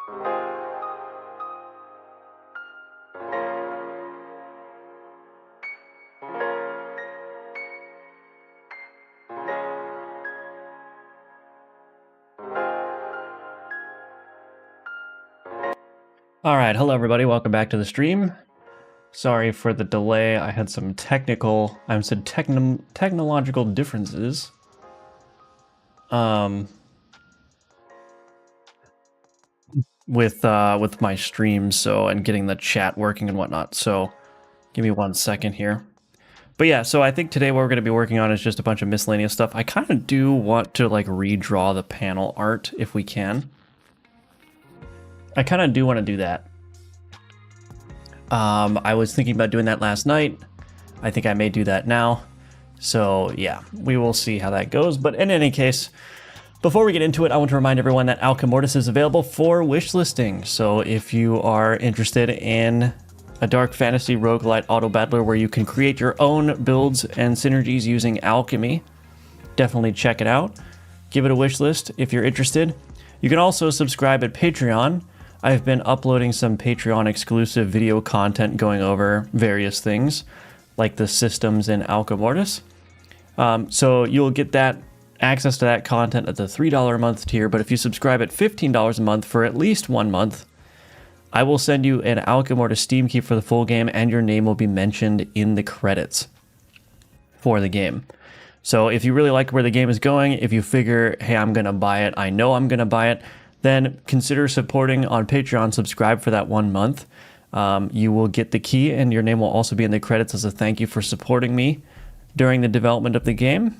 All right, hello everybody, welcome back to the stream. Sorry for the delay, I had some technological differences. With my stream, and getting the chat working and whatnot. So give me 1 second here. But yeah, so I think today what we're going to be working on is just a bunch of miscellaneous stuff. I kind of do want to like redraw the panel art if we can. I kind of do want to do that. I was thinking about doing that last night. I think I may do that now. So yeah, we will see how that goes. But in any case, before we get into it, I want to remind everyone that Alchemortis is available for wishlisting. So if you are interested in a dark fantasy roguelite auto battler where you can create your own builds and synergies using alchemy, definitely check it out. Give it a wish list if you're interested. You can also subscribe at Patreon. I've been uploading some Patreon exclusive video content going over various things like the systems in Alchemortis. So you'll get that access to that content at the $3 a month tier, but if you subscribe at $15 a month for at least 1 month, I will send you an Alchemortis Steam key for the full game, and your name will be mentioned in the credits for the game. So if you really like where the game is going, if you figure, hey, I'm gonna buy it, I know I'm gonna buy it, then consider supporting on Patreon. Subscribe for that 1 month. You will get the key, and your name will also be in the credits as a thank you for supporting me during the development of the game.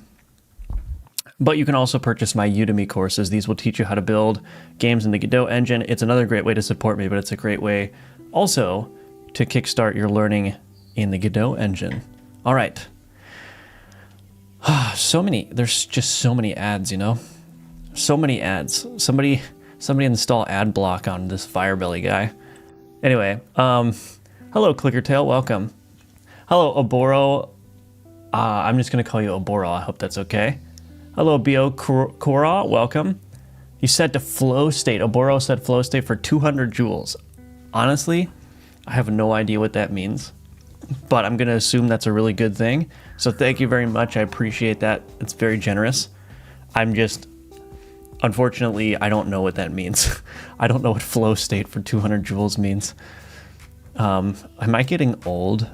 But you can also purchase my Udemy courses. These will teach you how to build games in the Godot engine. It's another great way to support me, but it's a great way also to kickstart your learning in the Godot engine. All right. There's just so many ads, you know? So many ads. Somebody install ad block on this Firebelly guy. Anyway, hello Clickertail, welcome. Hello Oboro. I'm just gonna call you Oboro, I hope that's okay. Hello Bio Kora, welcome. You said to flow state. Oboro said flow state for 200 joules. Honestly, I have no idea what that means, but I'm gonna assume that's a really good thing. So thank you very much, I appreciate that. It's very generous. Unfortunately, I don't know what that means. I don't know what flow state for 200 joules means. Am I getting old?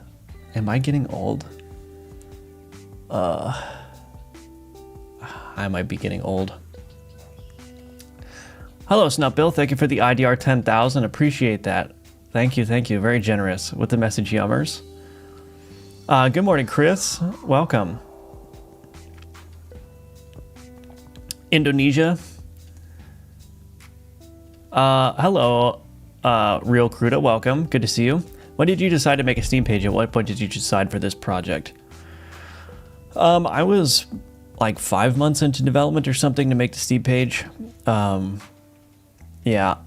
Am I getting old? I might be getting old. Hello, Snupbill. Thank you for the IDR 10,000. Appreciate that. Thank you. Very generous with the message yummers. Good morning, Chris. Welcome. Indonesia. Hello, Real Cruda. Welcome. Good to see you. When did you decide to make a Steam page? At what point did you decide for this project? I was like 5 months into development or something to make the Steam page. Yeah,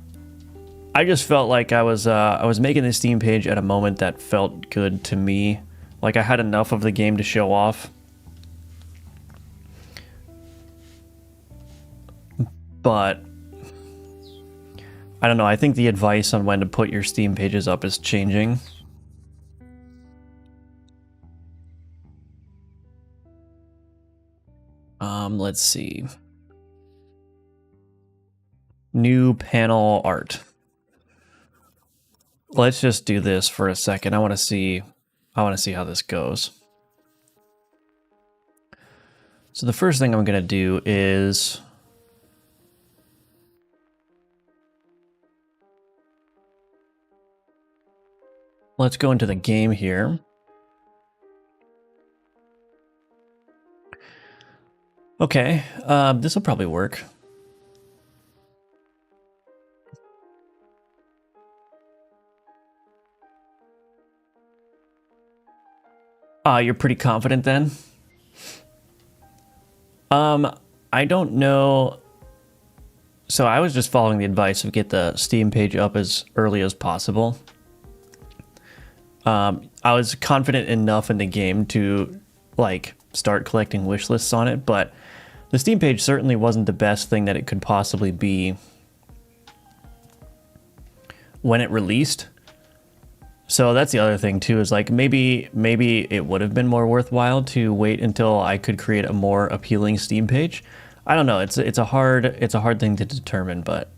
I just felt like I was making the Steam page at a moment that felt good to me. Like I had enough of the game to show off. But I don't know, I think the advice on when to put your Steam pages up is changing. Let's see. New panel art. Let's just do this for a second. I want to see how this goes. So the first thing I'm going to do is let's go into the game here. Okay, this will probably work. You're pretty confident then? I don't know. So I was just following the advice of get the Steam page up as early as possible. I was confident enough in the game to like start collecting wish lists on it, but the Steam page certainly wasn't the best thing that it could possibly be when it released. So that's the other thing too, is like maybe it would have been more worthwhile to wait until I could create a more appealing Steam page. I don't know. It's a hard thing to determine, but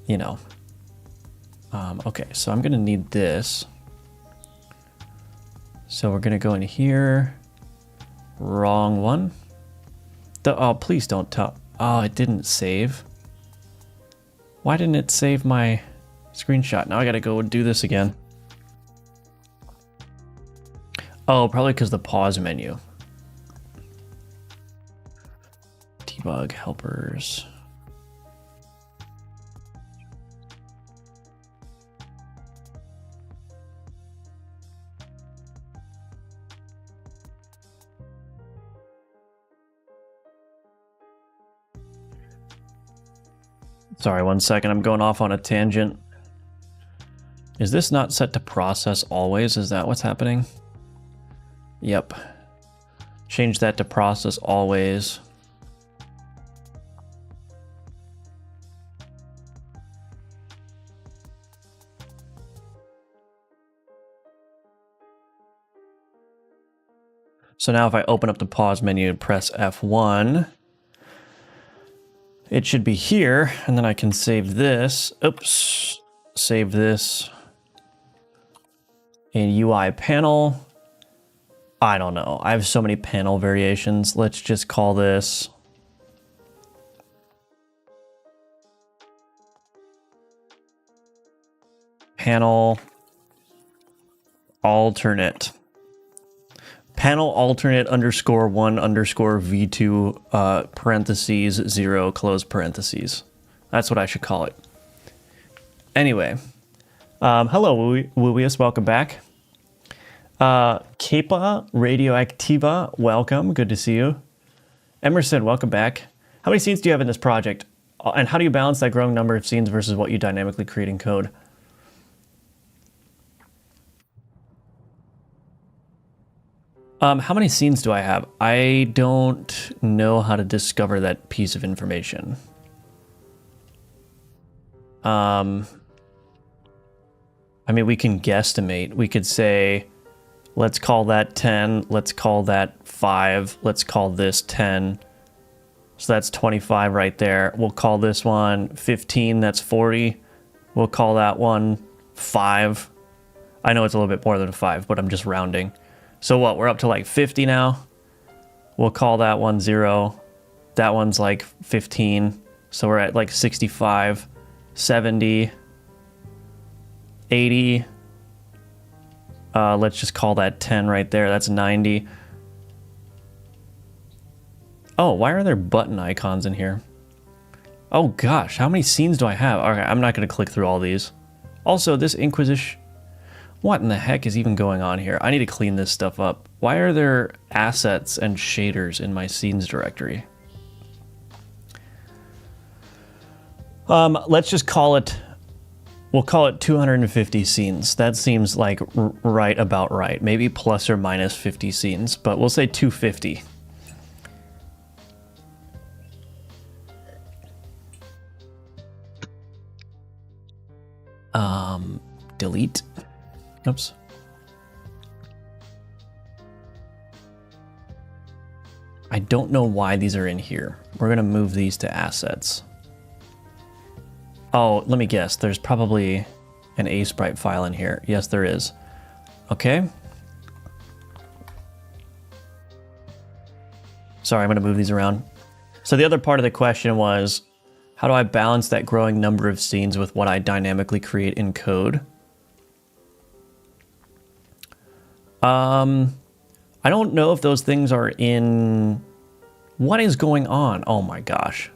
you know. Okay, so I'm gonna need this. So we're gonna go in here. Wrong one. Oh, please don't tell. Oh, it didn't save. Why didn't it save my screenshot? Now I gotta go do this again. Oh, probably because the pause menu. Debug helpers. Sorry, 1 second. I'm going off on a tangent. Is this not set to process always? Is that what's happening? Yep. Change that to process always. So now if I open up the pause menu and press F1, it should be here, and then I can save this. Oops. Save this in UI panel. I don't know. I have so many panel variations. Let's just call this panel alternate. Panel alternate underscore 1 underscore v2 parentheses 0 close parentheses. That's what I should call it. Anyway, hello, Wuius, welcome back. Kepa Radioactiva, welcome, good to see you. Emerson, welcome back. How many scenes do you have in this project? And how do you balance that growing number of scenes versus what you dynamically create in code? How many scenes do I have? I don't know how to discover that piece of information. I mean, we can guesstimate. We could say, let's call that 10. Let's call that 5. Let's call this 10. So that's 25 right there. We'll call this one 15. That's 40. We'll call that one 5. I know it's a little bit more than 5, but I'm just rounding. So what, we're up to like 50 now. We'll call that one 0. That one's like 15. So we're at like 65, 70, 80. Let's just call that 10 right there. That's 90. Oh, why are there button icons in here? Oh gosh, how many scenes do I have? Okay, I'm not gonna click through all these. Also, this Inquisition, what in the heck is even going on here? I need to clean this stuff up. Why are there assets and shaders in my scenes directory? Let's just call it, we'll call it 250 scenes. That seems like about right. Maybe plus or minus 50 scenes, but we'll say 250. Delete. Oops. I don't know why these are in here. We're gonna move these to assets. Oh, let me guess. There's probably an A-Sprite file in here. Yes, there is. Okay. Sorry, I'm gonna move these around. So the other part of the question was, how do I balance that growing number of scenes with what I dynamically create in code? I don't know if those things are in... What is going on? Oh my gosh.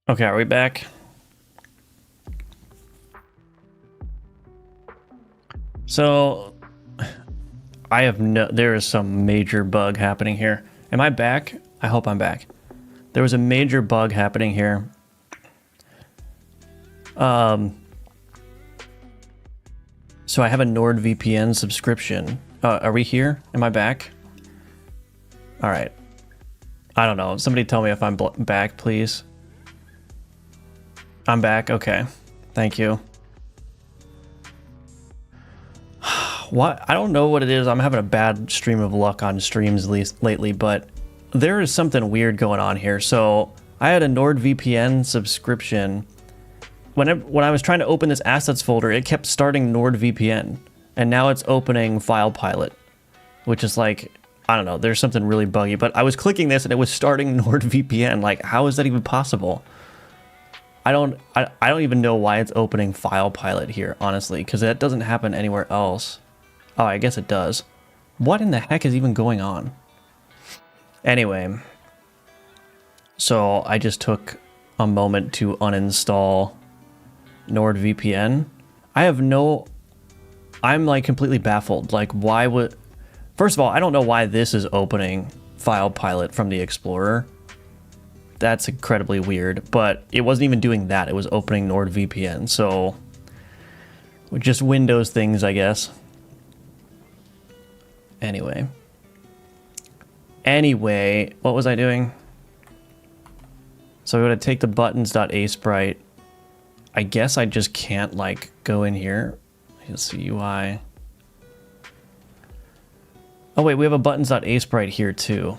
Okay, are we back? So, there is some major bug happening here. Am I back? I hope I'm back. There was a major bug happening here. So I have a NordVPN subscription. Are we here? Am I back? All right. I don't know. Somebody tell me if I'm back, please. I'm back. Okay. Thank you. What? I don't know what it is. I'm having a bad stream of luck on streams lately, but there is something weird going on here. So I had a NordVPN subscription. When I was trying to open this assets folder, it kept starting NordVPN, and now it's opening FilePilot, which is like, I don't know, there's something really buggy, but I was clicking this and it was starting NordVPN. Like, how is that even possible? I don't even know why it's opening FilePilot here, honestly, because that doesn't happen anywhere else. Oh, I guess it does. What in the heck is even going on? Anyway, so I just took a moment to uninstall NordVPN. I'm like completely baffled. Like, why would... First of all, I don't know why this is opening FilePilot from the Explorer. That's incredibly weird, but it wasn't even doing that. It was opening NordVPN, so just Windows things, I guess. Anyway, what was I doing? So I'm going to take the buttons.asprite. I guess I just can't, like, go in here. Let's see, UI. Oh, wait, we have a buttons.asprite here, too.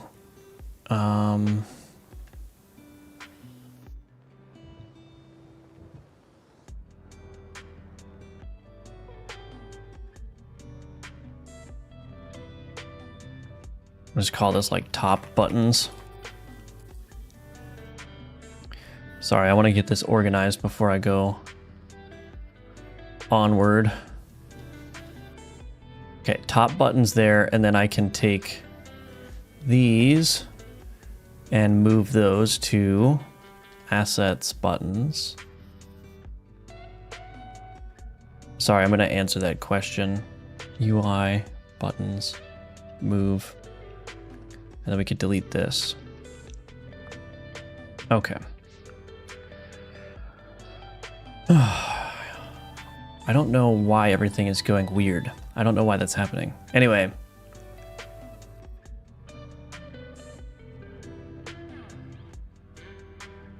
Let's call this, like, top buttons. Sorry, I want to get this organized before I go onward. Okay, top buttons there, and then I can take these and move those to assets buttons. Sorry, I'm going to answer that question. UI, buttons, move, and then we could delete this. Okay. I don't know why everything is going weird. I don't know why that's happening. Anyway.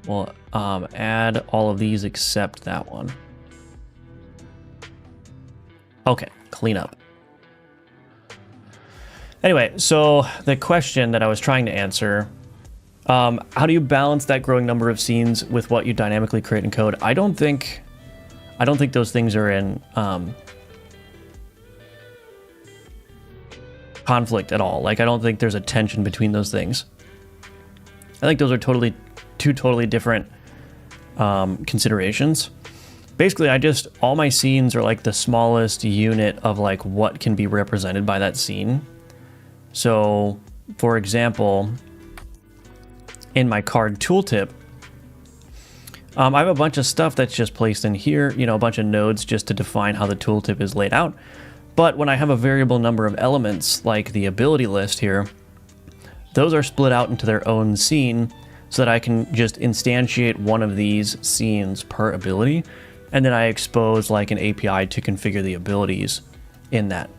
We'll add all of these except that one. Okay, clean up. Anyway, so the question that I was trying to answer, how do you balance that growing number of scenes with what you dynamically create in code? I don't think those things are in conflict at all. Like, I don't think there's a tension between those things. I think those are two totally different considerations. Basically, all my scenes are like the smallest unit of like what can be represented by that scene. So, for example, in my card tooltip, I have a bunch of stuff that's just placed in here, you know, a bunch of nodes just to define how the tooltip is laid out. But when I have a variable number of elements, like the ability list here, those are split out into their own scene so that I can just instantiate one of these scenes per ability. And then I expose like an API to configure the abilities in that.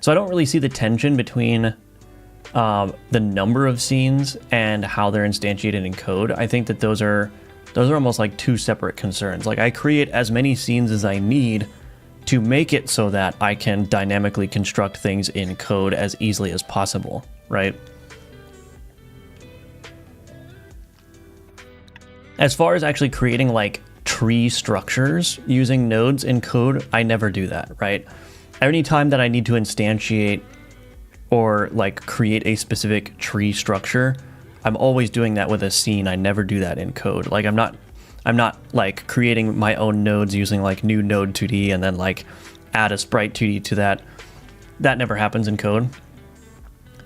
So I don't really see the tension between the number of scenes and how they're instantiated in code. I think that those are almost like two separate concerns. Like, I create as many scenes as I need to make it so that I can dynamically construct things in code as easily as possible, right? As far as actually creating like tree structures using nodes in code, I never do that, right? Any time that I need to instantiate or like create a specific tree structure, I'm always doing that with a scene. I never do that in code. Like, I'm not like creating my own nodes using like new node 2D and then like add a sprite 2D to that. That never happens in code.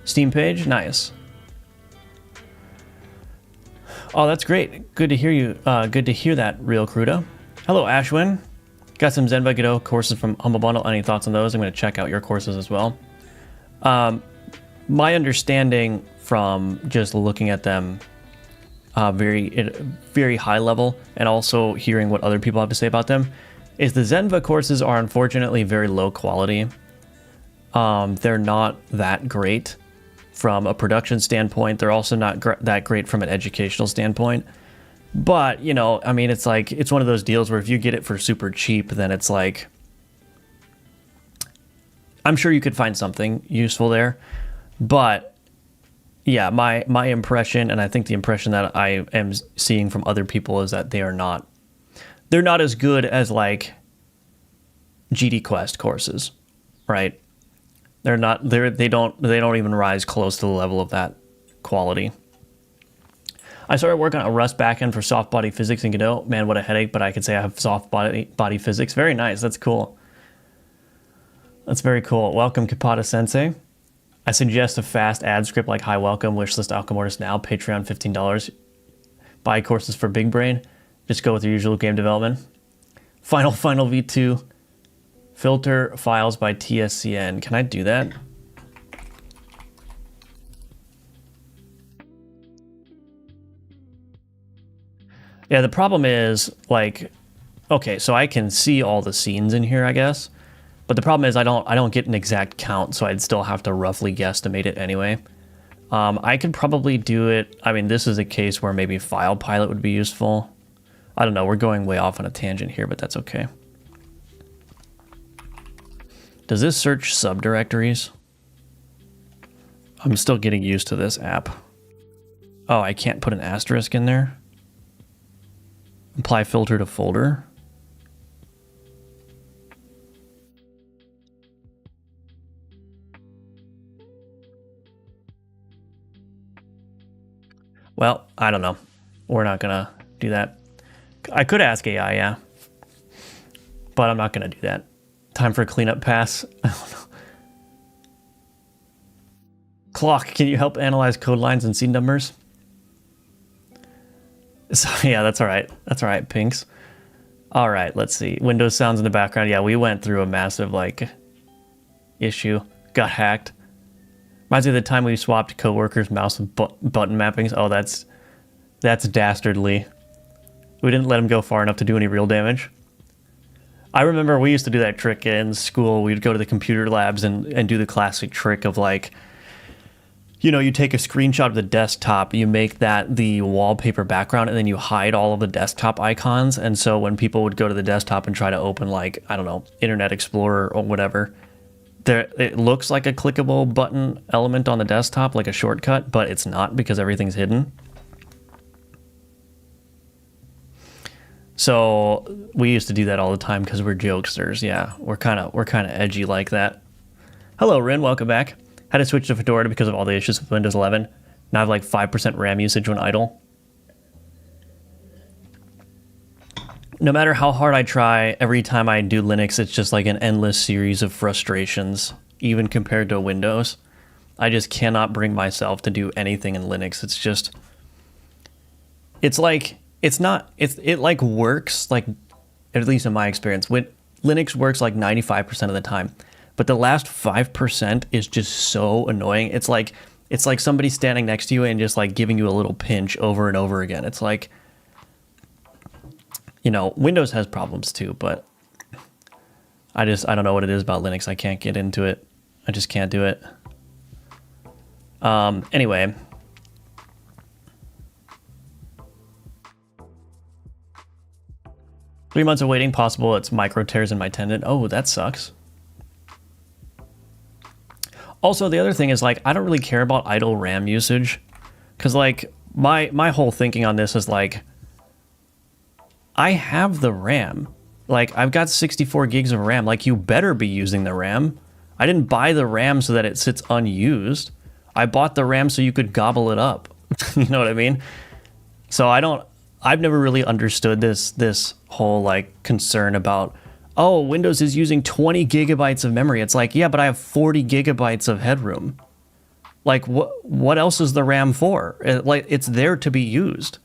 Steam page, nice. Oh, that's great. Good to hear you. Good to hear that, Real Crudo. Hello, Ashwin. Got some Zen by Godot courses from Humble Bundle. Any thoughts on those? I'm going to check out your courses as well. My understanding from just looking at them very high level, and also hearing what other people have to say about them, is the Zenva courses are unfortunately very low quality. They're not that great from a production standpoint. They're also not that great from an educational standpoint. But, you know, I mean, it's like, it's one of those deals where if you get it for super cheap, then it's like, I'm sure you could find something useful there. But yeah, my impression, and I think the impression that I am seeing from other people, is that they're not as good as like GD Quest courses, right? They don't even rise close to the level of that quality. I started working on a Rust backend for soft body physics in Godot. Man, what a headache, but I could say I have soft body physics. Very nice. That's cool. That's very cool. Welcome, Kapata Sensei. I suggest a fast ad script like hi, welcome, wishlist Alchemortis now, Patreon $15. Buy courses for Big Brain. Just go with your usual game development. Final V2. Filter files by TSCN. Can I do that? Yeah, the problem is, like, okay, so I can see all the scenes in here, I guess. But the problem is I don't get an exact count, so I'd still have to roughly guesstimate it anyway. I could probably do it. I mean, this is a case where maybe File Pilot would be useful. I don't know, we're going way off on a tangent here, but that's okay. Does this search subdirectories? I'm still getting used to this app. Oh, I can't put an asterisk in there? Apply filter to folder. Well, I don't know. We're not gonna do that. I could ask AI, yeah. But I'm not gonna do that. Time for a cleanup pass. I don't know. Clock, can you help analyze code lines and scene numbers? So, yeah, that's all right. That's all right, Pinks. All right, let's see. Windows sounds in the background. Yeah, we went through a massive, like, issue. Got hacked. Reminds me of the time we swapped coworkers' mouse with button mappings. Oh, that's dastardly. We didn't let him go far enough to do any real damage. I remember we used to do that trick in school. We'd go to the computer labs and do the classic trick of, like, you know, you take a screenshot of the desktop, you make that the wallpaper background, and then you hide all of the desktop icons. And so when people would go to the desktop and try to open, like, I don't know, Internet Explorer or whatever, it looks like a clickable button element on the desktop, like a shortcut, but it's not because everything's hidden. So we used to do that all the time because we're jokesters. Yeah, we're kind of edgy like that. Hello, Rin. Welcome back. Had to switch to Fedora because of all the issues with Windows 11. Now I have like 5% RAM usage when idle. No matter how hard I try, every time I do Linux, it's just like an endless series of frustrations, even compared to Windows. I just cannot bring myself to do anything in Linux. It's just, it's like, it like works, like, at least in my experience, when Linux works like 95% of the time. But the last 5% is just so annoying. It's like somebody standing next to you and just like giving you a little pinch over and over again. It's like, you know, Windows has problems too, but I don't know what it is about Linux. I can't get into it. I just can't do it. Anyway. Three months of waiting, possible it's micro tears in my tendon. Oh, that sucks. Also, the other thing is, like, I don't really care about idle RAM usage, because, like, my whole thinking on this is, like, I have the RAM. Like, I've got 64 gigs of RAM. Like, you better be using the RAM. I didn't buy the RAM so that it sits unused. I bought the RAM so you could gobble it up. You know what I mean? So I've never really understood this whole, like, concern about, oh, Windows is using 20 gigabytes of memory. It's like, yeah, but I have 40 gigabytes of headroom. Like, what else is the RAM for? Like, it's there to be used.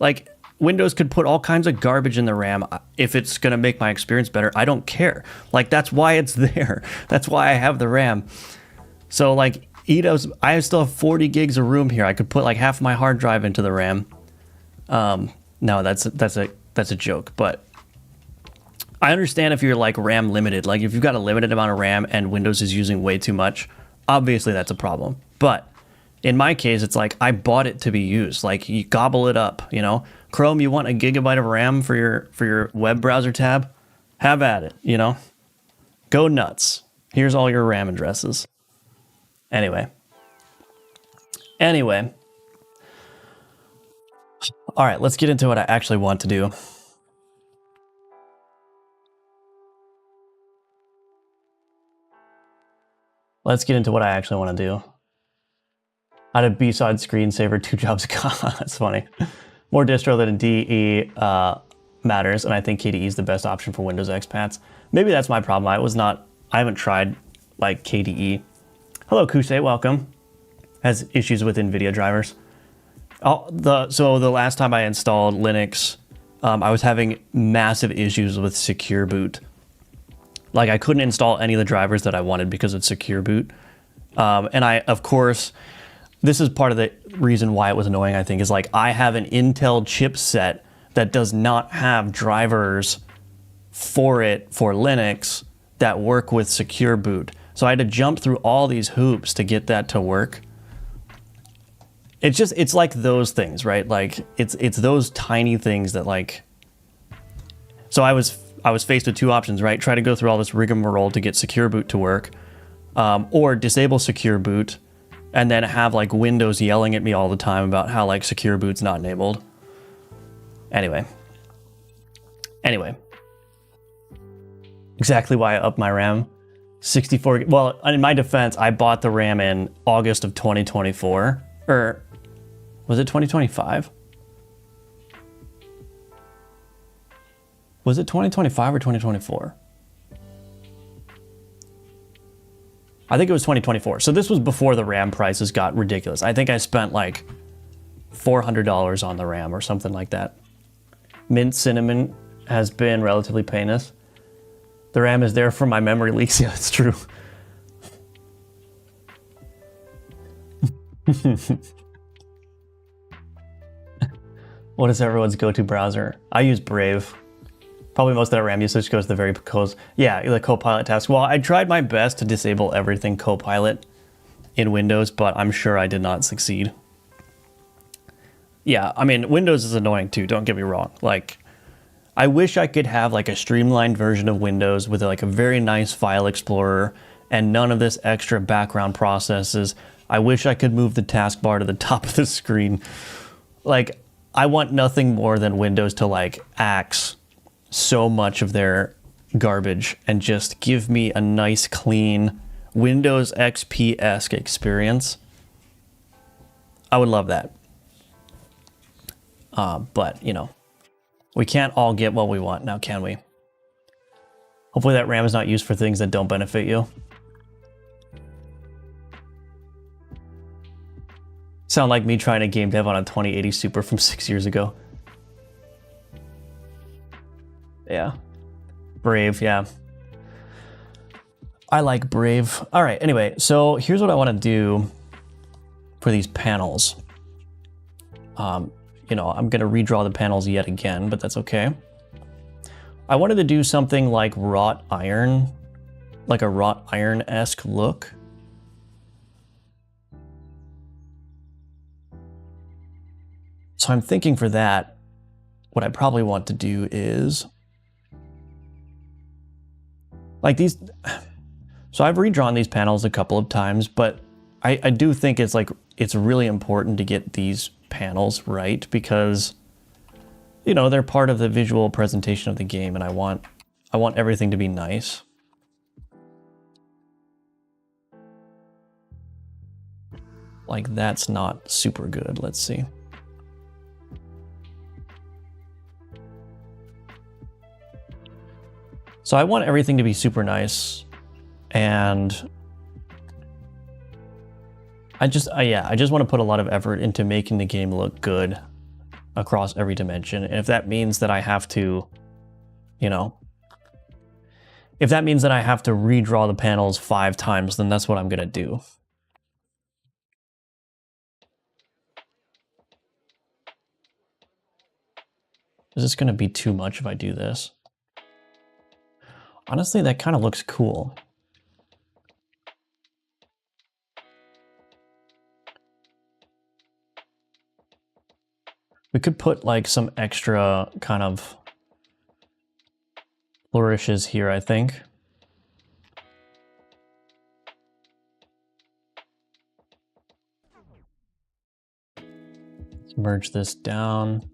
Like, Windows could put all kinds of garbage in the RAM. If it's going to make my experience better, I don't care. Like, that's why it's there. That's why I have the RAM. So, like, I still have 40 gigs of room here. I could put like half my hard drive into the RAM. No, that's a joke. But I understand if you're like RAM limited. Like, if you've got a limited amount of RAM and Windows is using way too much, obviously that's a problem. But in my case, it's like I bought it to be used. Like, you gobble it up, you know? Chrome, you want a gigabyte of RAM for your web browser tab? Have at it, you know? Go nuts. Here's all your RAM addresses. Anyway. All right, let's get into what I actually want to do. Let's get into what I actually want to do. How to B-side screensaver 2 jobs ago. That's funny. More distro than a DE matters, and I think KDE is the best option for Windows expats. Maybe that's my problem. I haven't tried like KDE. Hello, Kusei, welcome. Has issues with NVIDIA drivers. So the last time I installed Linux, I was having massive issues with Secure Boot. Like, I couldn't install any of the drivers that I wanted because of Secure Boot. And of course, this is part of the reason why it was annoying, I think, is like I have an Intel chipset that does not have drivers for Linux that work with Secure Boot. So I had to jump through all these hoops to get that to work. It's like those things, right? Like it's those tiny things that like. So I was faced with two options, right? Try to go through all this rigmarole to get Secure Boot to work, or disable Secure Boot, and then have like Windows yelling at me all the time about how like Secure Boot's not enabled. Anyway. Exactly why I upped my RAM. 64, well, in my defense, I bought the RAM in August of 2024, or was it 2025? Was it 2025 or 2024? I think it was 2024. So this was before the RAM prices got ridiculous. I think I spent like $400 on the RAM or something like that. Mint Cinnamon has been relatively painless. The RAM is there for my memory leaks. Yeah, that's true. What is everyone's go-to browser? I use Brave. Probably most of that RAM usage goes to the very close. Yeah, the Copilot task. Well, I tried my best to disable everything Copilot in Windows, but I'm sure I did not succeed. Yeah, I mean, Windows is annoying too, don't get me wrong. Like, I wish I could have like a streamlined version of Windows with like a very nice file explorer and none of this extra background processes. I wish I could move the taskbar to the top of the screen. Like, I want nothing more than Windows to like axe so much of their garbage and just give me a nice, clean Windows XP-esque experience. I would love that. But, you know, we can't all get what we want now, can we? Hopefully that RAM is not used for things that don't benefit you. Sound like me trying to game dev on a 2080 Super from 6 years ago. Yeah. Brave, yeah. I like Brave. All right, anyway, so here's what I want to do for these panels. You know, I'm going to redraw the panels yet again, but that's okay. I wanted to do something like wrought iron, like a wrought iron-esque look. So I'm thinking for that, what I probably want to do is like these. So I've redrawn these panels a couple of times, but I do think it's really important to get these panels right because, you know, they're part of the visual presentation of the game, and I want everything to be nice. Like, that's not super good. Let's see. So I want everything to be super nice, and I just want to put a lot of effort into making the game look good. across every dimension. And if that means that I have to, you know, if that means that I have to redraw the panels 5 times, then that's what I'm going to do. Is this going to be too much if I do this? Honestly, that kind of looks cool. We could put like some extra kind of flourishes here, I think. Let's merge this down.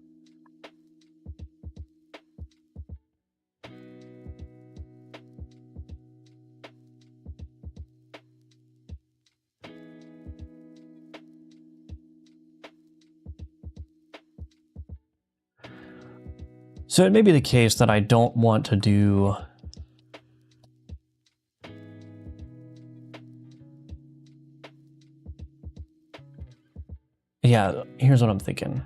So it may be the case that I don't want to do yeah, here's what I'm thinking.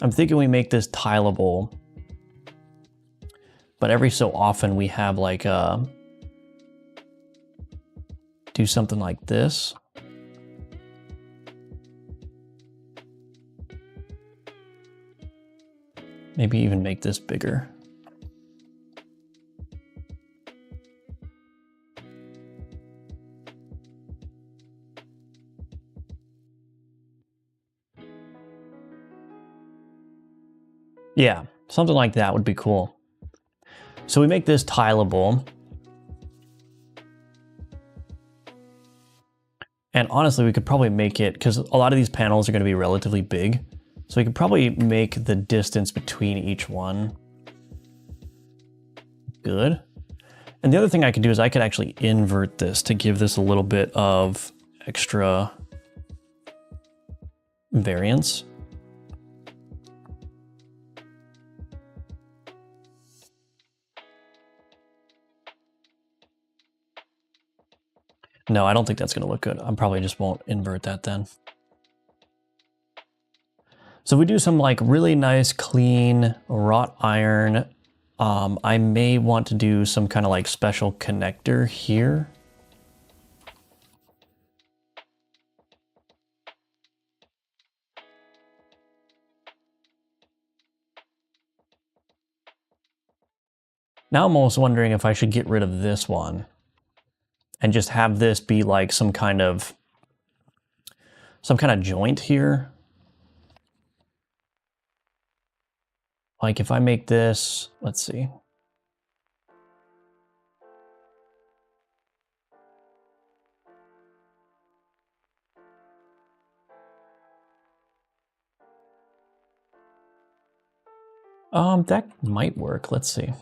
I'm thinking we make this tileable, but every so often we have like do something like this. Maybe even make this bigger. Yeah, something like that would be cool. So we make this tileable. And honestly, we could probably make it, because a lot of these panels are going to be relatively big. So we could probably make the distance between each one good. And the other thing I could do is I could actually invert this to give this a little bit of extra variance. No, I don't think that's going to look good. I probably just won't invert that then. So we do some like really nice, clean wrought iron. I may want to do some kind of like special connector here. Now I'm almost wondering if I should get rid of this one and just have this be like some kind of joint here. Like if I make this, let's see. That might work. Let's see.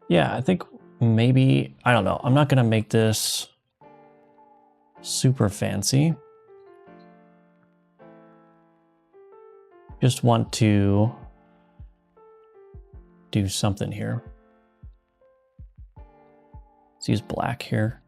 Yeah, I think maybe, I don't know. I'm not going to make this super fancy. Just want to do something here. Let's use black here.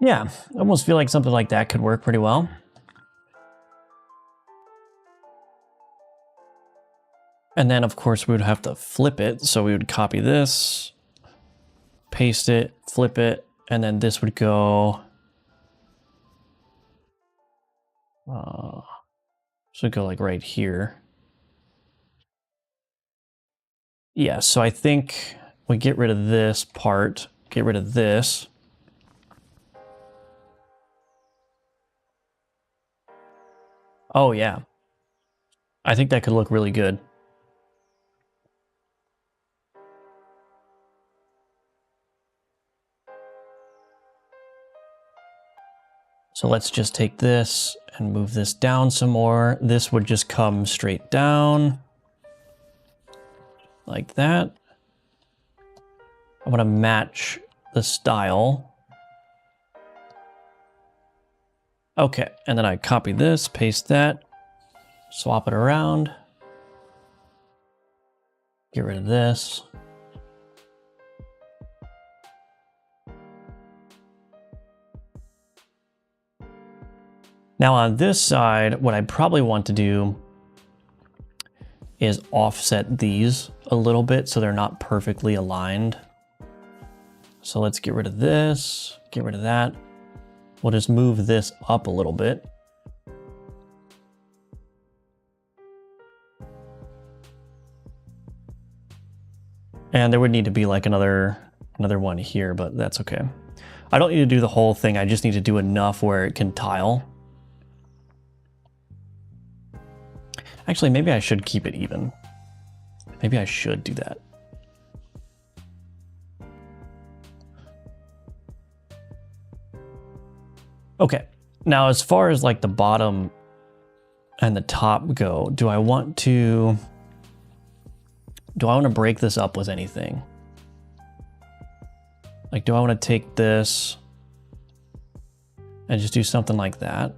Yeah, I almost feel like something like that could work pretty well. And then, of course, we would have to flip it. So we would copy this, paste it, flip it, and then this would go... should go like right here. Yeah, so I think we get rid of this part, get rid of this. Oh yeah. I think that could look really good. So let's just take this and move this down some more. This would just come straight down like that. I want to match the style. Okay, and then I copy this, paste that, swap it around, get rid of this. Now on this side, what I probably want to do is offset these a little bit so they're not perfectly aligned. So let's get rid of this, get rid of that. We'll just move this up a little bit. And there would need to be like another one here, but that's okay. I don't need to do the whole thing. I just need to do enough where it can tile. Actually, maybe I should keep it even. Maybe I should do that. Okay, now as far as like the bottom and the top go, do I want to break this up with anything? Like, do I want to take this and just do something like that?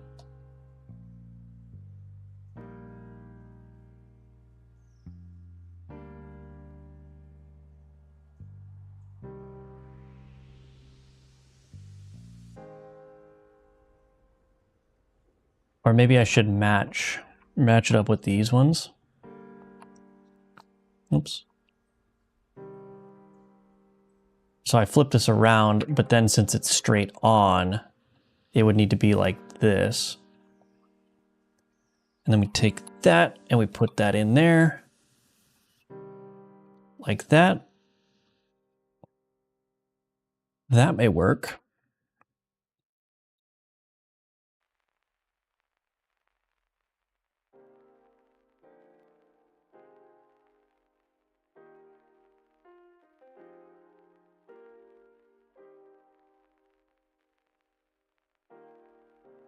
Or maybe I should match it up with these ones. Oops. So I flip this around, but then since it's straight on, it would need to be like this. And then we take that and we put that in there. Like that. That may work.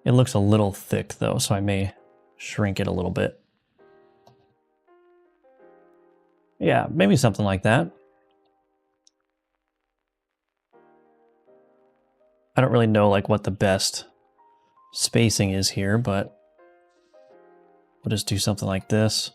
It looks a little thick though, so I may shrink it a little bit. Yeah, maybe something like that. I don't really know like what the best spacing is here, but we'll just do something like this.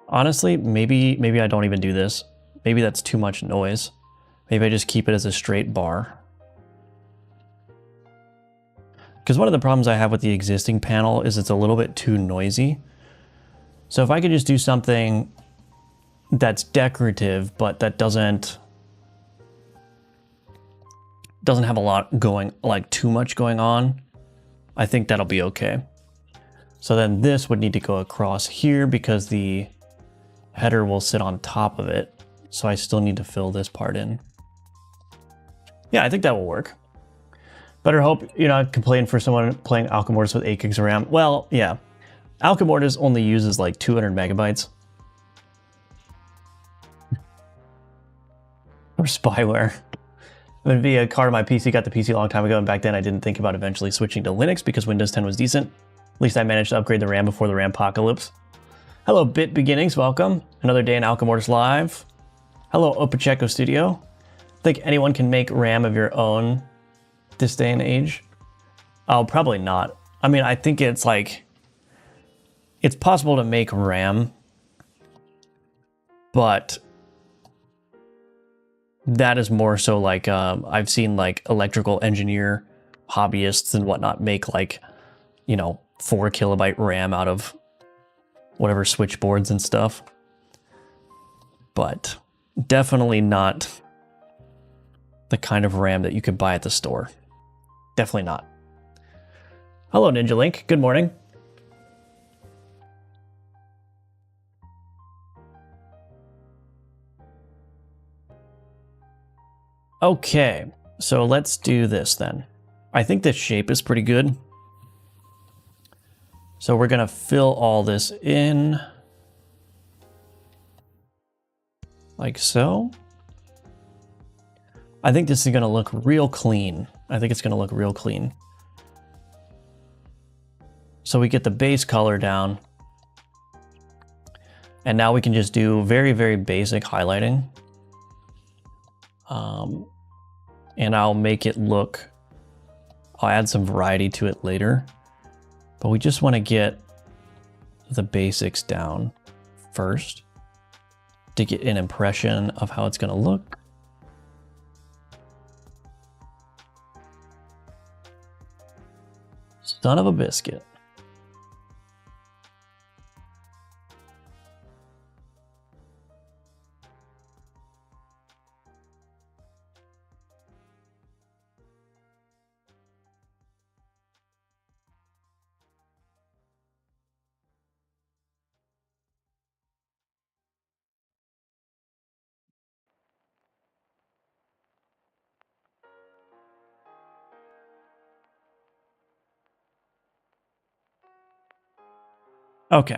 Honestly, maybe I don't even do this. Maybe that's too much noise. Maybe I just keep it as a straight bar. Because one of the problems I have with the existing panel is it's a little bit too noisy. So if I could just do something that's decorative, but that doesn't have a lot going, like too much going on, I think that'll be okay. So then this would need to go across here because the header will sit on top of it. So I still need to fill this part in. Yeah, I think that will work. Better hope you're not complaining for someone playing Alchemortis with 8 gigs of RAM. Well, yeah. Alchemortis only uses like 200 megabytes. Or spyware. NVIDIA card on my PC, got the PC a long time ago, and back then I didn't think about eventually switching to Linux because Windows 10 was decent. At least I managed to upgrade the RAM before the RAM apocalypse. Hello, Bit Beginnings, welcome. Another day in Alchemortis Live. Hello, Opacheco Studio. I think anyone can make RAM of your own this day and age. Oh, probably not. I mean, I think it's like, it's possible to make RAM, but that is more so like, I've seen like electrical engineer hobbyists and whatnot make like, you know, 4 kilobyte RAM out of whatever switchboards and stuff. But definitely not the kind of RAM that you could buy at the store. Definitely not. Hello, Ninja Link. Good morning. Okay, so let's do this then. I think this shape is pretty good. So we're gonna fill all this in like so. I think this is gonna look real clean. I think it's gonna look real clean. So we get the base color down. And now we can just do very, very basic highlighting. And I'll make it look, I'll add some variety to it later. But we just want to get the basics down first to get an impression of how it's going to look. Son of a biscuit. Okay.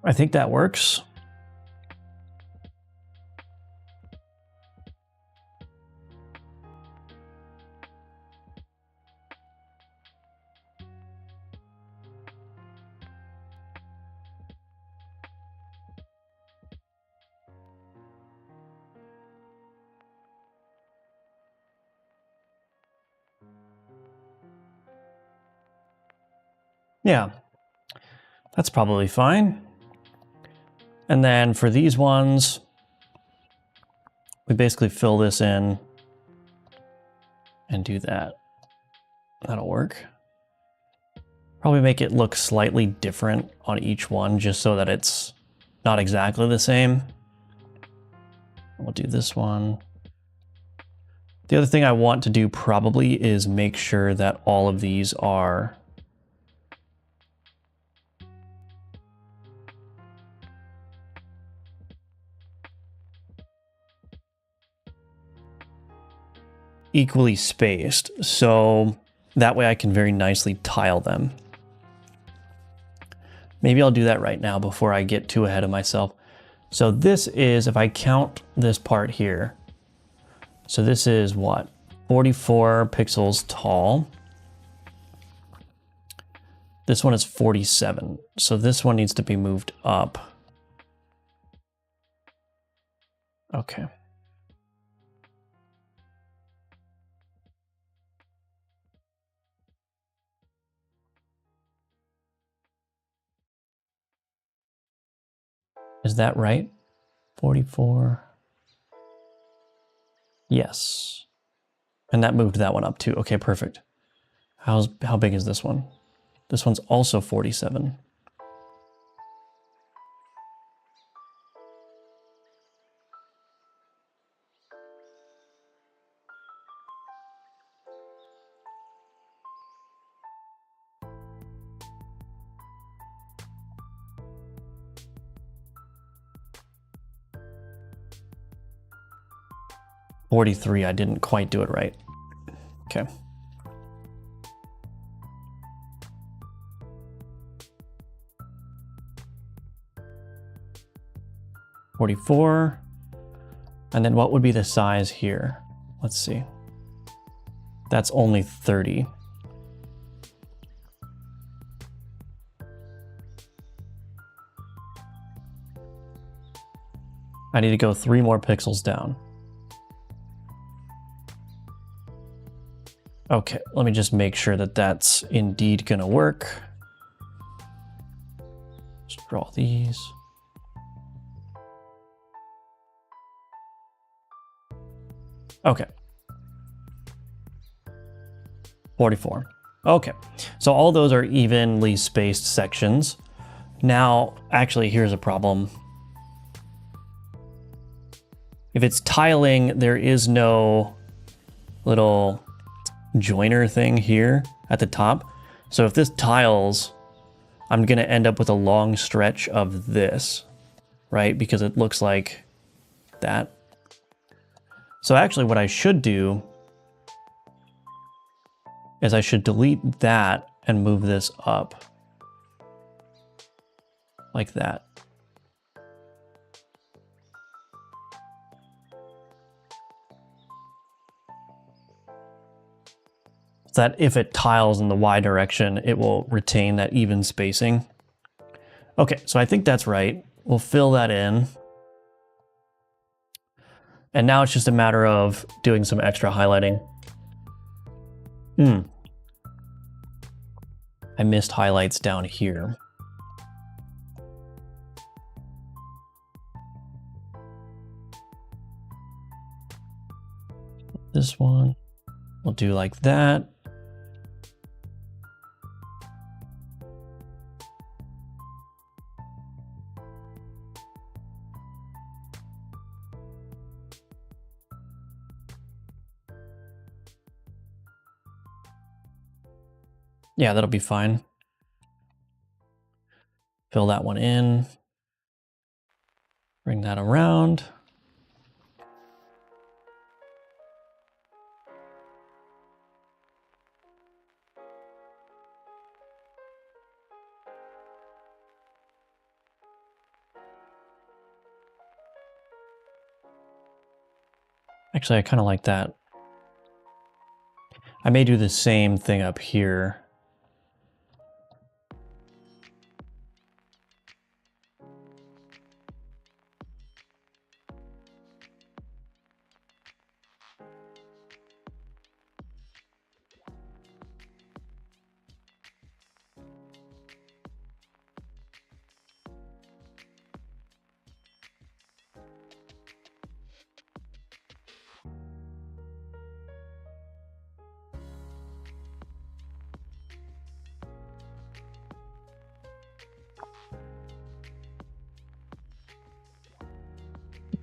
I think that works. Yeah, that's probably fine. And then for these ones, we basically fill this in and do that. That'll work. Probably make it look slightly different on each one just so that it's not exactly the same. We'll do this one. The other thing I want to do probably is make sure that all of these are equally spaced, so that way I can very nicely tile them. Maybe I'll do that right now before I get too ahead of myself. So this is, if I count this part here, so this is what? 44 pixels tall. This one is 47, so this one needs to be moved up. Okay. Is that right? 44. Yes. And that moved that one up too. Okay, perfect. How big is this one? This one's also 47. 43, I didn't quite do it right. Okay. $44. And then what would be the size here? Let's see. That's only 30. I need to go 3 more pixels down. Okay, let me just make sure that that's indeed gonna work. Just draw these. Okay. 44. Okay, so all those are evenly spaced sections. Now, actually, here's a problem. If it's tiling, there is no little joiner thing here at the top. So if this tiles, I'm gonna end up with a long stretch of this, right? Because it looks like that. So actually what I should do is I should delete that and move this up like that. So that if it tiles in the Y direction, it will retain that even spacing. Okay, so I think that's right. We'll fill that in. And now it's just a matter of doing some extra highlighting. I missed highlights down here. This one, we'll do like that. Yeah, that'll be fine. Fill that one in. Bring that around. Actually, I kind of like that. I may do the same thing up here.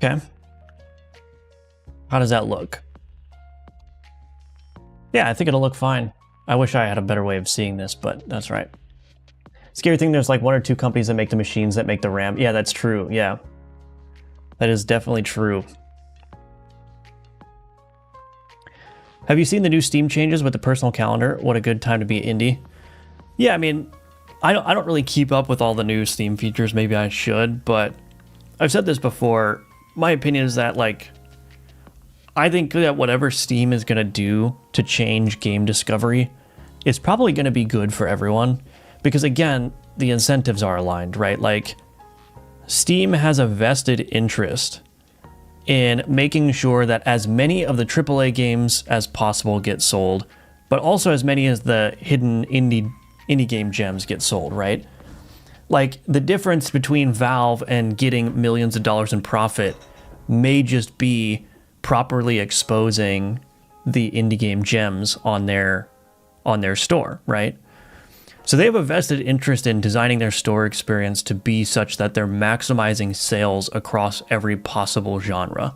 Okay. How does that look? Yeah, I think it'll look fine. I wish I had a better way of seeing this, but that's right. Scary thing, there's like 1 or 2 companies that make the machines that make the RAM. Yeah, that's true. Yeah. That is definitely true. Have you seen the new Steam changes with the personal calendar? What a good time to be indie. Yeah, I mean, I don't really keep up with all the new Steam features. Maybe I should, but I've said this before. My opinion is that, like, I think that whatever Steam is going to do to change game discovery is probably going to be good for everyone. Because, again, the incentives are aligned, right? Like, Steam has a vested interest in making sure that as many of the AAA games as possible get sold, but also as many as the hidden indie game gems get sold, right? Like, the difference between Valve and getting millions of dollars in profit may just be properly exposing the indie game gems on their store, right? So they have a vested interest in designing their store experience to be such that they're maximizing sales across every possible genre.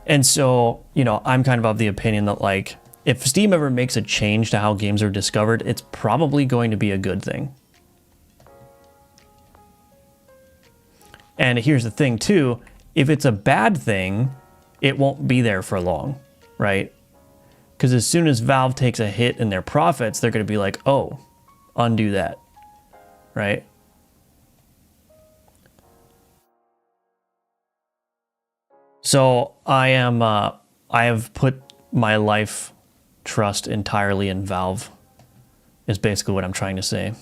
And so, you know, I'm kind of the opinion that, like, if Steam ever makes a change to how games are discovered, it's probably going to be a good thing. And here's the thing too, if it's a bad thing, it won't be there for long, right? Because as soon as Valve takes a hit in their profits, they're going to be like, oh, undo that, right? So I have put my life trust entirely in Valve, is basically what I'm trying to say.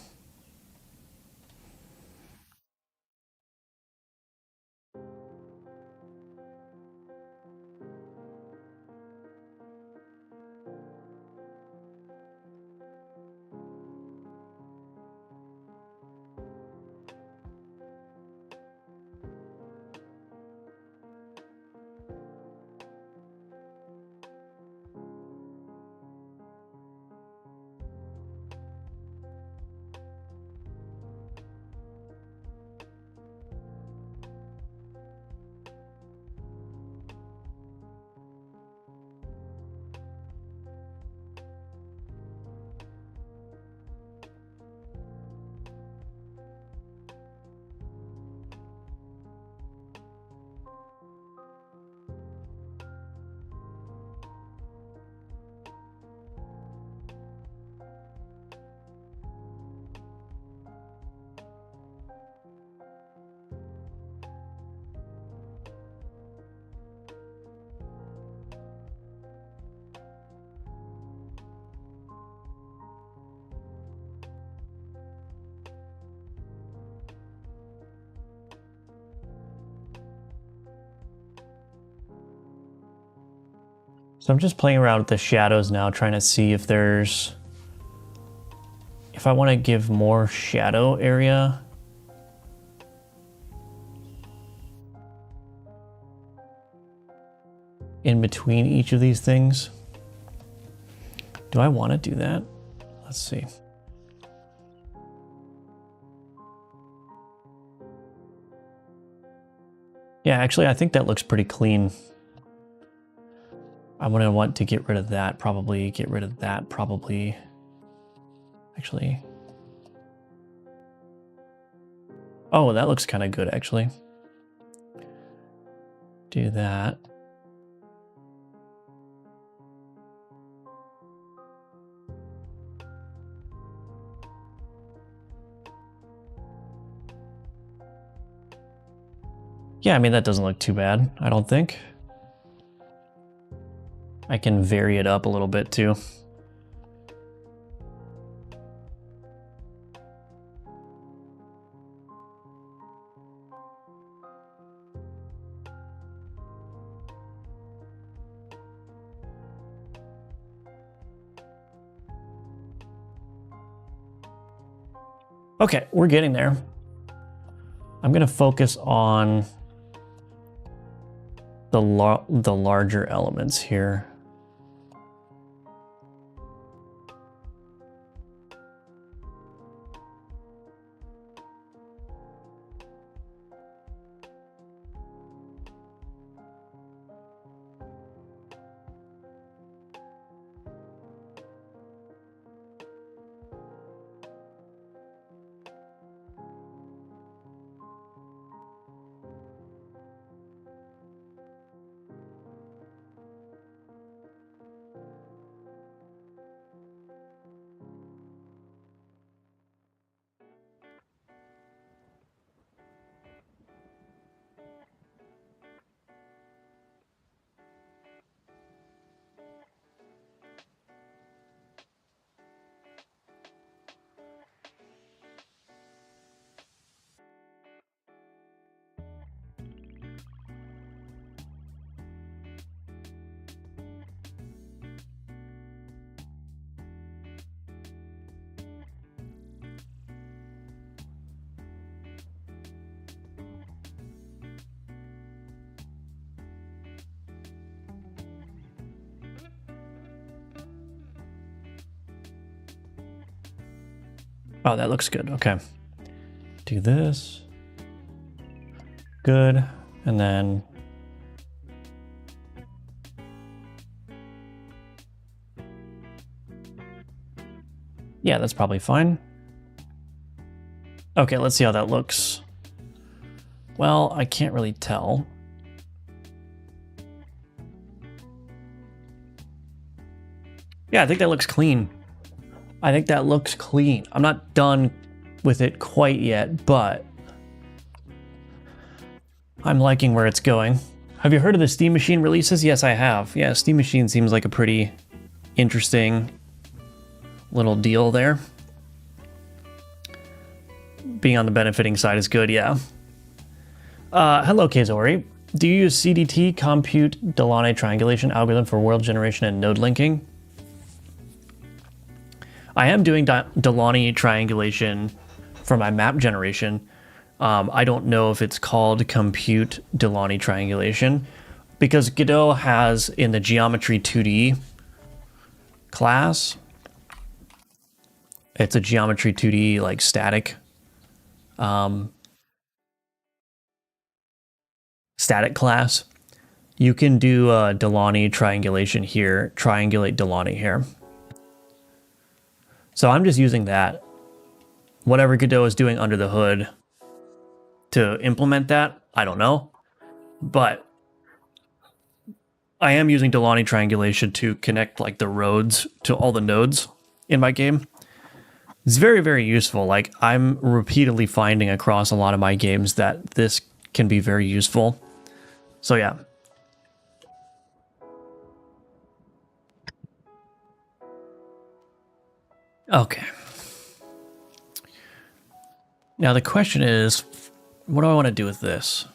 So I'm just playing around with the shadows now, trying to see if there's, if I want to give more shadow area. In between each of these things. Do I want to do that? Let's see. Yeah, actually, I think that looks pretty clean. I'm going to want to get rid of that, probably. Get rid of that, probably. Actually. Oh, that looks kind of good, actually. Do that. Yeah, I mean, that doesn't look too bad, I don't think. I can vary it up a little bit too. Okay, we're getting there. I'm going to focus on the larger elements here. Oh, that looks good. Okay. Do this. Good. And then yeah, that's probably fine. Okay, let's see how that looks. Well, I can't really tell. Yeah, I think that looks clean. I think that looks clean. I'm not done with it quite yet, but I'm liking where it's going. Have you heard of the Steam Machine releases? Yes, I have. Yeah, Steam Machine seems like a pretty interesting little deal there. Being on the benefiting side is good, yeah. Hello, Kazori. Do you use CDT, Compute Delaunay Triangulation Algorithm for world generation and node linking? I am doing Delaunay Triangulation for my map generation. I don't know if it's called Compute Delaunay Triangulation, because Godot has in the Geometry 2D class, it's a Geometry 2D like static class. You can do Delaunay triangulation here, triangulate Delaunay here. So I'm just using that. Whatever Godot is doing under the hood to implement that, I don't know. But I am using Delaunay triangulation to connect like the roads to all the nodes in my game. It's very, very useful. Like I'm repeatedly finding across a lot of my games that this can be very useful. So yeah. Okay. Now the question is, what do I want to do with this?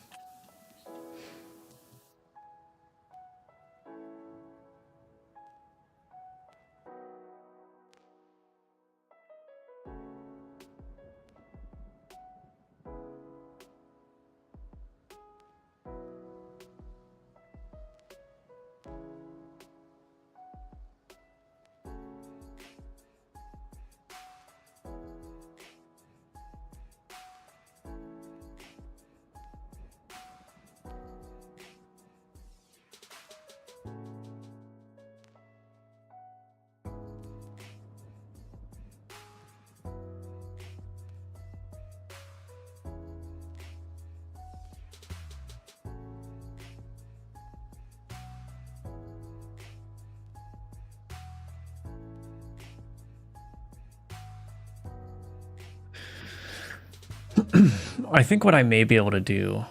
I think what I may be able to do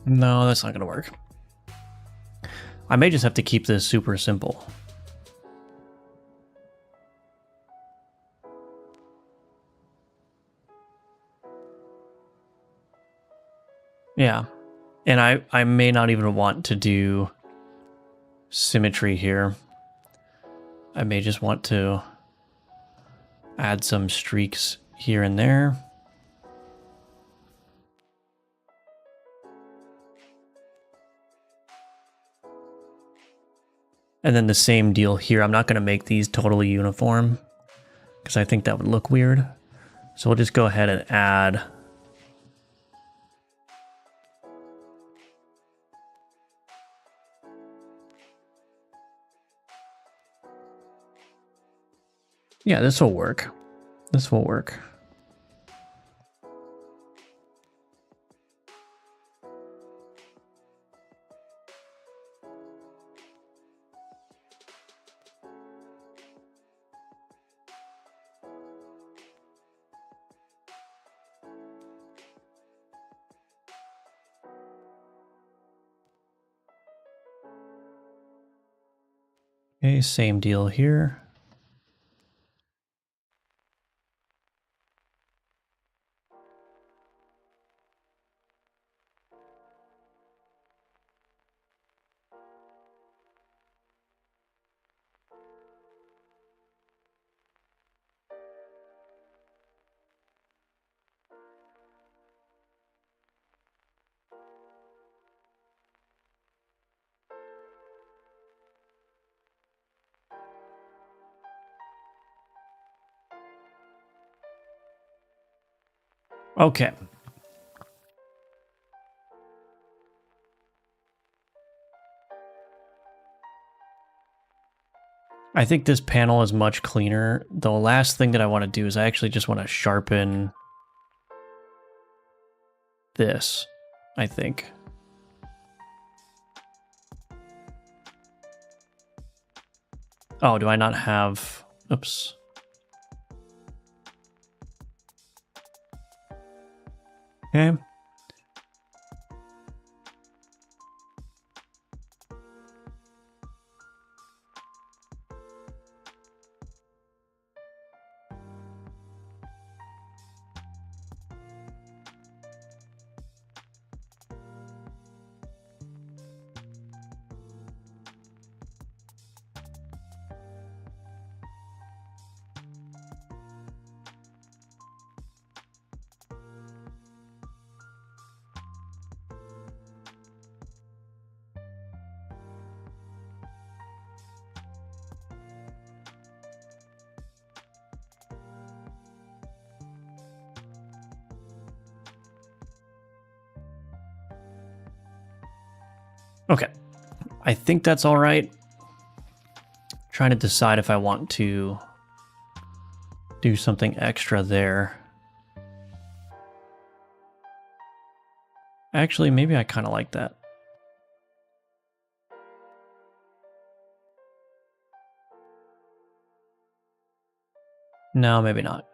No, that's not going to work. I may just have to keep this super simple. Yeah. And I may not even want to do symmetry here. I may just want to add some streaks here and there. And then the same deal here. I'm not going to make these totally uniform because I think that would look weird. So we'll just go ahead and add yeah, this will work. This will work. Okay, same deal here. Okay. I think this panel is much cleaner. The last thing that I want to do is I actually just want to sharpen this, I think. Oh, do I not have... Oops. Okay. Okay, I think that's all right. Trying to decide if I want to do something extra there. Actually, maybe I kind of like that. No, maybe not.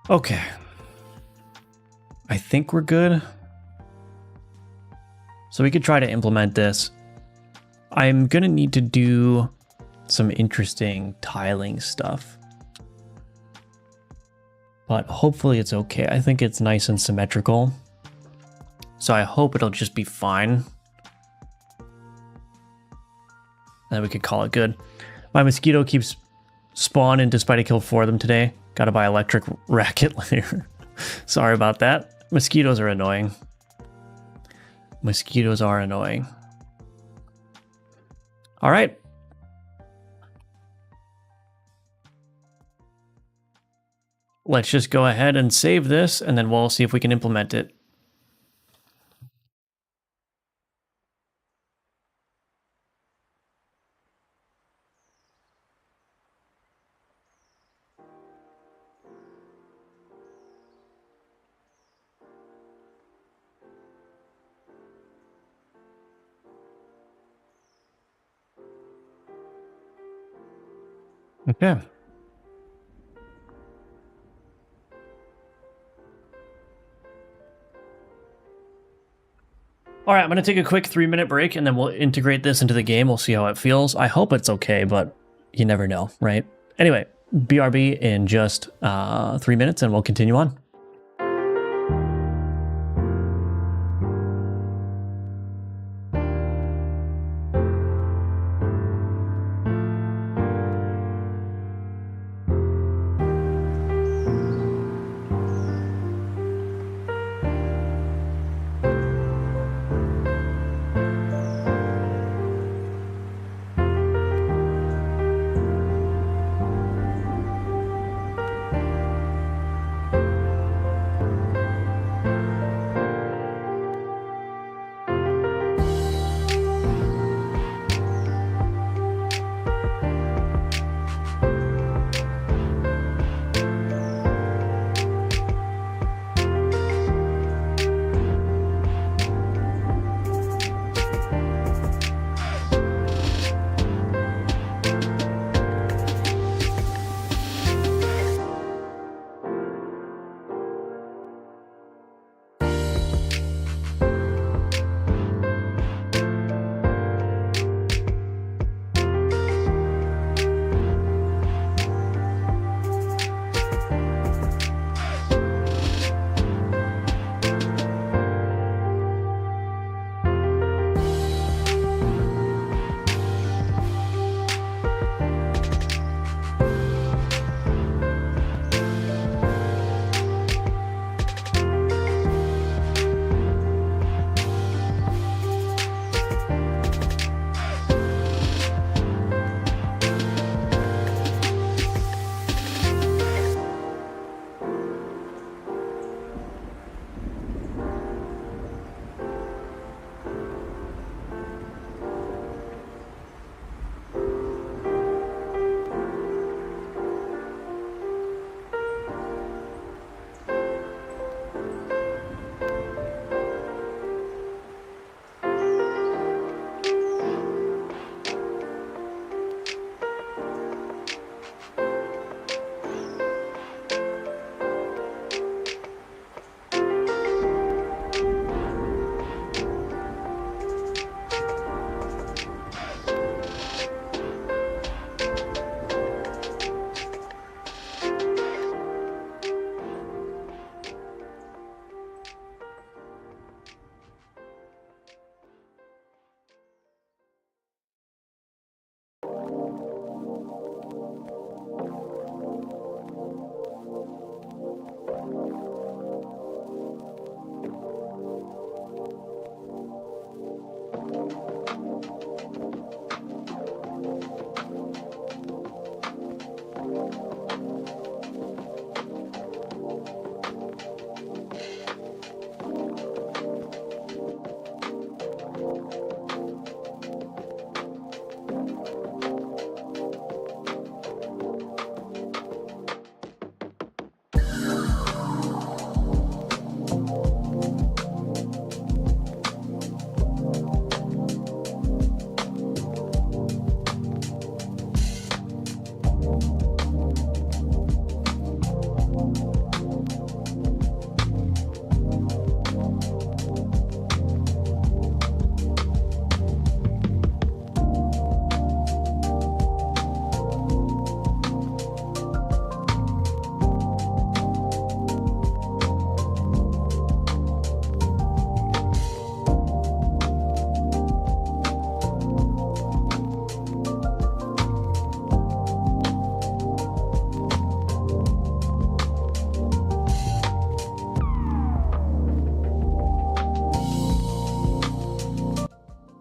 Okay. I think we're good. So we could try to implement this. I'm gonna need to do some interesting tiling stuff. But hopefully it's okay. I think it's nice and symmetrical. So I hope it'll just be fine. And we could call it good. My mosquito keeps spawning despite I killed 4 of them today. Gotta buy electric racket later. Sorry about that. Mosquitoes are annoying. Mosquitoes are annoying. All right. Let's just go ahead and save this, and then we'll see if we can implement it. Okay. All right, I'm going to take a quick 3-minute break and then we'll integrate this into the game. We'll see how it feels. I hope it's okay, but you never know, right? Anyway, BRB in just 3 minutes and we'll continue on.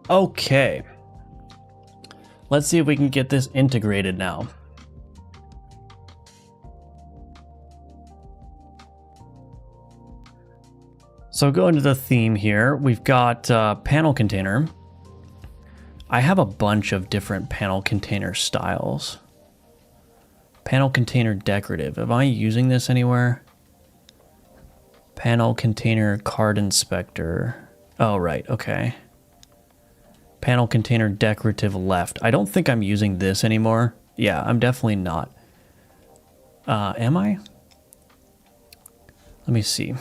Okay. Let's see if we can get this integrated now. So go into the theme here. We've got panel container. I have a bunch of different panel container styles. Panel container decorative. Am I using this anywhere? Panel container card inspector. Oh, right. Okay. Panel container decorative left. I don't think I'm using this anymore. Yeah, I'm definitely not. Am I? Let me see.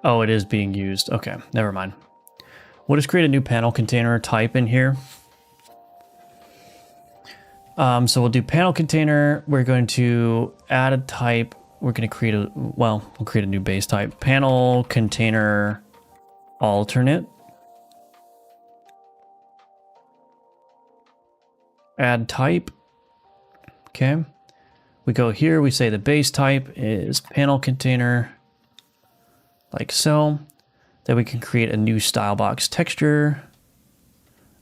Oh, it is being used. Okay, never mind. We'll just create a new panel container type in here. So we'll do panel container. We're going to add a type. We're going to create a, well, we'll create a new base type. Panel container alternate. Add type. Okay. We go here. We say the base type is panel container. Like so. Then we can create a new style box texture.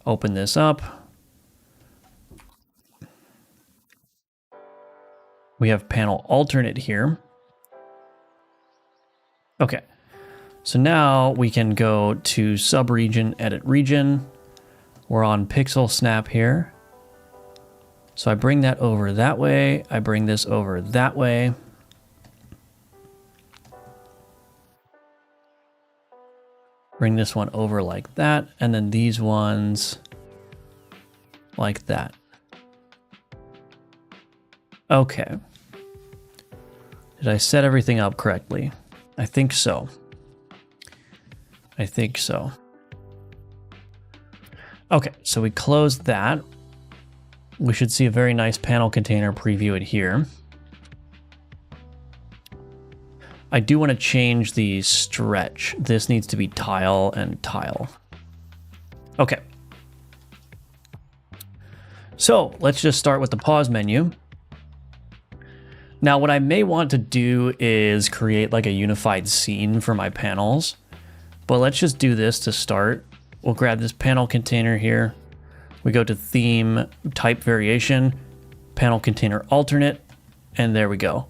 Open this up. We have panel alternate here. Okay. So now we can go to subregion, edit region. We're on pixel snap here. So I bring that over that way. I bring this over that way. Bring this one over like that, and then these ones like that. Okay. Did I set everything up correctly? I think so. I think so. Okay, so we close that. We should see a very nice panel container preview it here. I do want to change the stretch. This needs to be tile and tile. Okay. So let's just start with the pause menu. Now what I may want to do is create like a unified scene for my panels, but let's just do this to start. We'll grab this panel container here. We go to theme, type variation, panel container alternate, and there we go.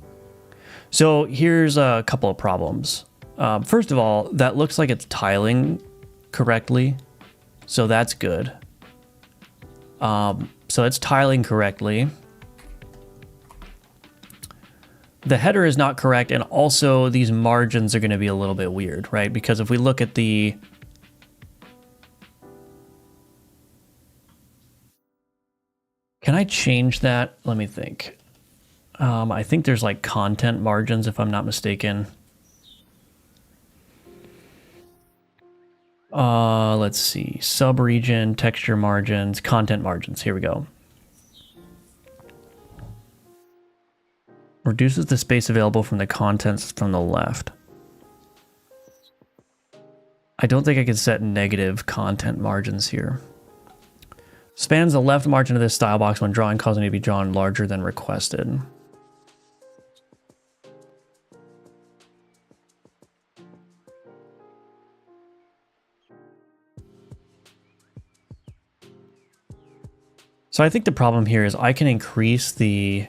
So here's a couple of problems. First of all, that looks like it's tiling correctly. So that's good. So it's tiling correctly. The header is not correct. And also these margins are going to be a little bit weird, right? Because if we look at the... Can I change that? Let me think. I think there's like content margins, if I'm not mistaken. Let's see. Subregion, texture margins, content margins. Here we go. Reduces the space available from the contents from the left. I don't think I can set negative content margins here. Spans the left margin of this style box when drawing, causing it to be drawn larger than requested. So I think the problem here is I can increase the...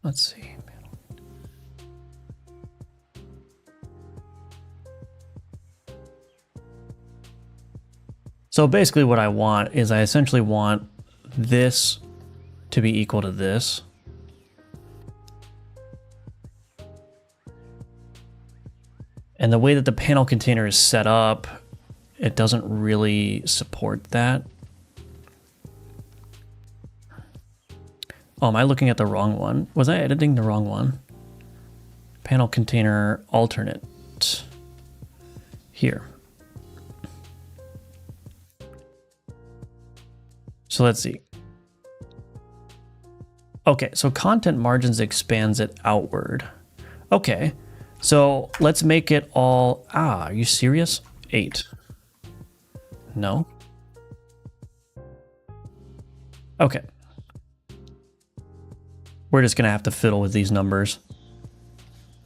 Let's see. So basically what I want is I essentially want this to be equal to this. And the way that the panel container is set up, it doesn't really support that. Oh, am I looking at the wrong one? Was I editing the wrong one? Panel container alternate. Here. So let's see. Okay, so content margins expands it outward. Okay, so let's make it all... are you serious? 8. No. Okay. we're just gonna have to fiddle with these numbers.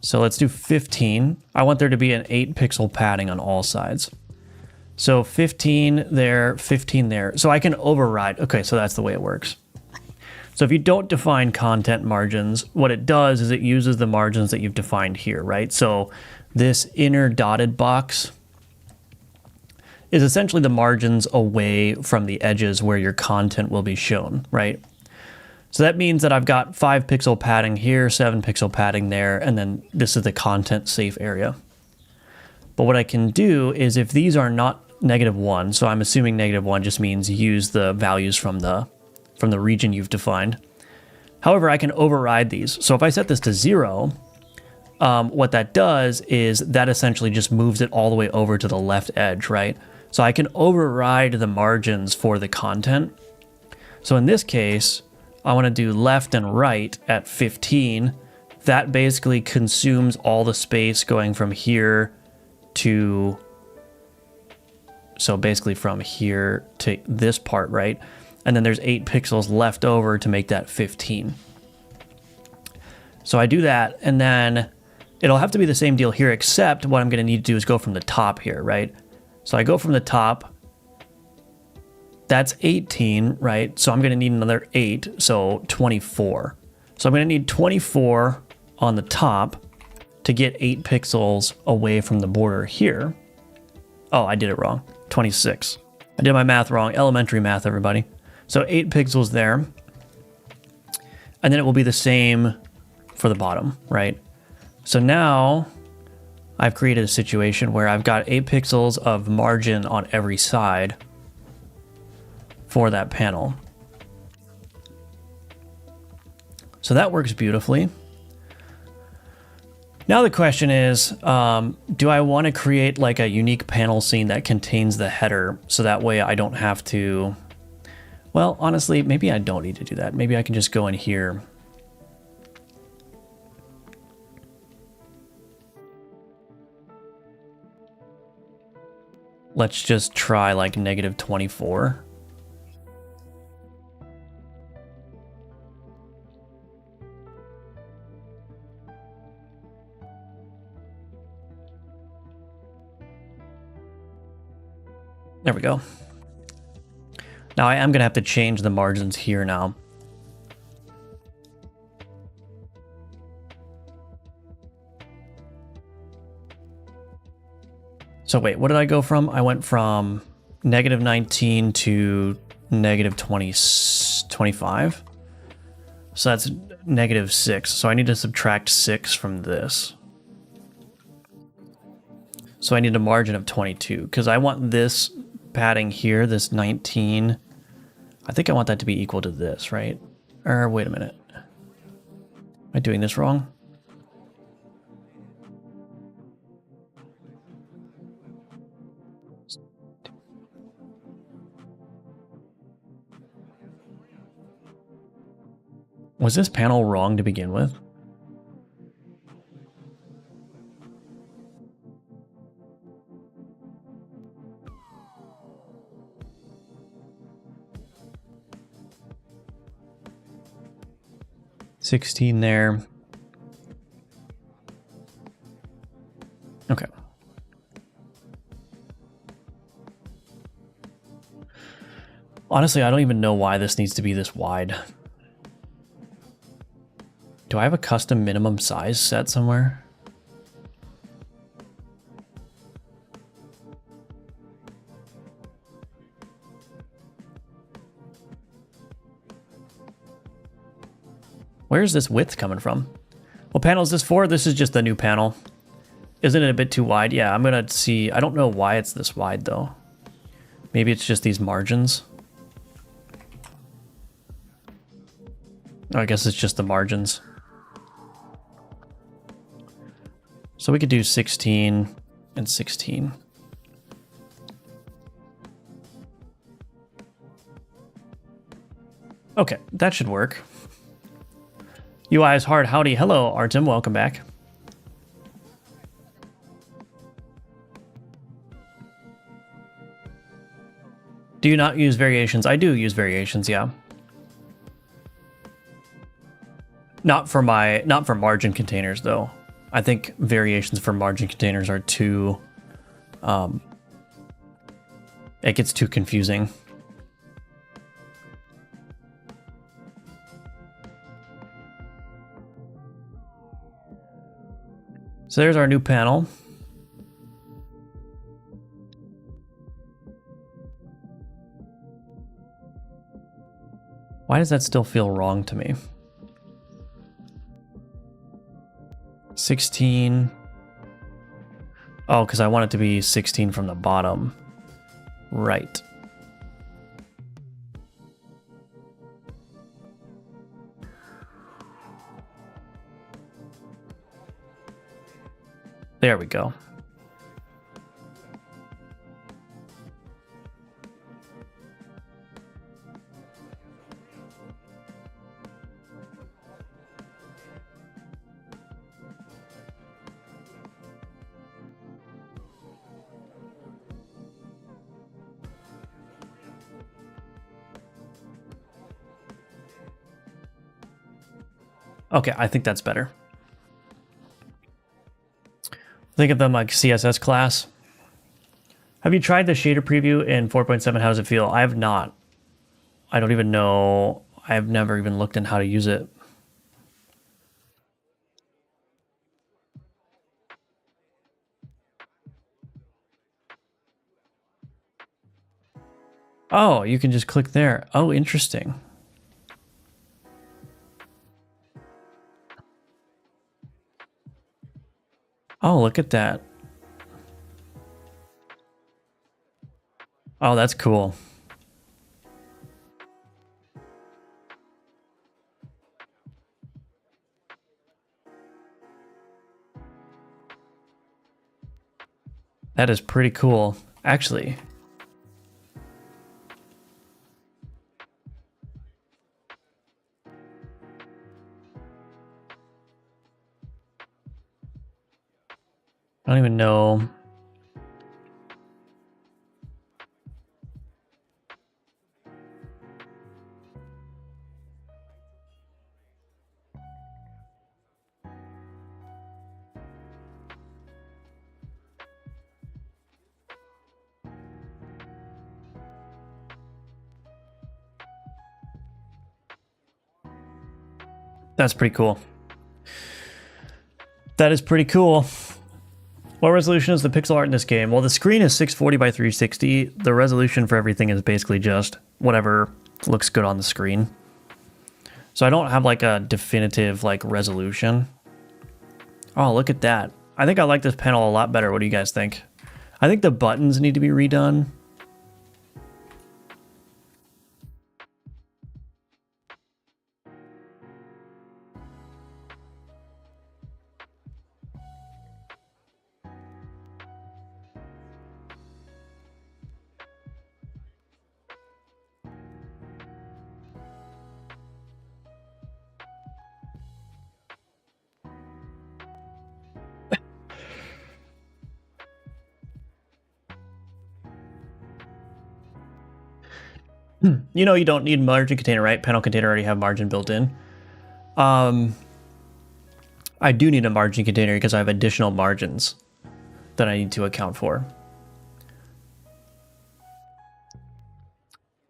So let's do 15. I want there to be an 8 pixel padding on all sides. So 15 there, 15 there. So I can override. Okay, so that's the way it works. So if you don't define content margins, what it does is it uses the margins that you've defined here, right? So this inner dotted box is essentially the margins away from the edges where your content will be shown, right? So that means that I've got 5 pixel padding here, 7 pixel padding there, and then this is the content safe area. But what I can do is if these are not -1, so I'm assuming -1 just means use the values from the region you've defined. However, I can override these. So if I set this to 0, what that does is that essentially just moves it all the way over to the left edge, right? So I can override the margins for the content. So in this case, I want to do left and right at 15. That basically consumes all the space going from here to, so basically from here to this part, right? And then there's 8 pixels left over to make that 15. So I do that, and then it'll have to be the same deal here, except what I'm going to need to do is go from the top here, right? So I go from the top. That's 18, right? So I'm going to need another 8, so 24. So I'm going to need 24 on the top to get 8 pixels away from the border here. Oh, I did it wrong. 26. I did my math wrong. Elementary math, everybody. So 8 pixels there. And then it will be the same for the bottom, right? So now I've created a situation where I've got 8 pixels of margin on every side for that panel. So that works beautifully. Now the question is, do I want to create like a unique panel scene that contains the header so that way I don't have to, well, honestly, maybe I don't need to do that. Maybe I can just go in here. Let's just try like -24. There we go. Now I am going to have to change the margins here now. So wait, what did I go from? I went from -19 to -25. So that's -6. So I need to subtract 6 from this. So I need a margin of 22 because I want this padding here, this 19. I think I want that to be equal to this, right? Or wait a minute. Am I doing this wrong? Was this panel wrong to begin with? $16 there. Okay. Honestly, I don't even know why this needs to be this wide. Do I have a custom minimum size set somewhere? Where's this width coming from? What panel is this for? This is just the new panel. Isn't it a bit too wide? Yeah, I'm gonna see. I don't know why it's this wide though. Maybe it's just these margins. Oh, I guess it's just the margins. So we could do 16 and 16. Okay, that should work. UI is hard. Howdy. Hello, Artem. Welcome back. Do you not use variations? I do use variations, yeah. Not for margin containers though. I think variations for margin containers are too, it gets too confusing. So there's our new panel. Why does that still feel wrong to me? 16. Oh, because I want it to be 16 from the bottom. Right. There we go. Okay, I think that's better. Think of them like CSS class. Have you tried the shader preview in 4.7? How does it feel? I have not. I don't even know. I have never even looked in how to use it. Oh, you can just click there. Oh, interesting. Oh, look at that. Oh, that's cool. That is pretty cool, actually. I don't even know. That's pretty cool. That is pretty cool. What resolution is the pixel art in this game? Well, the screen is 640 by 360. The resolution for everything is basically just whatever looks good on the screen. So I don't have like a definitive like resolution. Oh, look at that. I think I like this panel a lot better. What do you guys think? I think the buttons need to be redone. You know you don't need margin container, right? Panel container already have margin built in. I do need a margin container because I have additional margins that I need to account for.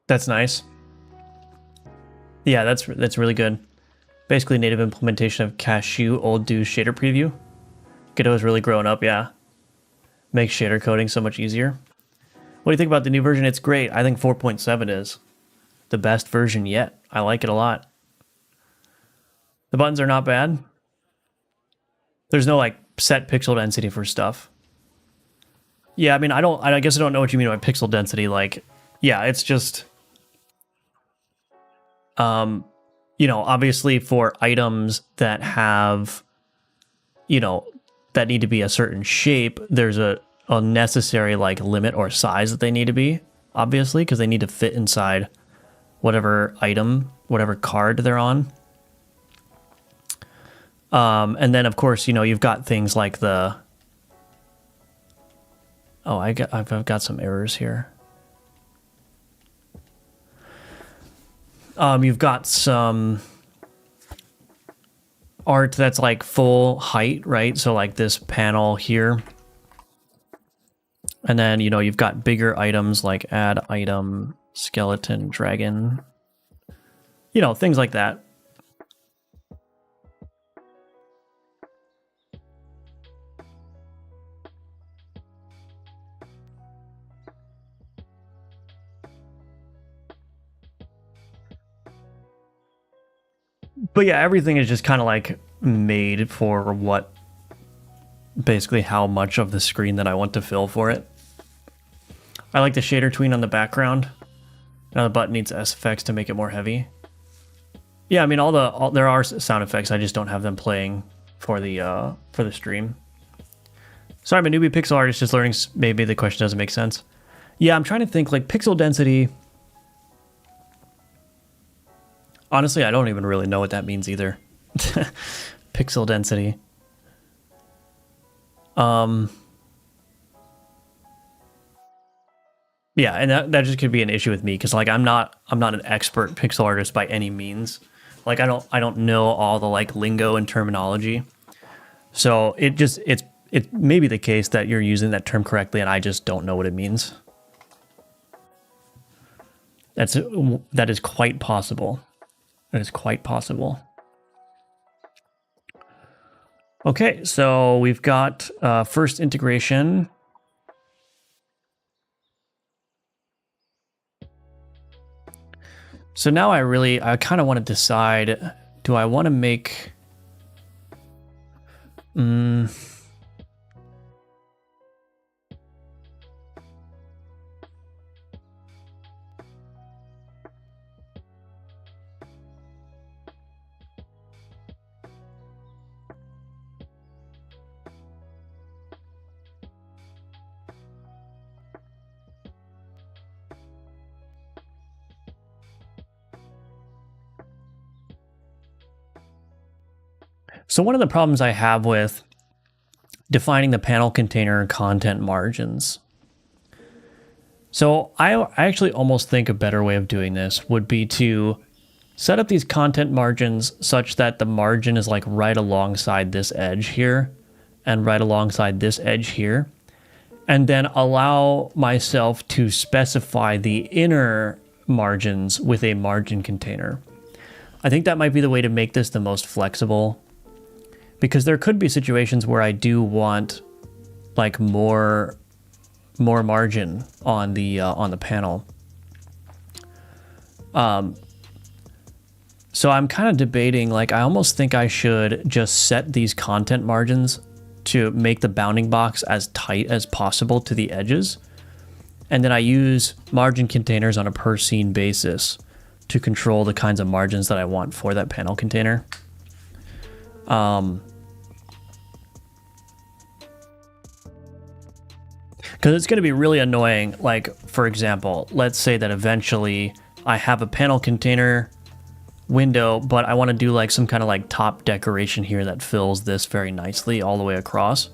That's nice. Yeah, that's really good. Basically native implementation of Cashew Old Do shader preview. Godot is really growing up, yeah. Makes shader coding so much easier. What do you think about the new version? It's great. I think 4.7 is the best version yet. I like it a lot. The buttons are not bad. There's no like set pixel density for stuff. Yeah, I mean, I guess I don't know what you mean by pixel density. Like, yeah, it's just, you know, obviously for items that have, you know, that need to be a certain shape, there's a necessary like limit or size that they need to be, obviously, because they need to fit inside whatever item, whatever card they're on. And then of course, you know, you've got things like the, oh, I've got some errors here. You've got some art that's like full height, right? So like this panel here. And then, you know, you've got bigger items like add item, skeleton, dragon, you know, things like that. But yeah, everything is just kind of like made for what, basically how much of the screen that I want to fill for it. I like the shader tween on the background. Now the button needs SFX to make it more heavy. Yeah, I mean there are sound effects. I just don't have them playing for the stream. Sorry, I'm a newbie pixel artist just learning. Maybe the question doesn't make sense. Yeah, I'm trying to think like pixel density. Honestly, I don't even really know what that means either. Pixel density. Yeah, and that just could be an issue with me because like I'm not an expert pixel artist by any means. Like I don't know all the like lingo and terminology. So it may be the case that you're using that term correctly and I just don't know what it means. That is quite possible. That is quite possible. Okay, so we've got first integration. So now I kind of want to decide, do I want to make... So one of the problems I have with defining the panel container content margins. So I actually almost think a better way of doing this would be to set up these content margins such that the margin is like right alongside this edge here and right alongside this edge here. And then allow myself to specify the inner margins with a margin container. I think that might be the way to make this the most flexible. Because there could be situations where I do want like more margin on the panel. So I'm kind of debating, like I almost think I should just set these content margins to make the bounding box as tight as possible to the edges. And then I use margin containers on a per scene basis to control the kinds of margins that I want for that panel container. Because it's going to be really annoying. Like, for example, let's say that eventually I have a panel container window, but I want to do like some kind of like top decoration here that fills this very nicely all the way across.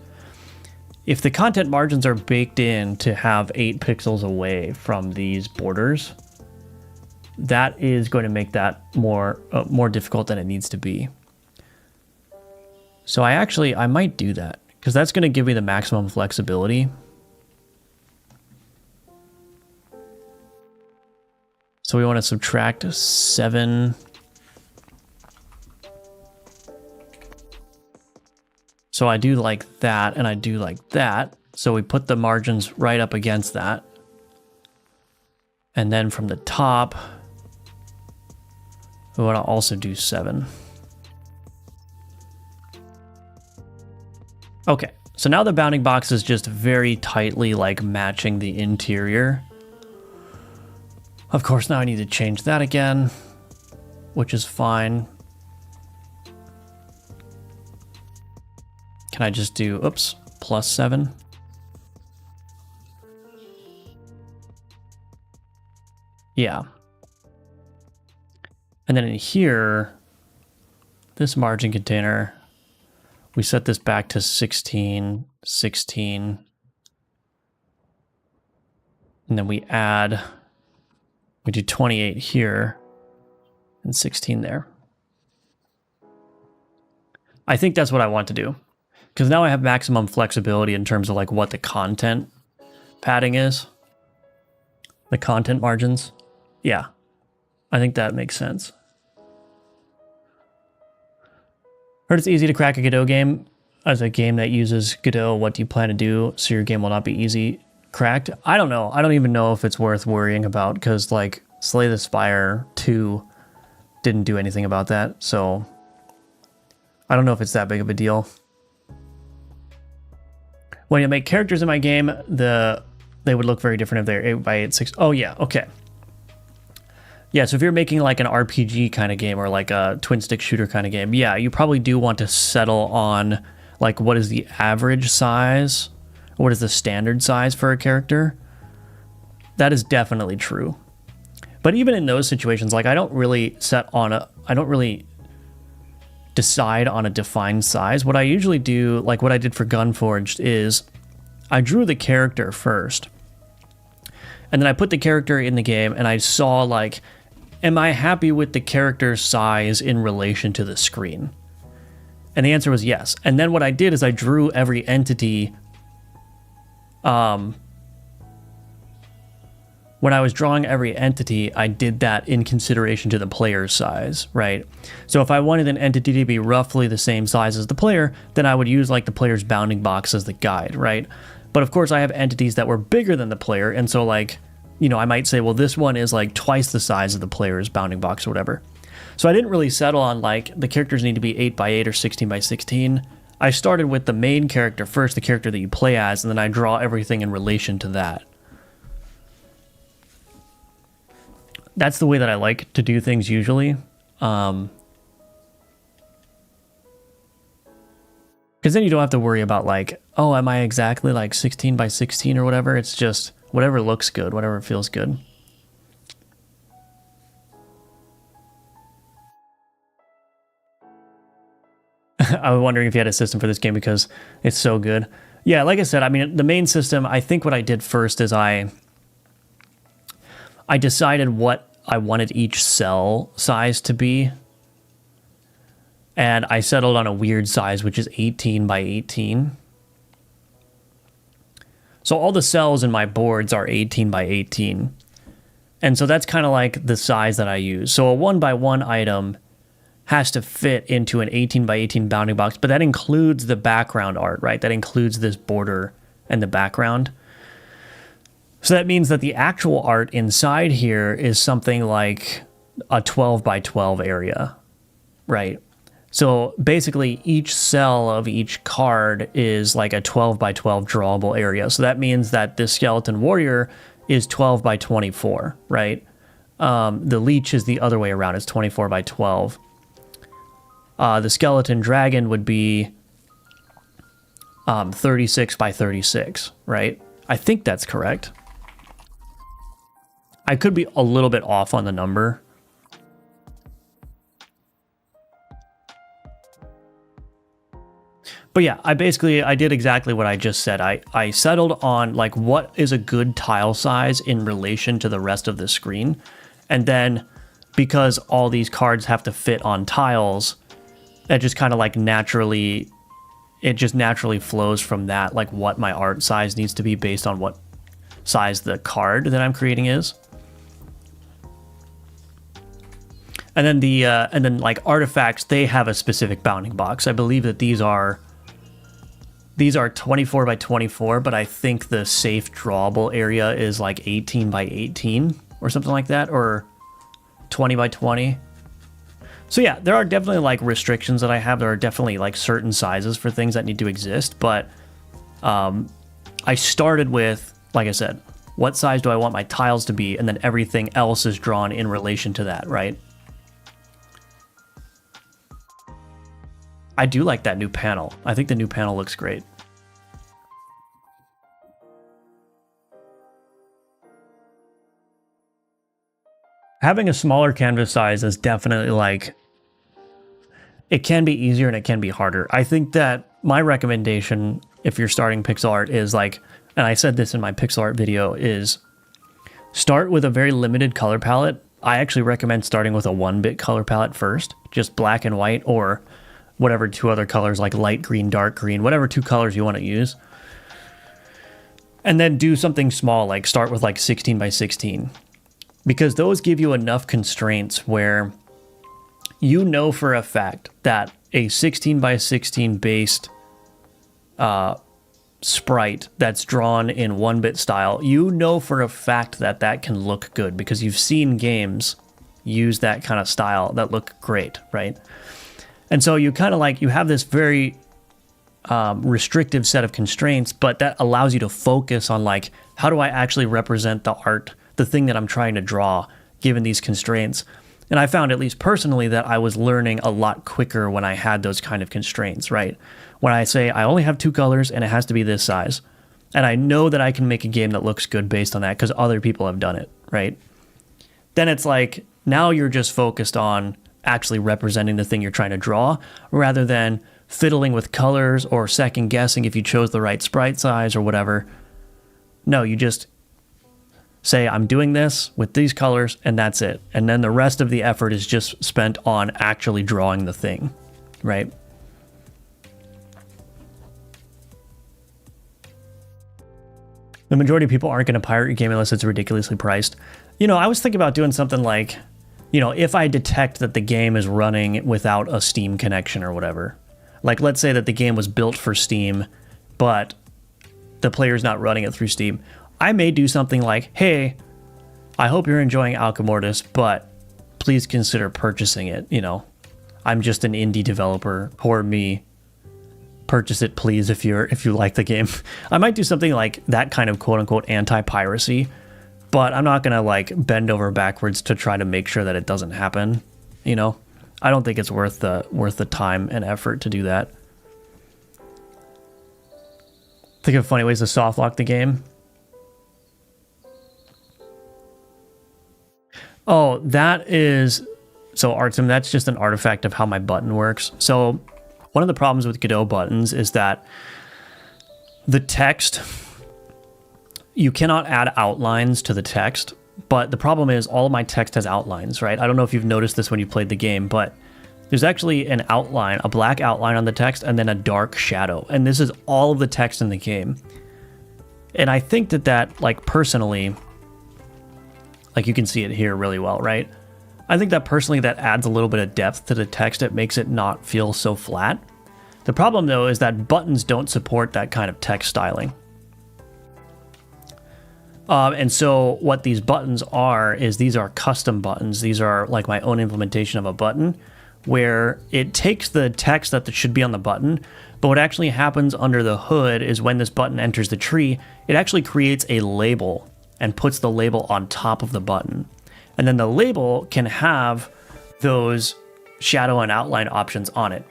If the content margins are baked in to have 8 pixels away from these borders, that is going to make that more difficult than it needs to be. So I might do that because that's going to give me the maximum flexibility. So we want to subtract 7. So I do like that and I do like that. So we put the margins right up against that. And then from the top, we want to also do 7. Okay, so now the bounding box is just very tightly like matching the interior. Of course, now I need to change that again, which is fine. Can I just do, oops, +7? Yeah. And then in here, this margin container, we set this back to 16, 16. And then we do 28 here and 16 there. I think that's what I want to do. Because now I have maximum flexibility in terms of like what the content padding is. The content margins. Yeah. I think that makes sense. Heard it's easy to crack a Godot game. As a game that uses Godot, what do you plan to do so your game will not be easy cracked? I don't know. I don't even know if it's worth worrying about because like Slay the Spire 2 didn't do anything about that. So I don't know if it's that big of a deal. When you make characters in my game, they would look very different if they're 8x8, 6. Oh yeah, okay. Yeah, so if you're making like an RPG kind of game or like a twin stick shooter kind of game, yeah, you probably do want to settle on like what is the average size, what is the standard size for a character. That is definitely true. But even in those situations, like I don't really decide on a defined size. What I usually do, like what I did for Gunforged, is I drew the character first. And then I put the character in the game and I saw like, am I happy with the character's size in relation to the screen? And the answer was yes. And then what I did is I drew every entity. When I was drawing every entity, I did that in consideration to the player's size, right? So if I wanted an entity to be roughly the same size as the player, then I would use like the player's bounding box as the guide, right? But of course I have entities that were bigger than the player. And so like, you know, I might say, well, this one is like twice the size of the player's bounding box or whatever. So I didn't really settle on like the characters need to be 8x8 or 16x16. I started with the main character first, the character that you play as, and then I draw everything in relation to that. That's the way that I like to do things usually. Because then you don't have to worry about like, oh, am I exactly like 16x16 or whatever? It's just whatever looks good, whatever feels good. I was wondering if you had a system for this game because it's so good. Yeah, like I said, I mean, the main system, I think what I did first is I decided what I wanted each cell size to be. And I settled on a weird size, which is 18x18. So all the cells in my boards are 18x18. And so that's kind of like the size that I use. So a 1x1 item has to fit into an 18x18 bounding box, but that includes the background art, right? That includes this border and the background. So that means that the actual art inside here is something like a 12x12 area, right? So basically each cell of each card is like a 12x12 drawable area. So that means that this skeleton warrior is 12x24, right? The leech is the other way around. It's 24x12. The skeleton dragon would be 36x36, right? I think that's correct. I could be a little bit off on the number. But yeah, I did exactly what I just said. I settled on like what is a good tile size in relation to the rest of the screen. And then because all these cards have to fit on tiles, that just kind of like naturally flows from that, like what my art size needs to be based on what size the card that I'm creating is. And then like artifacts, they have a specific bounding box. I believe that these are 24x24, but I think the safe drawable area is like 18x18 or something like that, or 20x20. So yeah, there are definitely like restrictions that I have. There are definitely like certain sizes for things that need to exist, but I started with, like I said, what size do I want my tiles to be, and then everything else is drawn in relation to that, right? I do like that new panel. I think the new panel looks great. Having a smaller canvas size is definitely like, it can be easier and it can be harder. I think that my recommendation, if you're starting pixel art, is like, and I said this in my pixel art video, is start with a very limited color palette. I actually recommend starting with a 1-bit color palette first, just black and white, or whatever two other colors, like light green, dark green, whatever two colors you want to use. And then do something small, like start with like 16 by 16, because those give you enough constraints where you know for a fact that a 16 by 16 based sprite that's drawn in 1-bit style, you know for a fact that that can look good because you've seen games use that kind of style that look great, right? And so you kind of like, you have this very restrictive set of constraints, but that allows you to focus on like, how do I actually represent the art, the thing that I'm trying to draw, given these constraints? And I found, at least personally, that I was learning a lot quicker when I had those kind of constraints, right? When I say I only have two colors and it has to be this size, and I know that I can make a game that looks good based on that because other people have done it, right? Then it's like, now you're just focused on actually representing the thing you're trying to draw, rather than fiddling with colors or second guessing if you chose the right sprite size or whatever. No, you just say, I'm doing this with these colors and that's it. And then the rest of the effort is just spent on actually drawing the thing, right? The majority of people aren't going to pirate your game unless it's ridiculously priced. You know, I was thinking about doing something like, you know, if I detect that the game is running without a Steam connection or whatever. Like, let's say that the game was built for Steam, but the player's not running it through Steam. I may do something like, hey, I hope you're enjoying Alchemortis, but please consider purchasing it. You know, I'm just an indie developer. Poor me. Purchase it, please, if you like the game. I might do something like that kind of quote-unquote anti-piracy, but I'm not going to like bend over backwards to try to make sure that it doesn't happen. You know, I don't think it's worth the time and effort to do that. Think of funny ways to soft lock the game. Oh, that is... So, Artem, that's just an artifact of how my button works. So, one of the problems with Godot buttons is that the text... You cannot add outlines to the text, but the problem is all of my text has outlines, right? I don't know if you've noticed this when you played the game, but there's actually an outline, a black outline on the text, and then a dark shadow. And this is all of the text in the game. And I think that, like, personally... Like, you can see it here really well, right? I think that personally that adds a little bit of depth to the text. It makes it not feel so flat. The problem, though, is that buttons don't support that kind of text styling. And so what these buttons are is these are custom buttons. These are like my own implementation of a button where it takes the text that should be on the button, but what actually happens under the hood is when this button enters the tree, it actually creates a label and puts the label on top of the button. And then the label can have those shadow and outline options on it.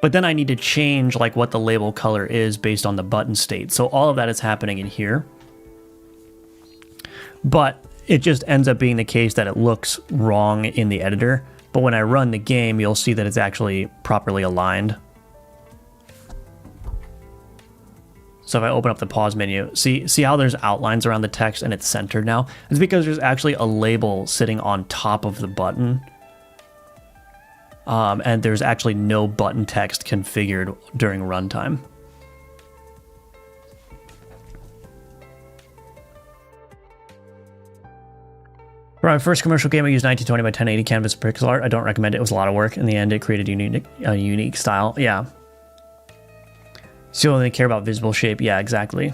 But then I need to change like what the label color is based on the button state. So all of that is happening in here. But it just ends up being the case that it looks wrong in the editor. But when I run the game, you'll see that it's actually properly aligned. So if I open up the pause menu, see how there's outlines around the text and it's centered now? It's because there's actually a label sitting on top of the button. And there's actually no button text configured during runtime. For my first commercial game, I used 1920 by 1080 canvas pixel art. I don't recommend it. It was a lot of work. In the end, it created a unique style. Yeah. So you only care about visible shape. Yeah, exactly.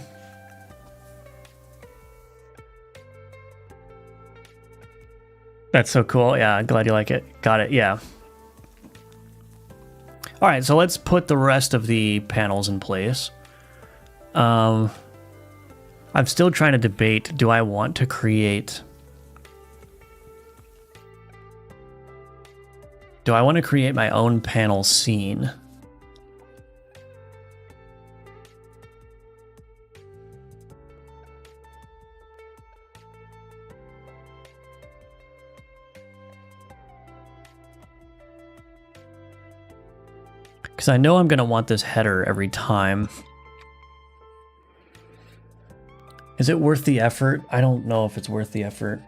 That's so cool. Yeah, glad you like it. Got it. Yeah. All right, so let's put the rest of the panels in place. I'm still trying to debate, do I want to create... Do I want to create my own panel scene? Because I know I'm going to want this header every time. Is it worth the effort? I don't know if it's worth the effort.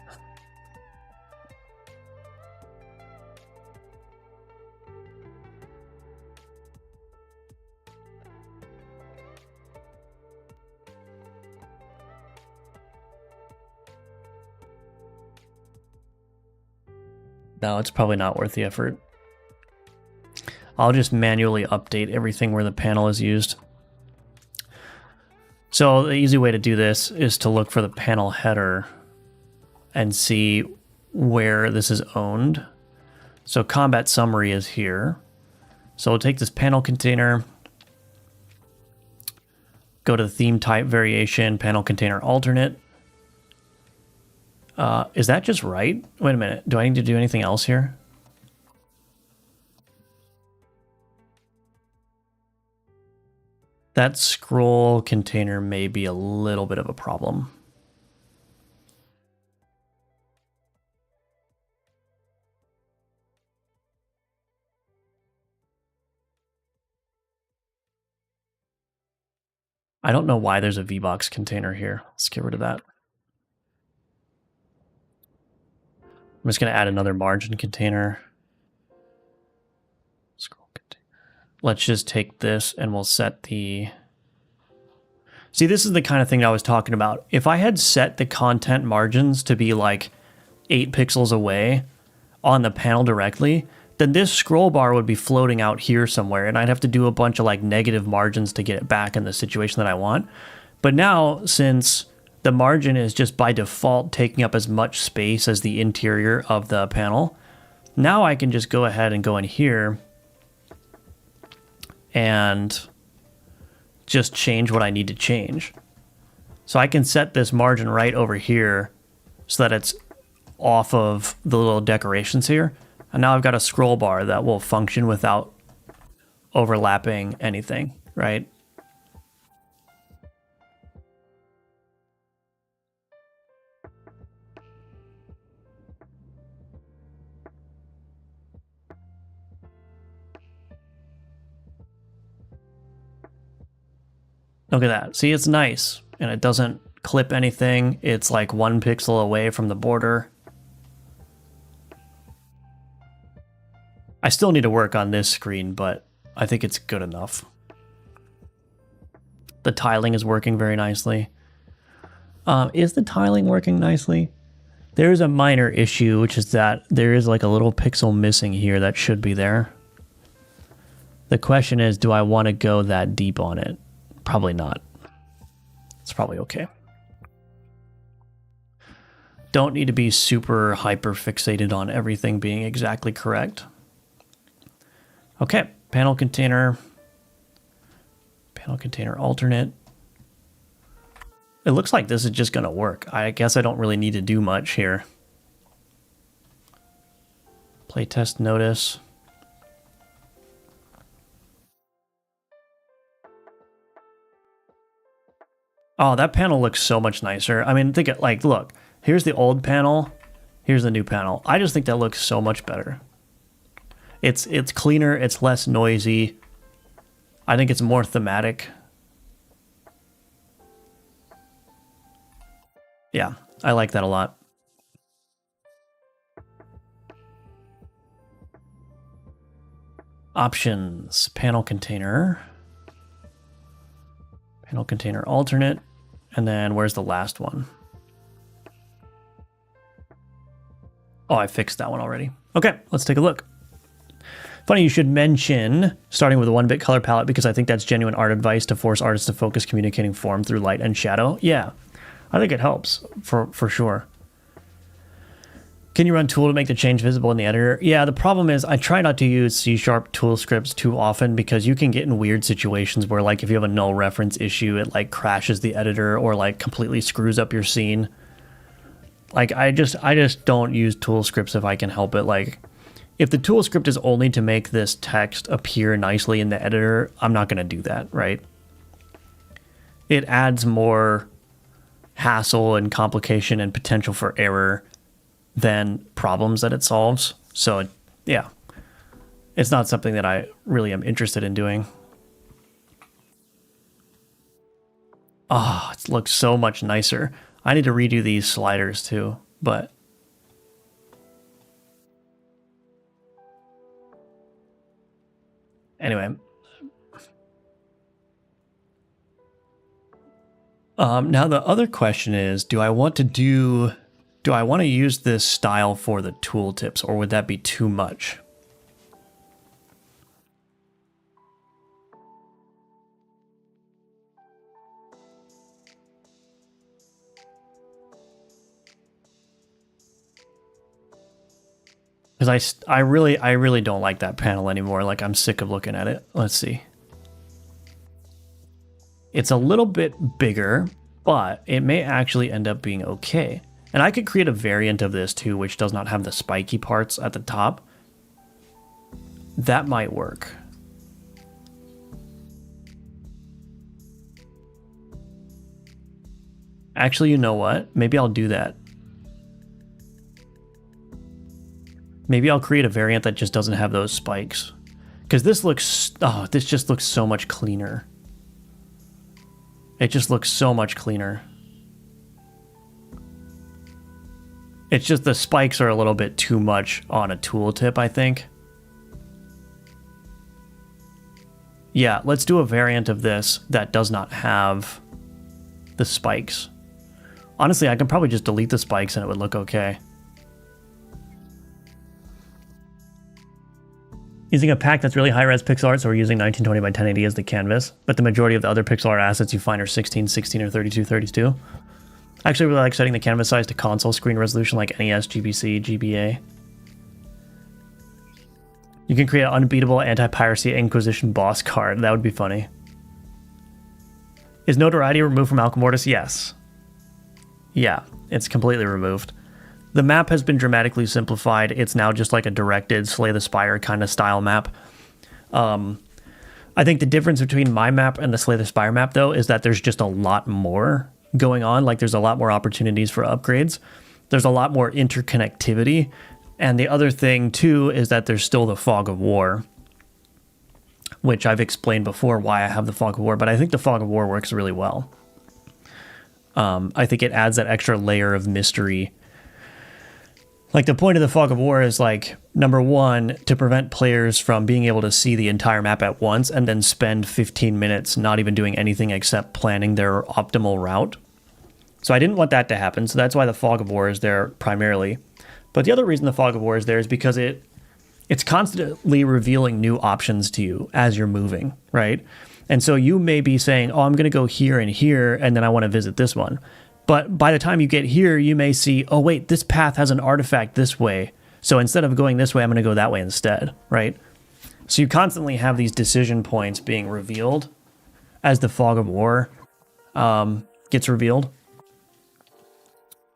No, it's probably not worth the effort. I'll just manually update everything where the panel is used. So the easy way to do this is to look for the panel header and see where this is owned. So combat summary is here. So we'll take this panel container, go to the theme type variation, panel container alternate. Is that just right? Wait a minute. Do I need to do anything else here? That scroll container may be a little bit of a problem. I don't know why there's a VBox container here. Let's get rid of that. I'm just going to add another margin container. Scroll container. Let's just take this and we'll set the... See, this is the kind of thing I was talking about. If I had set the content margins to be like 8 pixels away on the panel directly, then this scroll bar would be floating out here somewhere, and I'd have to do a bunch of like negative margins to get it back in the situation that I want. But now, since the margin is just by default taking up as much space as the interior of the panel, now I can just go ahead and go in here and just change what I need to change. So I can set this margin right over here so that it's off of the little decorations here. And now I've got a scroll bar that will function without overlapping anything, right? Look at that. See, it's nice. And it doesn't clip anything. It's like 1 pixel away from the border. I still need to work on this screen, but I think it's good enough. The tiling is working very nicely. Is the tiling working nicely? There's a minor issue, which is that there is like a little pixel missing here that should be there. The question is, do I want to go that deep on it? Probably not. It's probably okay. Don't need to be super hyper fixated on everything being exactly correct. Okay, panel container alternate. It looks like this is just going to work. I guess I don't really need to do much here. Playtest notice. Oh, that panel looks so much nicer. I mean, think it like, look, here's the old panel, here's the new panel. I just think that looks so much better. It's cleaner, it's less noisy. I think it's more thematic. Yeah, I like that a lot. Options, panel container alternate, and then where's the last one? Oh, I fixed that one already. Okay, let's take a look. Funny you should mention starting with a 1-bit color palette, because I think that's genuine art advice to force artists to focus communicating form through light and shadow. Yeah, I think it helps for sure. Can you run tool to make the change visible in the editor? Yeah, the problem is I try not to use C# tool scripts too often, because you can get in weird situations where, like, if you have a null reference issue, it like crashes the editor or like completely screws up your scene. Like, I just don't use tool scripts if I can help it. Like, if the tool script is only to make this text appear nicely in the editor, I'm not going to do that, right? It adds more hassle and complication and potential for error than problems that it solves. So, yeah, it's not something that I really am interested in doing. Oh, it looks so much nicer. I need to redo these sliders too, but anyway. Now the other question is, do I want to do Do I want to use this style for the tooltips, or would that be too much? Because I really don't like that panel anymore. Like, I'm sick of looking at it. Let's see. It's a little bit bigger, but it may actually end up being okay. And I could create a variant of this too, which does not have the spiky parts at the top. That might work. Actually, you know what? Maybe I'll do that. Maybe I'll create a variant that just doesn't have those spikes. Because this looks, oh, this just looks so much cleaner. It just looks so much cleaner. It's just the spikes are a little bit too much on a tooltip, I think. Yeah, let's do a variant of this that does not have the spikes. Honestly, I can probably just delete the spikes and it would look okay. Using a pack that's really high-res pixel art, so we're using 1920 by 1080 as the canvas, but the majority of the other pixel art assets you find are 16, 16, or 32, 32. I actually really like setting the canvas size to console screen resolution like NES, GBC, GBA. You can create an unbeatable anti-piracy Inquisition boss card. That would be funny. Is notoriety removed from Alchemortis? Yes. Yeah, it's completely removed. The map has been dramatically simplified. It's now just like a directed Slay the Spire kind of style map. I think the difference between my map and the Slay the Spire map, though, is that there's just a lot more going on. Like, there's a lot more opportunities for upgrades. There's a lot more interconnectivity. And the other thing, too, is that there's still the Fog of War, which I've explained before why I have the Fog of War, but I think the Fog of War works really well. I think it adds that extra layer of mystery. Like, the point of the Fog of War is, like, number one, to prevent players from being able to see the entire map at once and then spend 15 minutes not even doing anything except planning their optimal route. So I didn't want that to happen, so that's why the Fog of War is there primarily. But the other reason the Fog of War is there is because it's constantly revealing new options to you as you're moving, right? And so you may be saying, oh, I'm going to go here, and then I want to visit this one. But by the time you get here, you may see, oh, wait, this path has an artifact this way. So instead of going this way, I'm going to go that way instead, right? So you constantly have these decision points being revealed as the Fog of War gets revealed.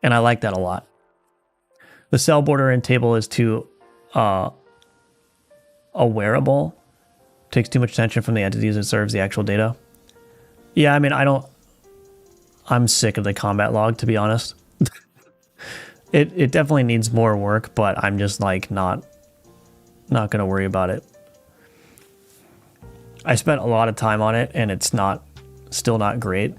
And I like that a lot. The cell border and table is too awareable. Takes too much attention from the entities that serves the actual data. Yeah, I mean, I'm sick of the combat log, to be honest. It definitely needs more work, but I'm just like not gonna worry about it. I spent a lot of time on it and it's still not great.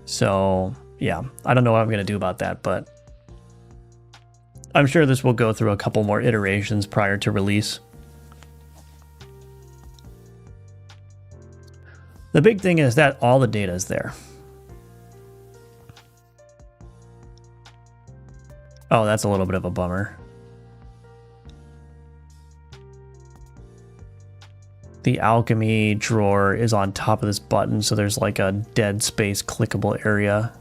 So yeah, I don't know what I'm gonna do about that, but I'm sure this will go through a couple more iterations prior to release. The big thing is that all the data is there. Oh, that's a little bit of a bummer. The alchemy drawer is on top of this button, so there's like a dead space clickable area.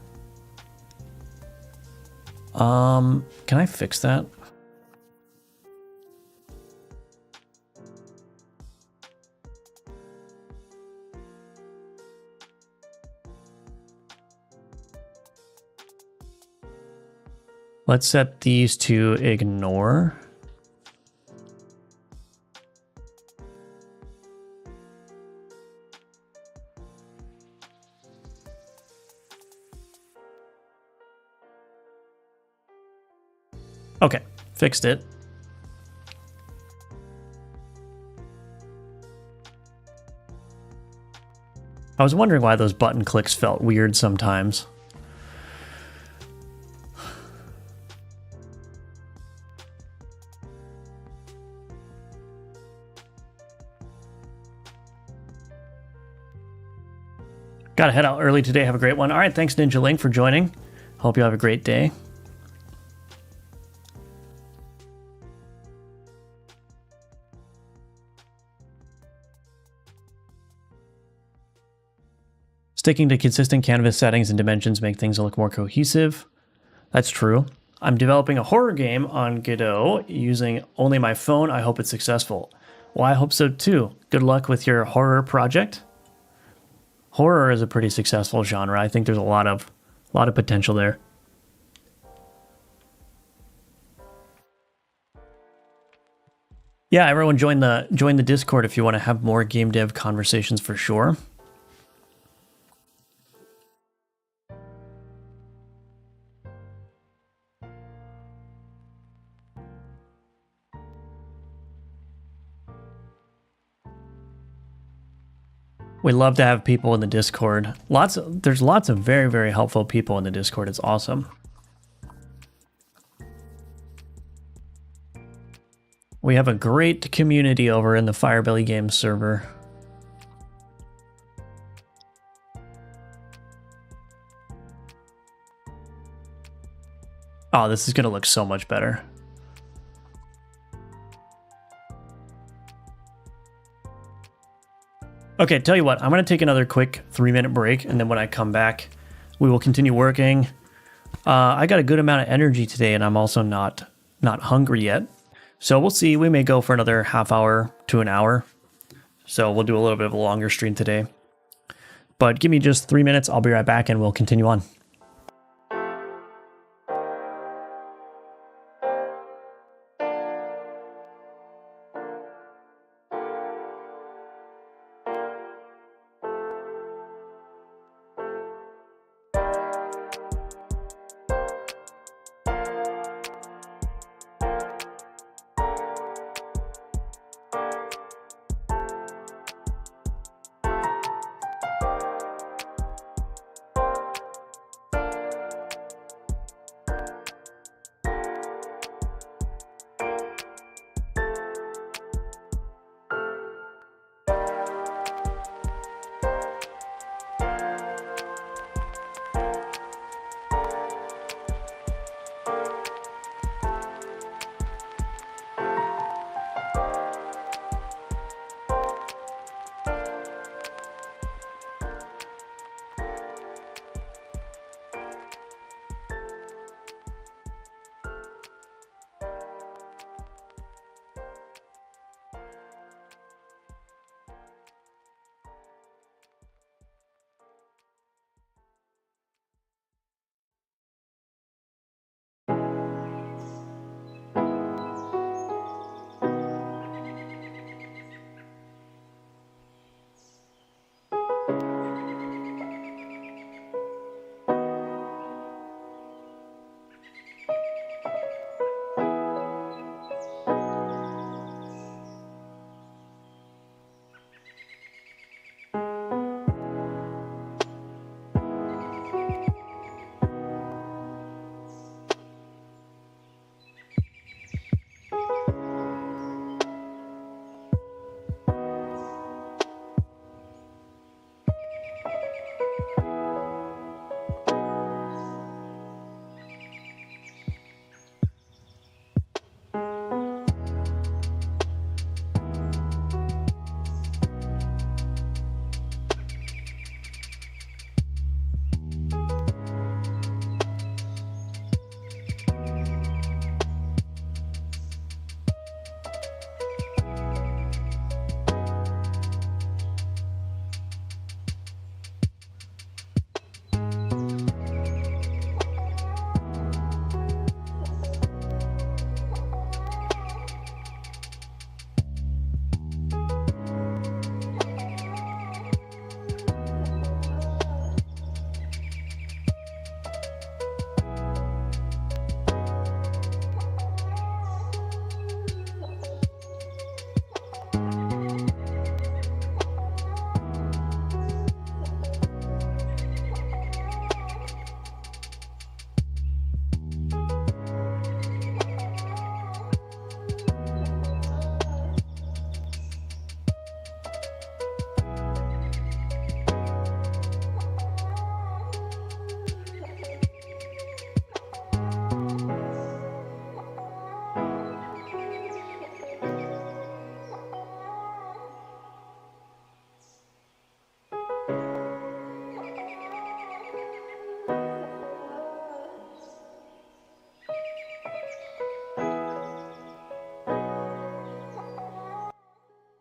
Can I fix that? Let's set these to ignore. Okay, fixed it. I was wondering why those button clicks felt weird sometimes. Gotta head out early today. Have a great one. All right, thanks Ninja Link for joining. Hope you have a great day. Sticking to consistent canvas settings and dimensions make things look more cohesive. That's true. I'm developing a horror game on Godot using only my phone. I hope it's successful. Well, I hope so too. Good luck with your horror project. Horror is a pretty successful genre. I think there's a lot of potential there. Yeah, everyone join the Discord if you want to have more game dev conversations for sure. We love to have people in the Discord. There's lots of very, very helpful people in the Discord. It's awesome. We have a great community over in the Firebelly Games server. Oh, this is going to look so much better. Okay, tell you what, I'm going to take another quick 3-minute break, and then when I come back, we will continue working. I got a good amount of energy today, and I'm also not hungry yet. So we'll see. We may go for another half hour to an hour. So we'll do a little bit of a longer stream today. But give me just 3 minutes. I'll be right back, and we'll continue on.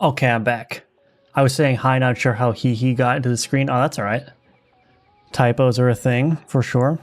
Okay, I'm back. I was saying hi, not sure how he got into the screen. Oh, that's all right. Typos are a thing, for sure.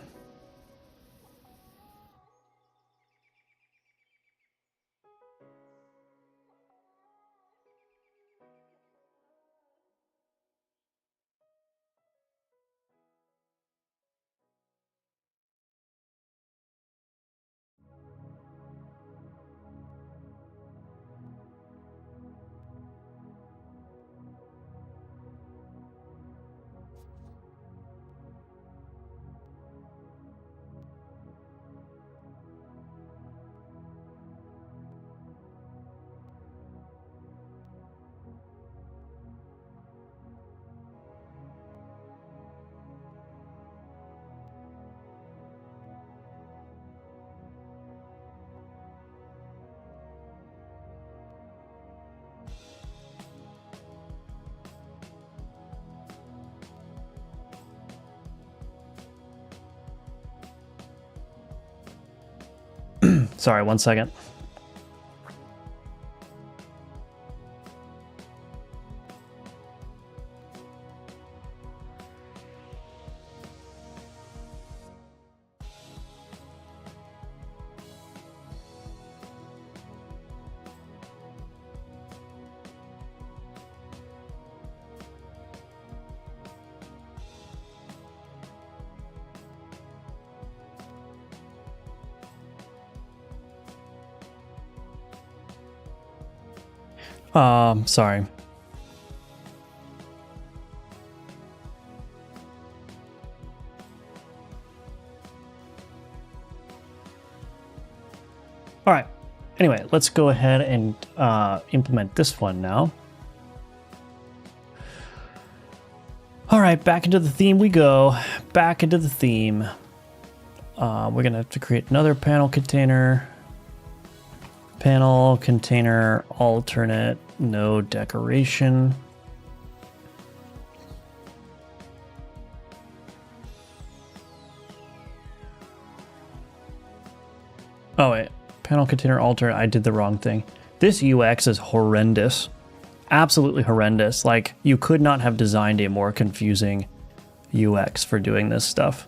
Sorry, 1 second. Sorry. All right. Anyway, let's go ahead and implement this one now. All right, back into the theme we go. Back into the theme. We're going to have to create another panel container. Panel container alternate, no decoration. Oh wait, panel container alternate, I did the wrong thing. This UX is horrendous. Absolutely horrendous. Like, you could not have designed a more confusing UX for doing this stuff.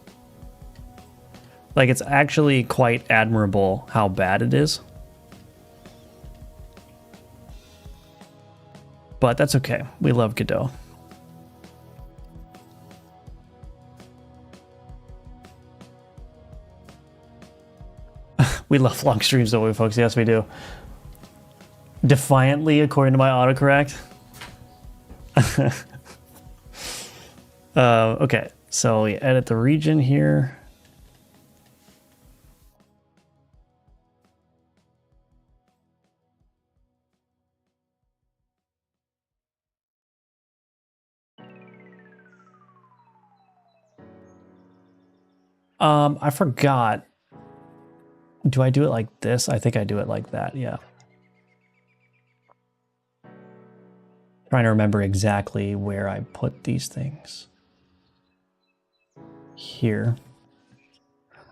Like, it's actually quite admirable how bad it is. But that's okay. We love Godot. We love long streams, don't we, folks? Yes, we do. Defiantly, according to my autocorrect. Okay, so we edit the region here. I forgot. Do I do it like this? I think I do it like that, yeah. Trying to remember exactly where I put these things. Here.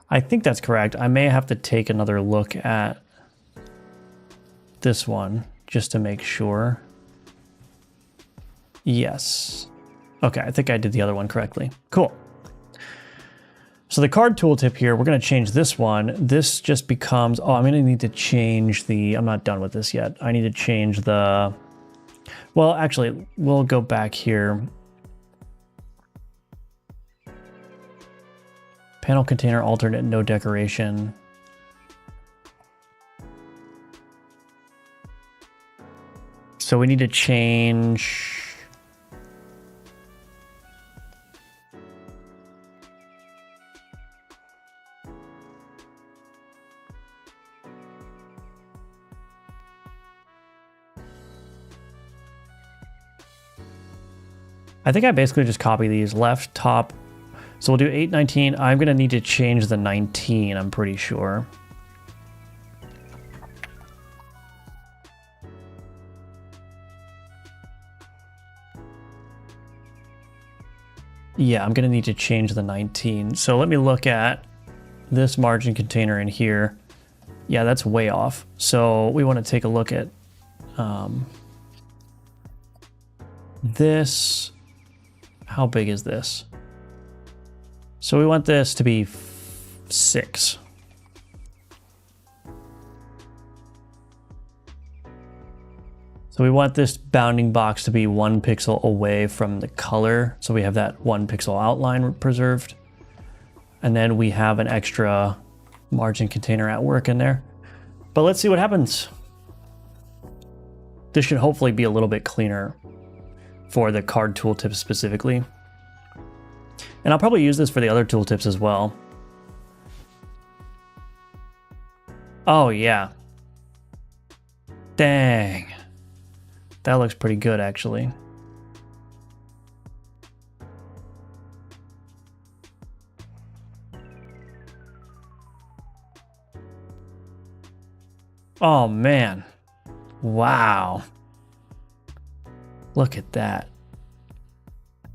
I think that's correct. I may have to take another look at this one just to make sure. Yes. Okay, I think I did the other one correctly. Cool. So the card tooltip here, we're going to change this one. This just becomes, oh, I'm going to need to change the, I'm not done with this yet. I need to change the, well, actually, we'll go back here. Panel container alternate, no decoration. So we need to change. I think I basically just copy these left, top. So we'll do 819. I'm going to need to change the 19, I'm pretty sure. Yeah, I'm going to need to change the 19. So let me look at this margin container in here. Yeah, that's way off. So we want to take a look at this, how big is this? So we want this to be 6. So we want this bounding box to be 1 pixel away from the color. So we have that 1 pixel outline preserved. And then we have an extra margin container at work in there. But let's see what happens. This should hopefully be a little bit cleaner for the card tooltip specifically. And I'll probably use this for the other tooltips as well. Oh yeah. Dang. That looks pretty good, actually. Oh, man. Wow. Look at that.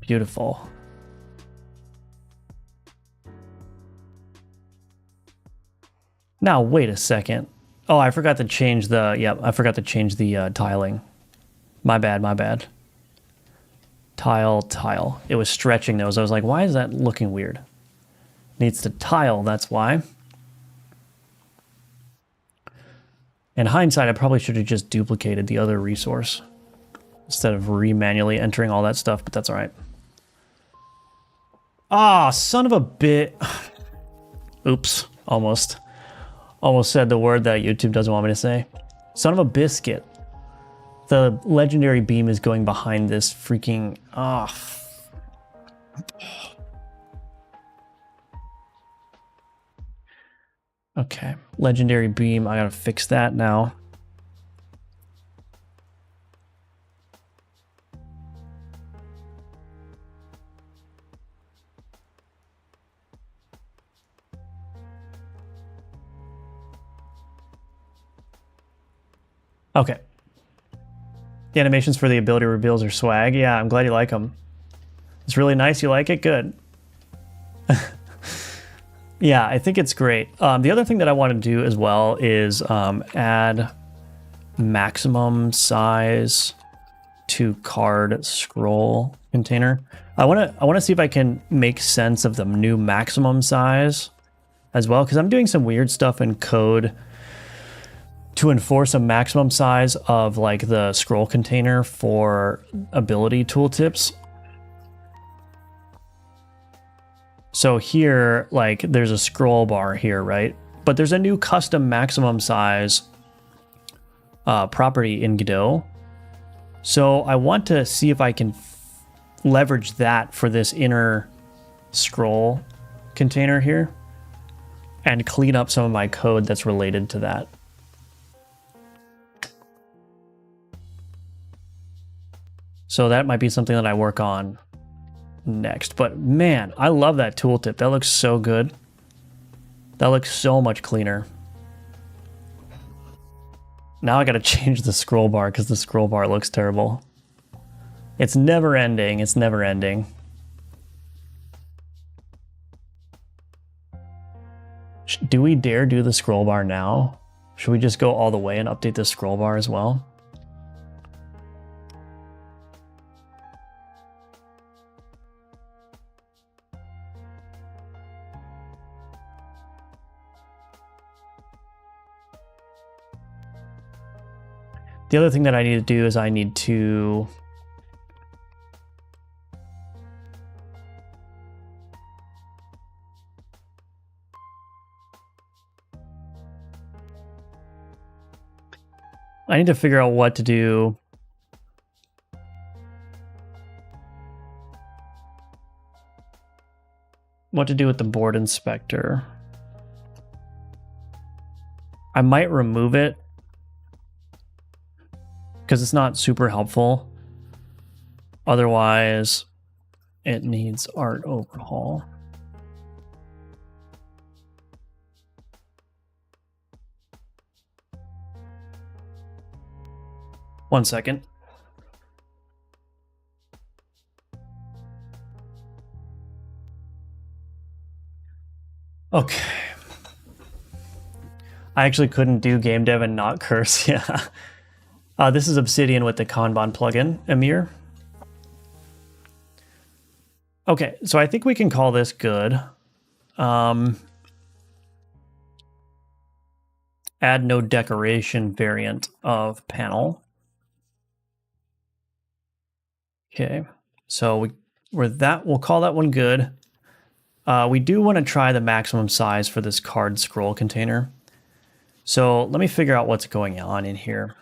Beautiful. Now, wait a second. Oh, I forgot to change the, I forgot to change the tiling. My bad, my bad. Tile. It was stretching those. I was like, why is that looking weird? Needs to tile, that's why. In hindsight, I probably should have just duplicated the other resource instead of manually entering all that stuff, but that's all right. Ah, son of a bit. Oops, almost said the word that YouTube doesn't want me to say. Son of a biscuit. The legendary beam is going behind this freaking... Okay, legendary beam. I gotta fix that now. Okay. The animations for the ability reveals are swag. Yeah, I'm glad you like them. It's really nice. You like it? Good. Yeah, I think it's great. The other thing that I want to do as well is add maximum size to card scroll container. I want to see if I can make sense of the new maximum size as well, because I'm doing some weird stuff in code to enforce a maximum size of like the scroll container for ability tooltips. So here, like there's a scroll bar here, right? But there's a new custom maximum size property in Godot. So I want to see if I can leverage that for this inner scroll container here and clean up some of my code that's related to that. So that might be something that I work on next. But man, I love that tooltip. That looks so good. That looks so much cleaner. Now I gotta change the scroll bar because the scroll bar looks terrible. It's never ending. It's never ending. Do we dare do the scroll bar now? Should we just go all the way and update the scroll bar as well? The other thing that I need to do is I need to figure out what to do with the board inspector. I might remove it because it's not super helpful. Otherwise, it needs art overhaul. One second. Okay. I actually couldn't do game dev and not curse, yeah. This is Obsidian with the Kanban plugin, Amir. Okay, so I think we can call this good. Add no decoration variant of panel. Okay, so we'll call that one good. We do want to try the maximum size for this card scroll container. So let me figure out what's going on in here.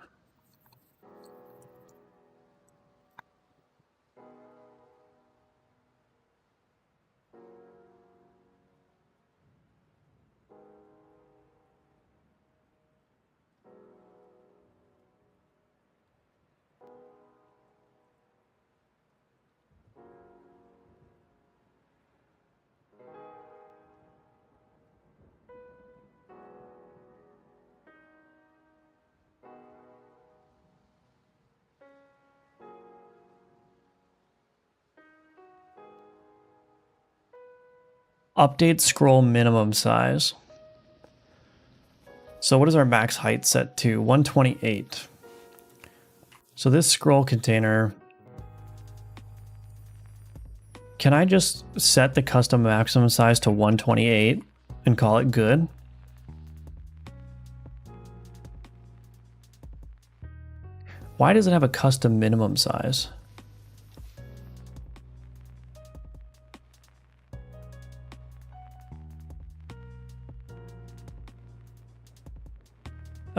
Update scroll minimum size. So what is our max height set to? 128. So this scroll container, can I just set the custom maximum size to 128 and call it good? Why does it have a custom minimum size?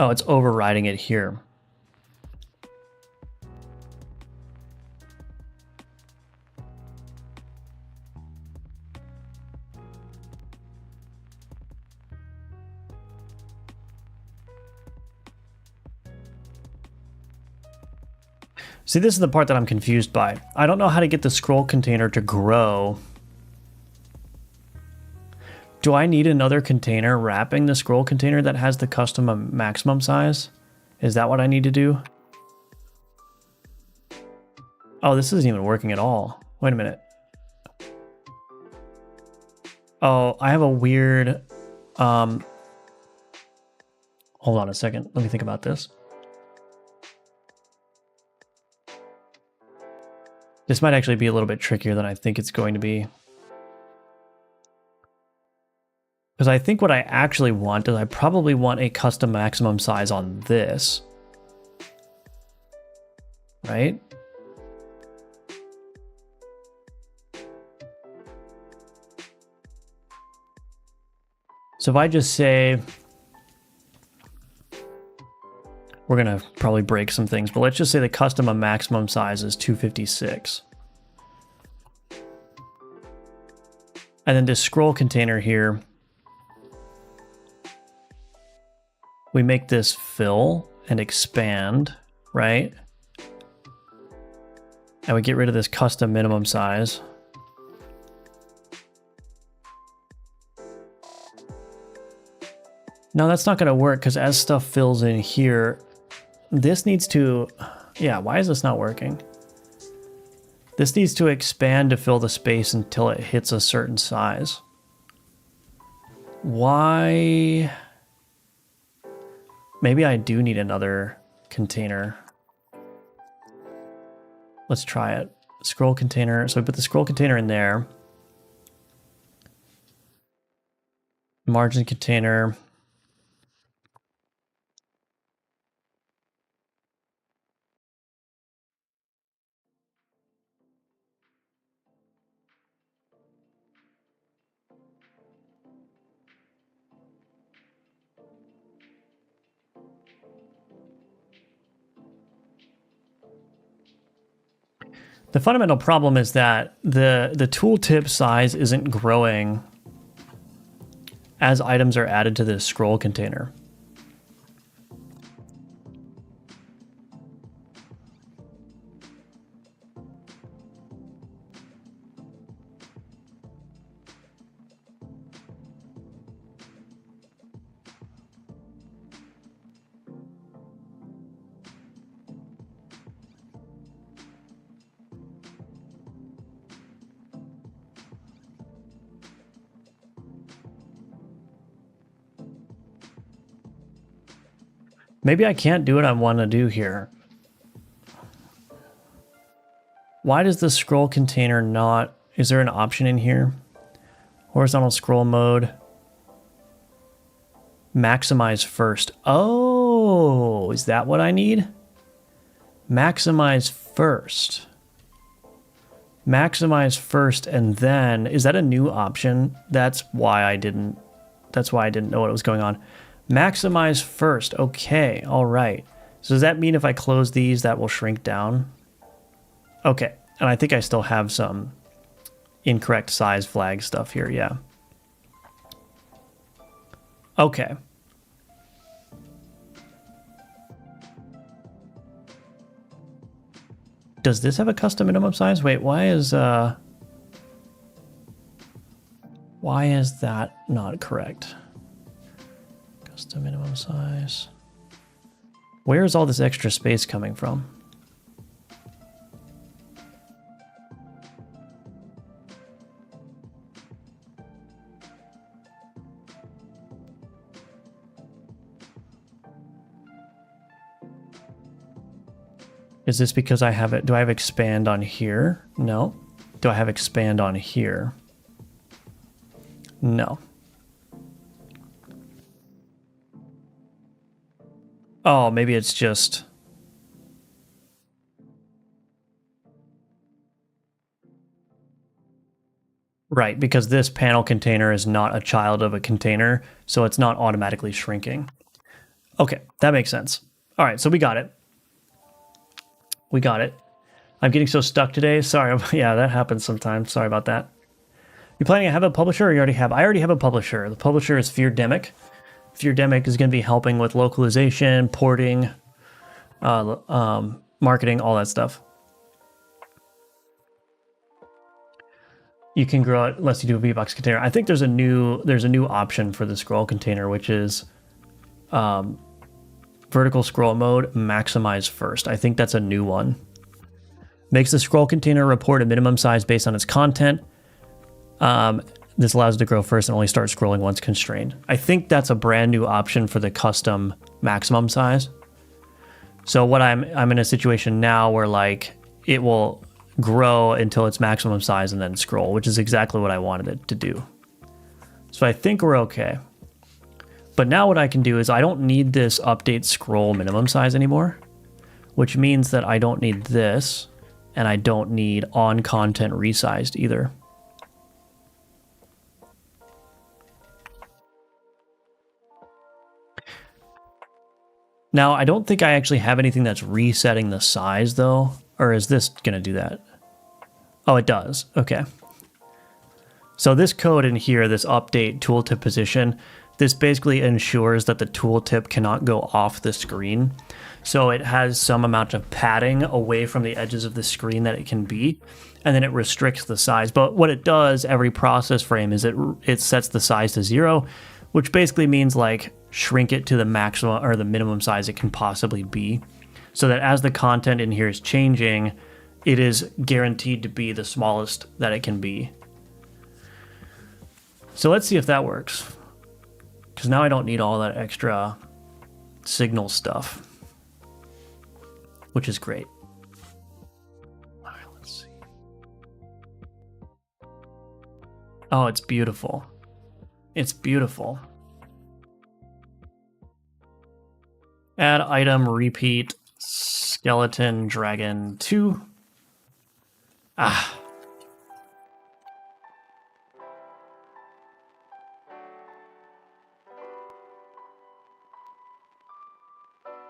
Oh, it's overriding it here. See, this is the part that I'm confused by. I don't know how to get the scroll container to grow. Do I need another container wrapping the scroll container that has the custom maximum size? Is that what I need to do? Oh, this isn't even working at all. Wait a minute. Oh, I have a weird... Hold on a second. Let me think about this. This might actually be a little bit trickier than I think it's going to be. Because I think what I actually want is I probably want a custom maximum size on this. Right? So if I just say, we're going to probably break some things, but let's just say the custom maximum size is 256. And then this scroll container here, we make this fill and expand, right? And we get rid of this custom minimum size. No, that's not going to work because as stuff fills in here, this needs to, yeah, why is this not working? This needs to expand to fill the space until it hits a certain size. Why? Maybe I do need another container. Let's try it. Scroll container. So we put the scroll container in there. Margin container. The fundamental problem is that the tooltip size isn't growing as items are added to this scroll container. Maybe I can't do what I want to do here. Why does the scroll container not Is there an option in here? Horizontal scroll mode. Maximize first. Oh, is that what I need? Maximize first. Maximize first, and then, is that a new option? That's why I didn't know what was going on. Maximize first. Okay, all right. So does that mean if I close these, that will shrink down? Okay, and I think I still have some incorrect size flag stuff here, yeah. Okay. Does this have a custom minimum size? Wait, why is that not correct? Custom minimum size. Where is all this extra space coming from? Is this because I have it? Do I have expand on here? No. Do I have expand on here? No. Oh, maybe it's just... Right, because this panel container is not a child of a container, so it's not automatically shrinking. Okay, that makes sense. All right, so we got it. We got it. I'm getting so stuck today. Sorry. Yeah, that happens sometimes. Sorry about that. You planning to have a publisher or you already have? I already have a publisher. The publisher is Feardemic. Feardemic is going to be helping with localization, porting, marketing, all that stuff. You can grow it unless you do a VBox container. I think there's a new option for the scroll container, which is vertical scroll mode, maximize first. I think that's a new one. Makes the scroll container report a minimum size based on its content. This allows it to grow first and only start scrolling once constrained. I think that's a brand new option for the custom maximum size. So what I'm in a situation now where like it will grow until its maximum size and then scroll, which is exactly what I wanted it to do. So I think we're okay. But now what I can do is I don't need this update scroll minimum size anymore, which means that I don't need this, and I don't need on content resized either. Now, I don't think I actually have anything that's resetting the size though, or is this gonna do that? Oh, it does, okay. So this code in here, this update tooltip position, this basically ensures that the tooltip cannot go off the screen. So it has some amount of padding away from the edges of the screen that it can be, and then it restricts the size. But what it does every process frame is it sets the size to 0, which basically means like shrink it to the maximum or the minimum size it can possibly be, so that as the content in here is changing, it is guaranteed to be the smallest that it can be. So let's see if that works. Because now I don't need all that extra signal stuff, which is great. All right, let's see. Oh, it's beautiful. It's beautiful. Add item, repeat, skeleton, dragon 2. Ah.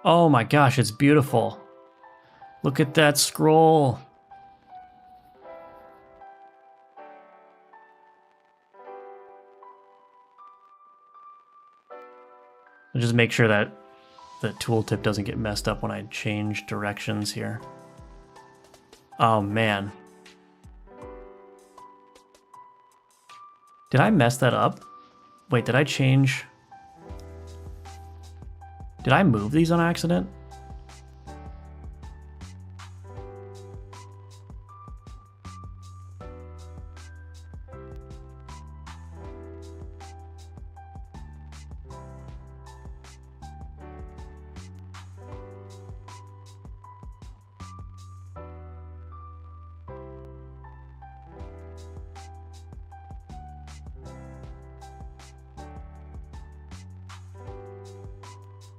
Oh my gosh, it's beautiful. Look at that scroll. I'll just make sure that the tooltip doesn't get messed up when I change directions here. Oh man. Did I mess that up? Wait, did I change? Did I move these on accident?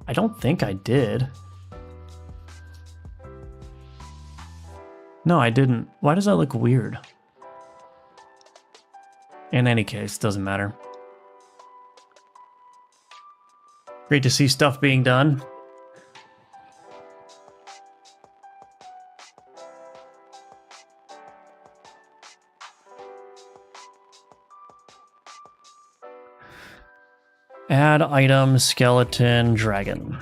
I don't think I did. No, I didn't. Why does that look weird? In any case, doesn't matter. Great to see stuff being done. Add item, skeleton, dragon.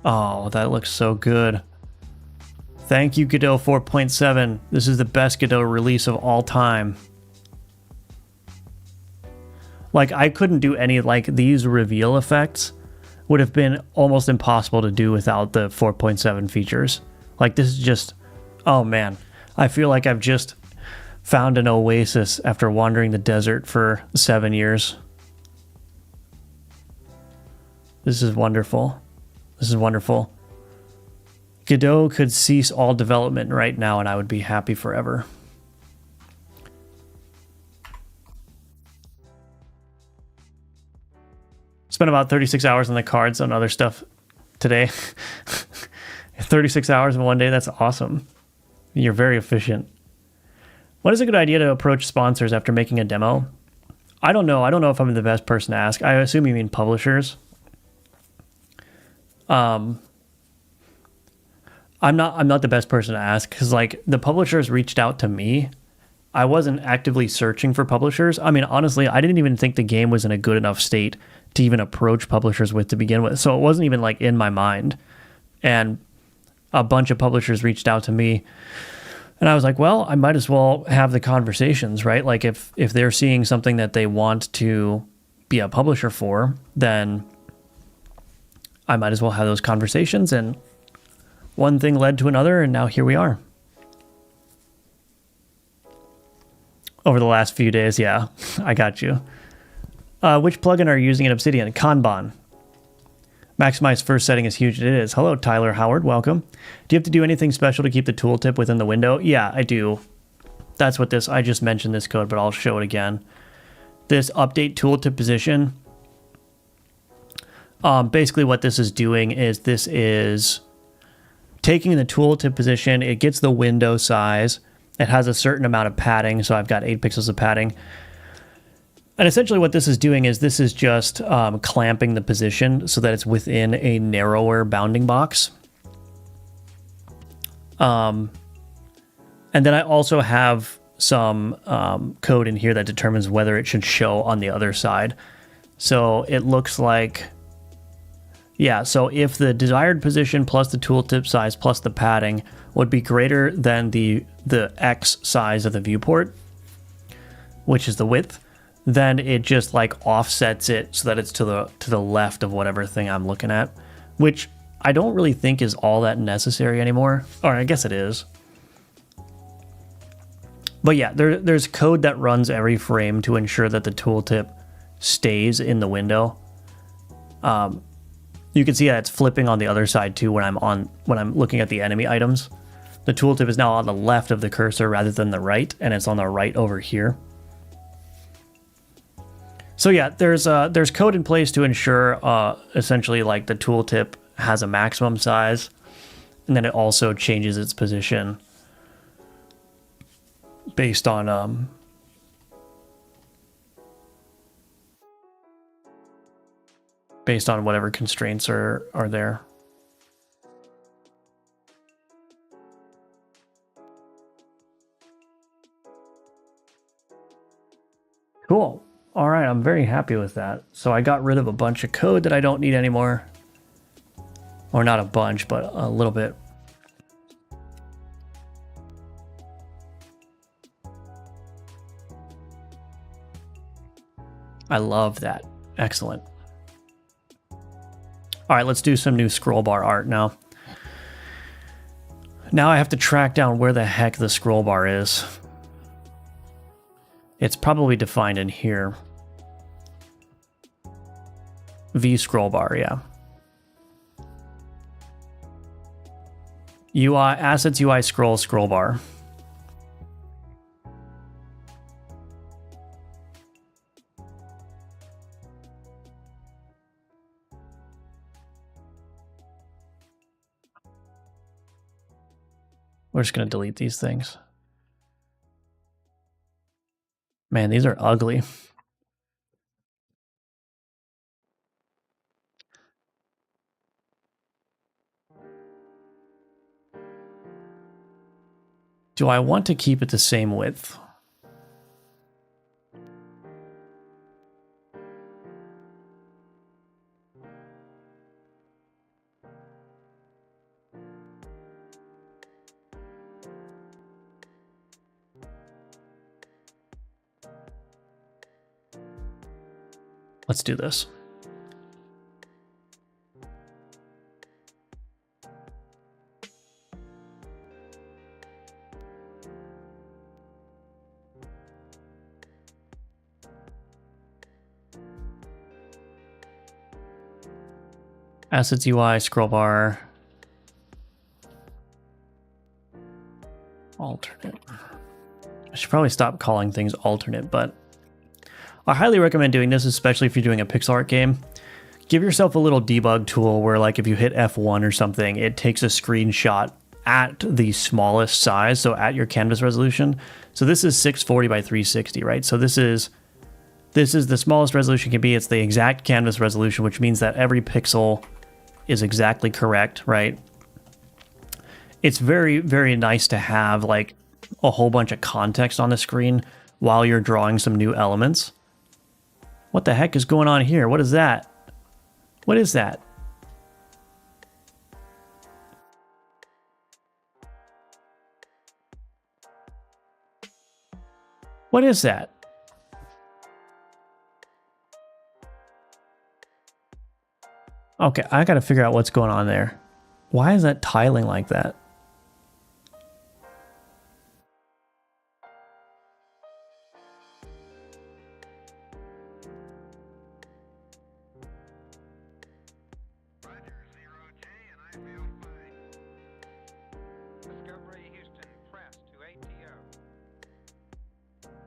Oh, that looks so good. Thank you, Godot 4.7. This is the best Godot release of all time. Like, I couldn't do any, like, these reveal effects would have been almost impossible to do without the 4.7 features. Like, this is just, oh man. I feel like I've just found an oasis after wandering the desert for 7 years. This is wonderful. This is wonderful. Godot could cease all development right now and I would be happy forever. Spent about 36 hours on the cards on other stuff today. 36 hours in one day, that's awesome. You're very efficient. What is a good idea to approach sponsors after making a demo? I don't know. I don't know if I'm the best person to ask. I assume you mean publishers. I'm not the best person to ask because, like, the publishers reached out to me. I wasn't actively searching for publishers. I mean, honestly, I didn't even think the game was in a good enough state to even approach publishers with to begin with. So it wasn't even, like, in my mind. And a bunch of publishers reached out to me. And I was like, well, I might as well have the conversations, right? Like, if they're seeing something that they want to be a publisher for, then I might as well have those conversations. And one thing led to another, and now here we are. Over the last few days, yeah, I got you. Which plugin are you using in Obsidian? Kanban. Maximize first setting is huge. It is. Hello, Tyler Howard. Welcome. Do you have to do anything special to keep the tooltip within the window? Yeah, I do. That's what this, I just mentioned this code, but I'll show it again. This update tooltip position. Basically what this is doing is this is taking the tooltip position. It gets the window size. It has a certain amount of padding. So I've got 8 pixels of padding. And essentially what this is doing is this is just clamping the position so that it's within a narrower bounding box. And then I also have some code in here that determines whether it should show on the other side. So it looks like, yeah, so if the desired position plus the tooltip size plus the padding would be greater than the X size of the viewport, which is the width, then it just like offsets it so that it's to the left of whatever thing I'm looking at, which I don't really think is all that necessary anymore. Or I guess it is. But yeah, there's code that runs every frame to ensure that the tooltip stays in the window. You can see that it's flipping on the other side too when I'm looking at the enemy items. The tooltip is now on the left of the cursor rather than the right, and it's on the right over here. So yeah, there's code in place to ensure essentially like the tooltip has a maximum size, and then it also changes its position based on whatever constraints are there. Cool. All right, I'm very happy with that. So I got rid of a bunch of code that I don't need anymore. Or not a bunch, but a little bit. I love that. Excellent. All right, let's do some new scroll bar art now. Now I have to track down where the heck the scroll bar is. It's probably defined in here. V scroll bar, yeah. UI, assets, UI, scroll bar. We're just going to delete these things. Man, these are ugly. Do I want to keep it the same width? Let's do this. Assets UI, scroll bar. Alternate. I should probably stop calling things alternate, but I highly recommend doing this, especially if you're doing a pixel art game. Give yourself a little debug tool where, like, if you hit F1 or something, it takes a screenshot at the smallest size, so at your canvas resolution. So this is 640 by 360, right? So this is the smallest resolution can be. It's the exact canvas resolution, which means that every pixel is exactly correct, right? It's very, very nice to have like a whole bunch of context on the screen while you're drawing some new elements. What the heck is going on here? What is that? What is that? What is that? Okay, I gotta figure out what's going on there. Why is that tiling like that?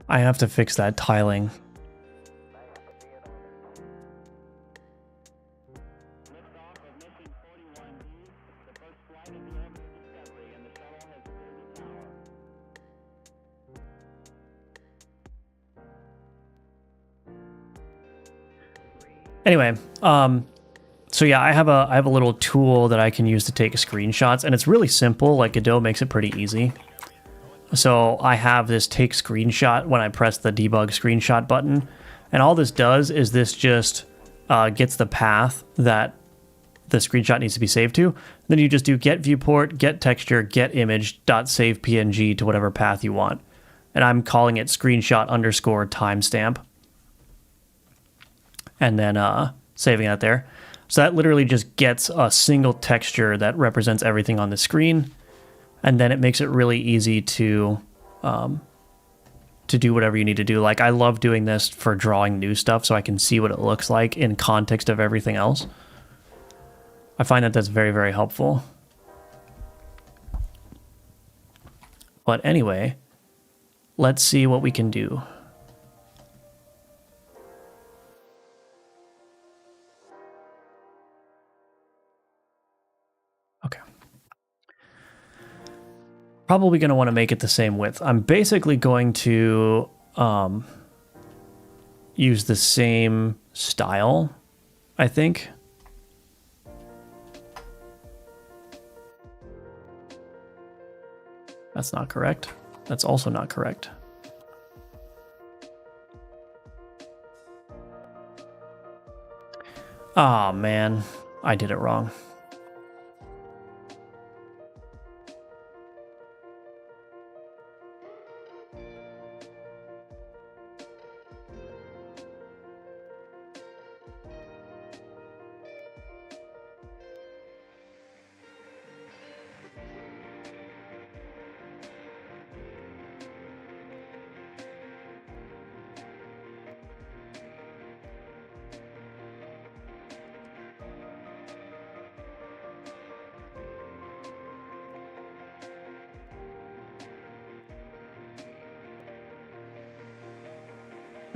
I have to fix that tiling. Anyway, so yeah, I have a little tool that I can use to take screenshots, and it's really simple. Like, Godot makes it pretty easy. So I have this take screenshot when I press the debug screenshot button, and all this does is this just gets the path that the screenshot needs to be saved to. Then you just do get viewport, get texture, get image, .save PNG to whatever path you want. And I'm calling it screenshot underscore timestamp. And then saving that there. So that literally just gets a single texture that represents everything on the screen. And then it makes it really easy to do whatever you need to do. Like, I love doing this for drawing new stuff so I can see what it looks like in context of everything else. I find that that's very, very helpful. But anyway, let's see what we can do. Okay. Probably going to want to make it the same width. I'm basically going to use the same style, I think. That's not correct. That's also not correct. Oh man, I did it wrong.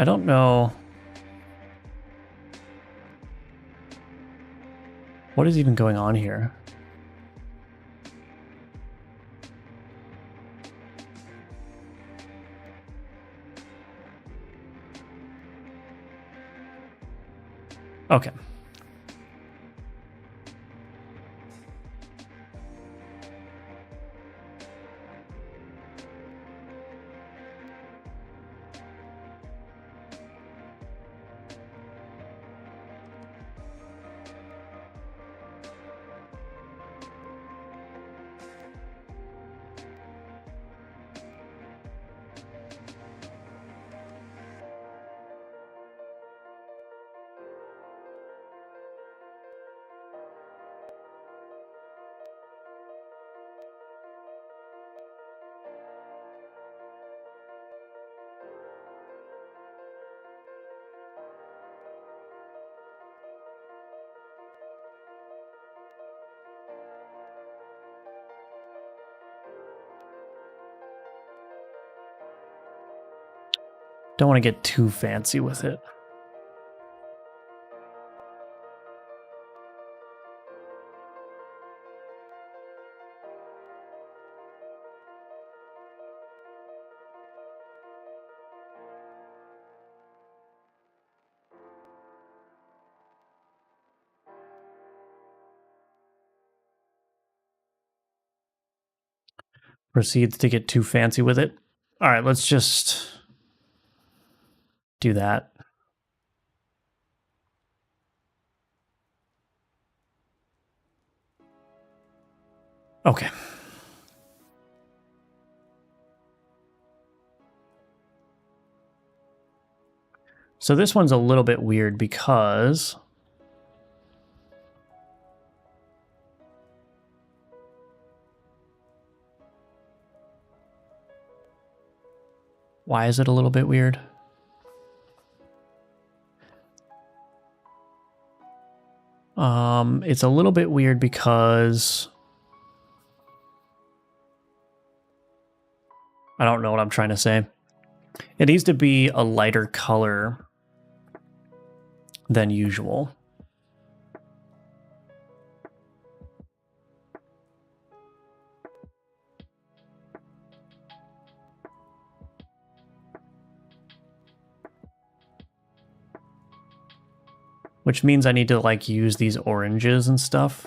I don't know. What is even going on here? Okay. Don't want to get too fancy with it. Proceeds to get too fancy with it. All right, let's just do that. Okay. So this one's a little bit weird because why is it a little bit weird? It's a little bit weird because I don't know what I'm trying to say. It needs to be a lighter color than usual. Which means I need to like use these oranges and stuff.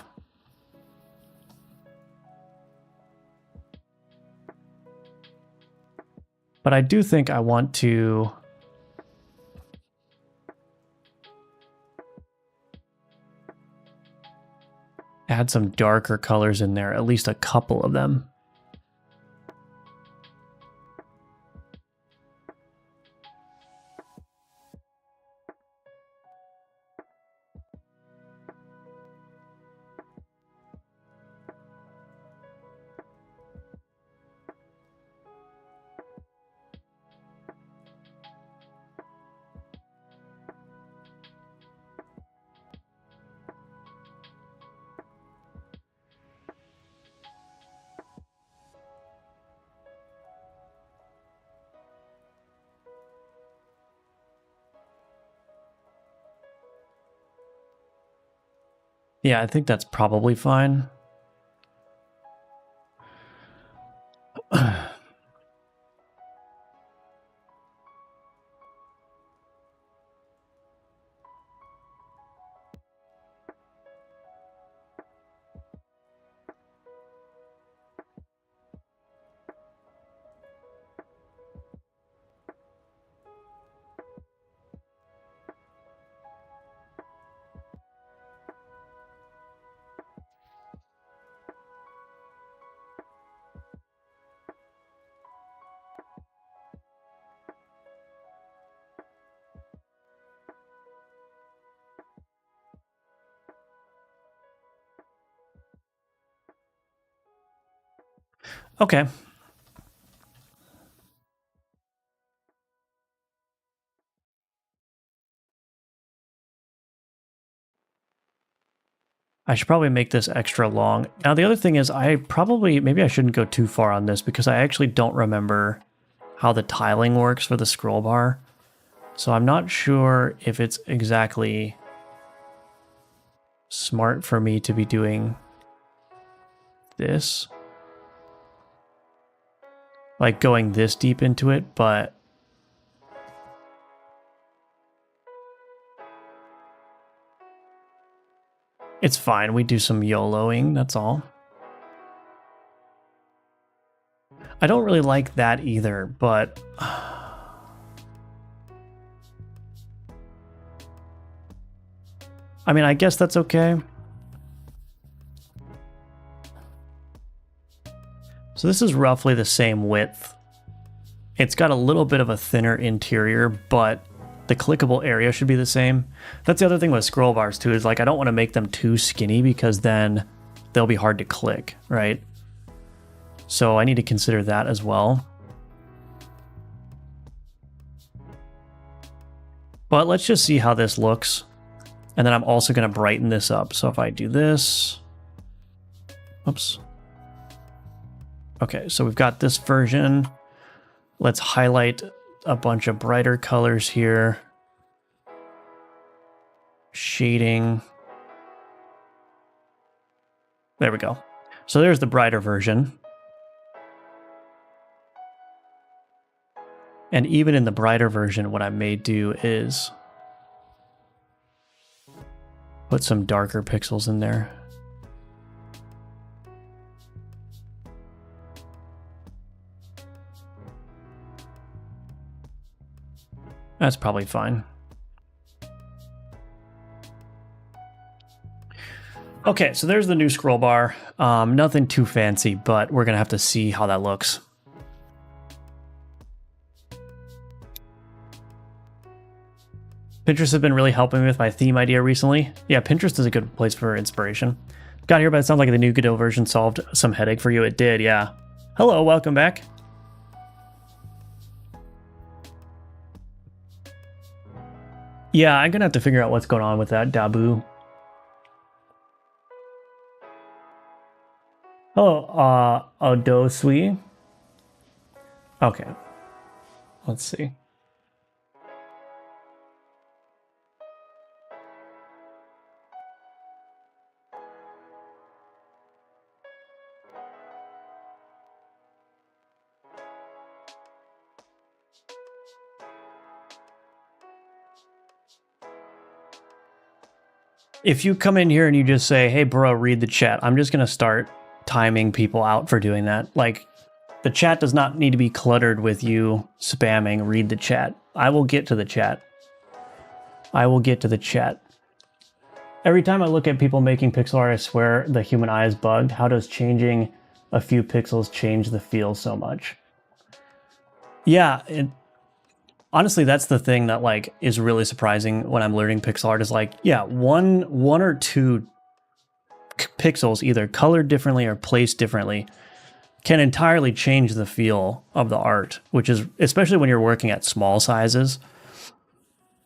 But I do think I want to add some darker colors in there, at least a couple of them. Yeah, I think that's probably fine. Okay. I should probably make this extra long. Now, the other thing is maybe I shouldn't go too far on this because I actually don't remember how the tiling works for the scroll bar. So I'm not sure if it's exactly smart for me to be doing this. Like going this deep into it, but it's fine. We do some YOLOing, that's all. I don't really like that either, but I mean, I guess that's okay. So this is roughly the same width. It's got a little bit of a thinner interior, but the clickable area should be the same. That's the other thing with scroll bars too, is like I don't want to make them too skinny because then they'll be hard to click, right? So I need to consider that as well. But let's just see how this looks. And then I'm also going to brighten this up. So if I do this, oops. Okay, so we've got this version. Let's highlight a bunch of brighter colors here. Shading. There we go. So there's the brighter version. And even in the brighter version, what I may do is put some darker pixels in there. That's probably fine. Okay, so there's the new scroll bar. Nothing too fancy, but we're gonna have to see how that looks. Pinterest has been really helping me with my theme idea recently. Yeah, Pinterest is a good place for inspiration. Got here, but it sounds like the new Godot version solved some headache for you. It did, yeah. Hello, welcome back. Yeah, I'm gonna have to figure out what's going on with that Dabu. Hello, Odosui. Okay, let's see. If you come in here and you just say, hey bro, read the chat, I'm just gonna start timing people out for doing that. Like, the chat does not need to be cluttered with you spamming, read the chat. I will get to the chat. I will get to the chat. Every time I look at people making pixel art, I swear the human eye is bugged. How does changing a few pixels change the feel so much? Yeah, honestly, that's the thing that like is really surprising when I'm learning pixel art is like, yeah, one or two pixels either colored differently or placed differently can entirely change the feel of the art, which is especially when you're working at small sizes.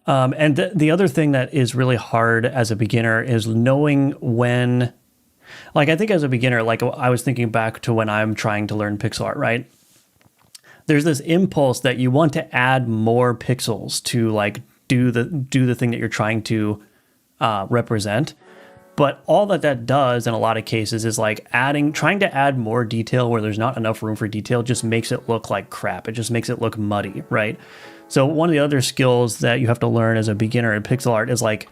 And the other thing that is really hard as a beginner is knowing when, like I think as a beginner, like I was thinking back to when I'm trying to learn pixel art, right? There's this impulse that you want to add more pixels to like do the thing that you're trying to represent. But all that does in a lot of cases is like trying to add more detail where there's not enough room for detail just makes it look like crap. It just makes it look muddy, right? So one of the other skills that you have to learn as a beginner in pixel art is like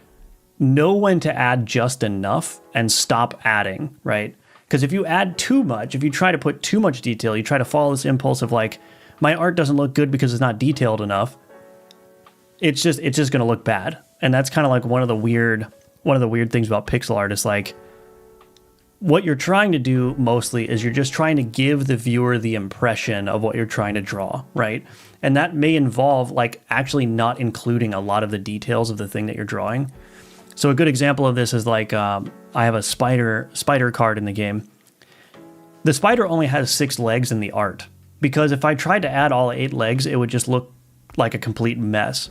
know when to add just enough and stop adding, right? Because if you add too much, if you try to put too much detail, you try to follow this impulse of like, my art doesn't look good because it's not detailed enough. It's just going to look bad. And that's kind of like one of the weird things about pixel art is like what you're trying to do mostly is you're just trying to give the viewer the impression of what you're trying to draw, right? And that may involve like actually not including a lot of the details of the thing that you're drawing. So a good example of this is like I have a spider card in the game. The spider only has 6 legs in the art. Because if I tried to add all 8 legs, it would just look like a complete mess.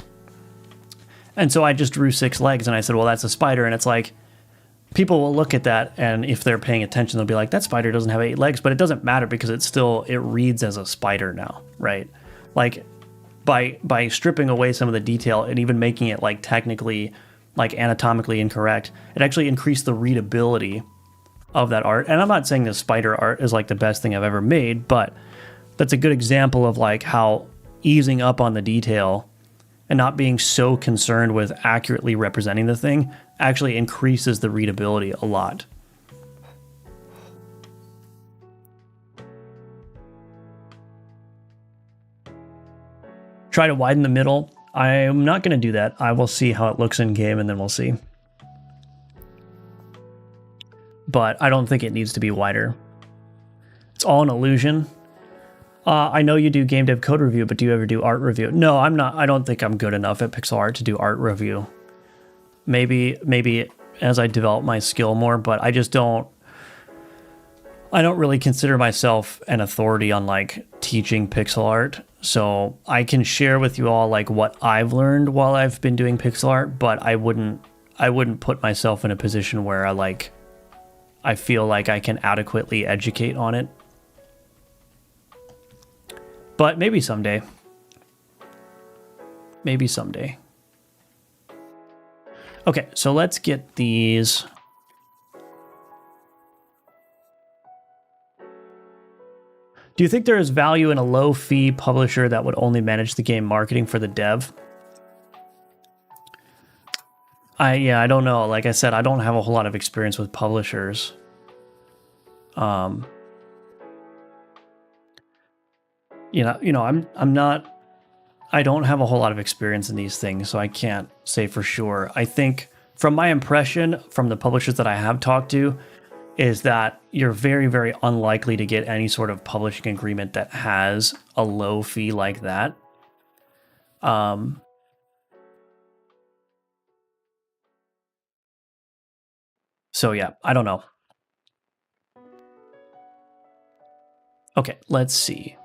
And so I just drew 6 legs and I said, well, that's a spider. And it's like, people will look at that and if they're paying attention, they'll be like, that spider doesn't have 8 legs, but it doesn't matter because it reads as a spider now, right? Like, by stripping away some of the detail and even making it like technically, like anatomically incorrect, it actually increased the readability of that art. And I'm not saying the spider art is like the best thing I've ever made, but that's a good example of like how easing up on the detail and not being so concerned with accurately representing the thing actually increases the readability a lot. Try to widen the middle. I'm not going to do that. I will see how it looks in game and then we'll see. But I don't think it needs to be wider. It's all an illusion. I know you do game dev code review, but do you ever do art review? No, I'm not. I don't think I'm good enough at pixel art to do art review. Maybe as I develop my skill more, but I just don't. I don't really consider myself an authority on like teaching pixel art. So I can share with you all like what I've learned while I've been doing pixel art, but I wouldn't put myself in a position where I feel like I can adequately educate on it. But maybe someday. Maybe someday. Okay, so let's get these. Do you think there is value in a low-fee publisher that would only manage the game marketing for the dev? I don't know. Like I said, I don't have a whole lot of experience with publishers. I'm not. I don't have a whole lot of experience in these things, so I can't say for sure. I think from my impression from the publishers that I have talked to, is that you're very, very unlikely to get any sort of publishing agreement that has a low fee like that. So yeah, I don't know. Okay, let's see.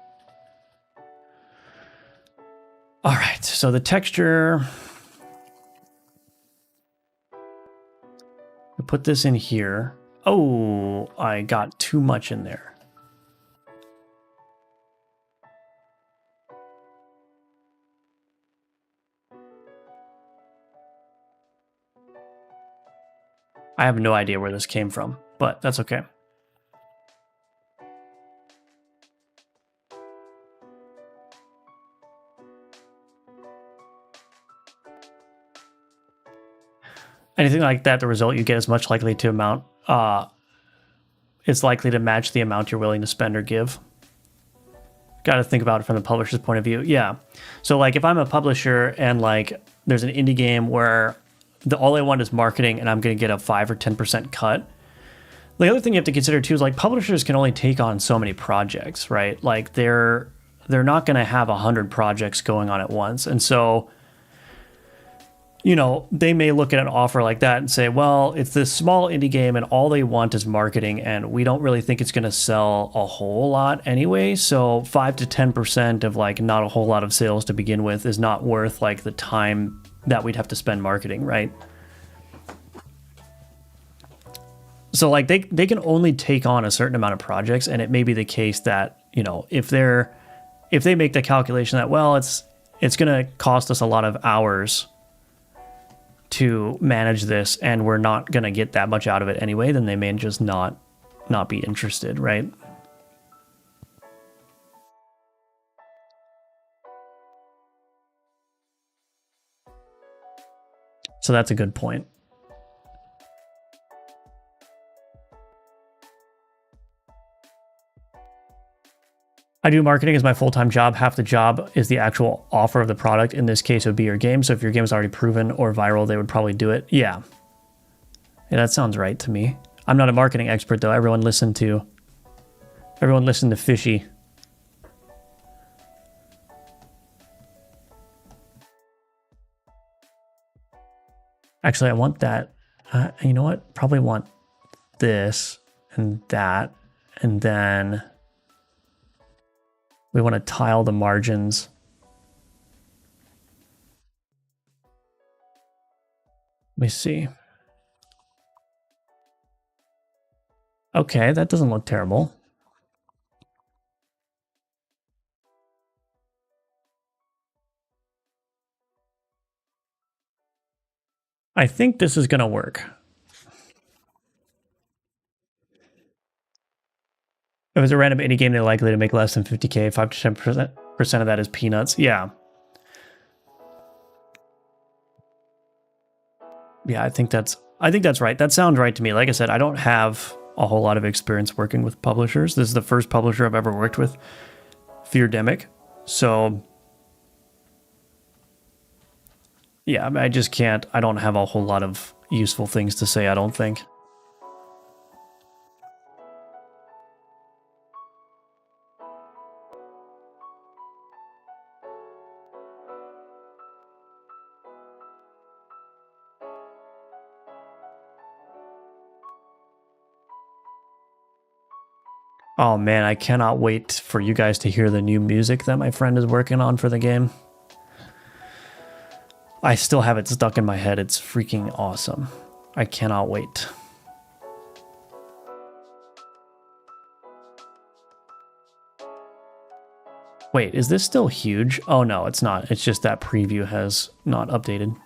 All right, so the texture. I put this in here. Oh, I got too much in there. I have no idea where this came from, but that's okay. Anything like that, the result you get is much likely to amount. It's likely to match the amount you're willing to spend or give. Got to think about it from the publisher's point of view. Yeah. So like if I'm a publisher and like there's an indie game where all I want is marketing and I'm going to get a 5 or 10% cut. The other thing you have to consider too is like publishers can only take on so many projects, right? Like they're not going to have 100 projects going on at once. And so, you know, they may look at an offer like that and say, well, it's this small indie game and all they want is marketing and we don't really think it's going to sell a whole lot anyway. So 5 to 10% of like not a whole lot of sales to begin with is not worth like the time that we'd have to spend marketing, right? So like they can only take on a certain amount of projects, and it may be the case that, you know, if they make the calculation that, well, it's going to cost us a lot of hours to manage this and we're not going to get that much out of it anyway, then they may just not be interested, right? So that's a good point. I do marketing as my full-time job. Half the job is the actual offer of the product. In this case, it would be your game. So if your game is already proven or viral, they would probably do it. Yeah. Yeah, that sounds right to me. I'm not a marketing expert, though. Everyone listen to Fishy. Actually, I want that. You know what? Probably want this and that. And then we want to tile the margins. Let me see. Okay, that doesn't look terrible. I think this is going to work. If it's a random indie game, they're likely to make less than 50K. 5 to 10% of that is peanuts. Yeah. Yeah, I think that's right. That sounds right to me. Like I said, I don't have a whole lot of experience working with publishers. This is the first publisher I've ever worked with, Feardemic. So yeah, I just can't. I don't have a whole lot of useful things to say, I don't think. Oh man, I cannot wait for you guys to hear the new music that my friend is working on for the game. I still have it stuck in my head. It's freaking awesome. I cannot wait. Wait, is this still huge? Oh no, it's not. It's just that preview has not updated.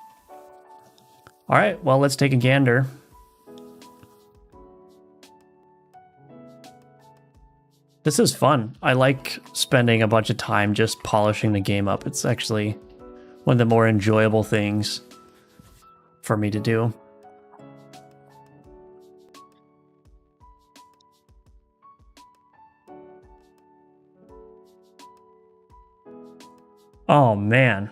All right, well, let's take a gander. This is fun. I like spending a bunch of time just polishing the game up. It's actually one of the more enjoyable things for me to do. Oh man.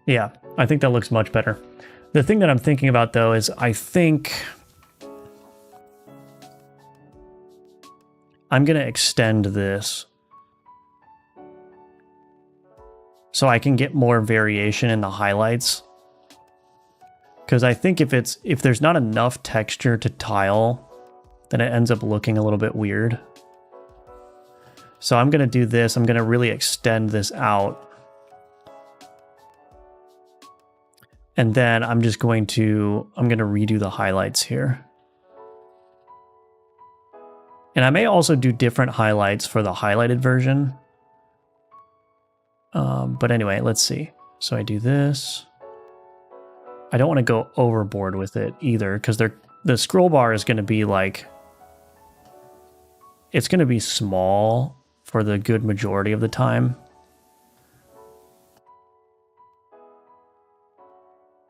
Yeah, I think that looks much better. The thing that I'm thinking about though is I think I'm going to extend this so I can get more variation in the highlights. Because I think if there's not enough texture to tile, then it ends up looking a little bit weird. So I'm going to do this. I'm going to really extend this out. And then I'm going to redo the highlights here. And I may also do different highlights for the highlighted version. But anyway, let's see. So I do this. I don't want to go overboard with it either, because the scroll bar is going to be like, it's going to be small for the good majority of the time.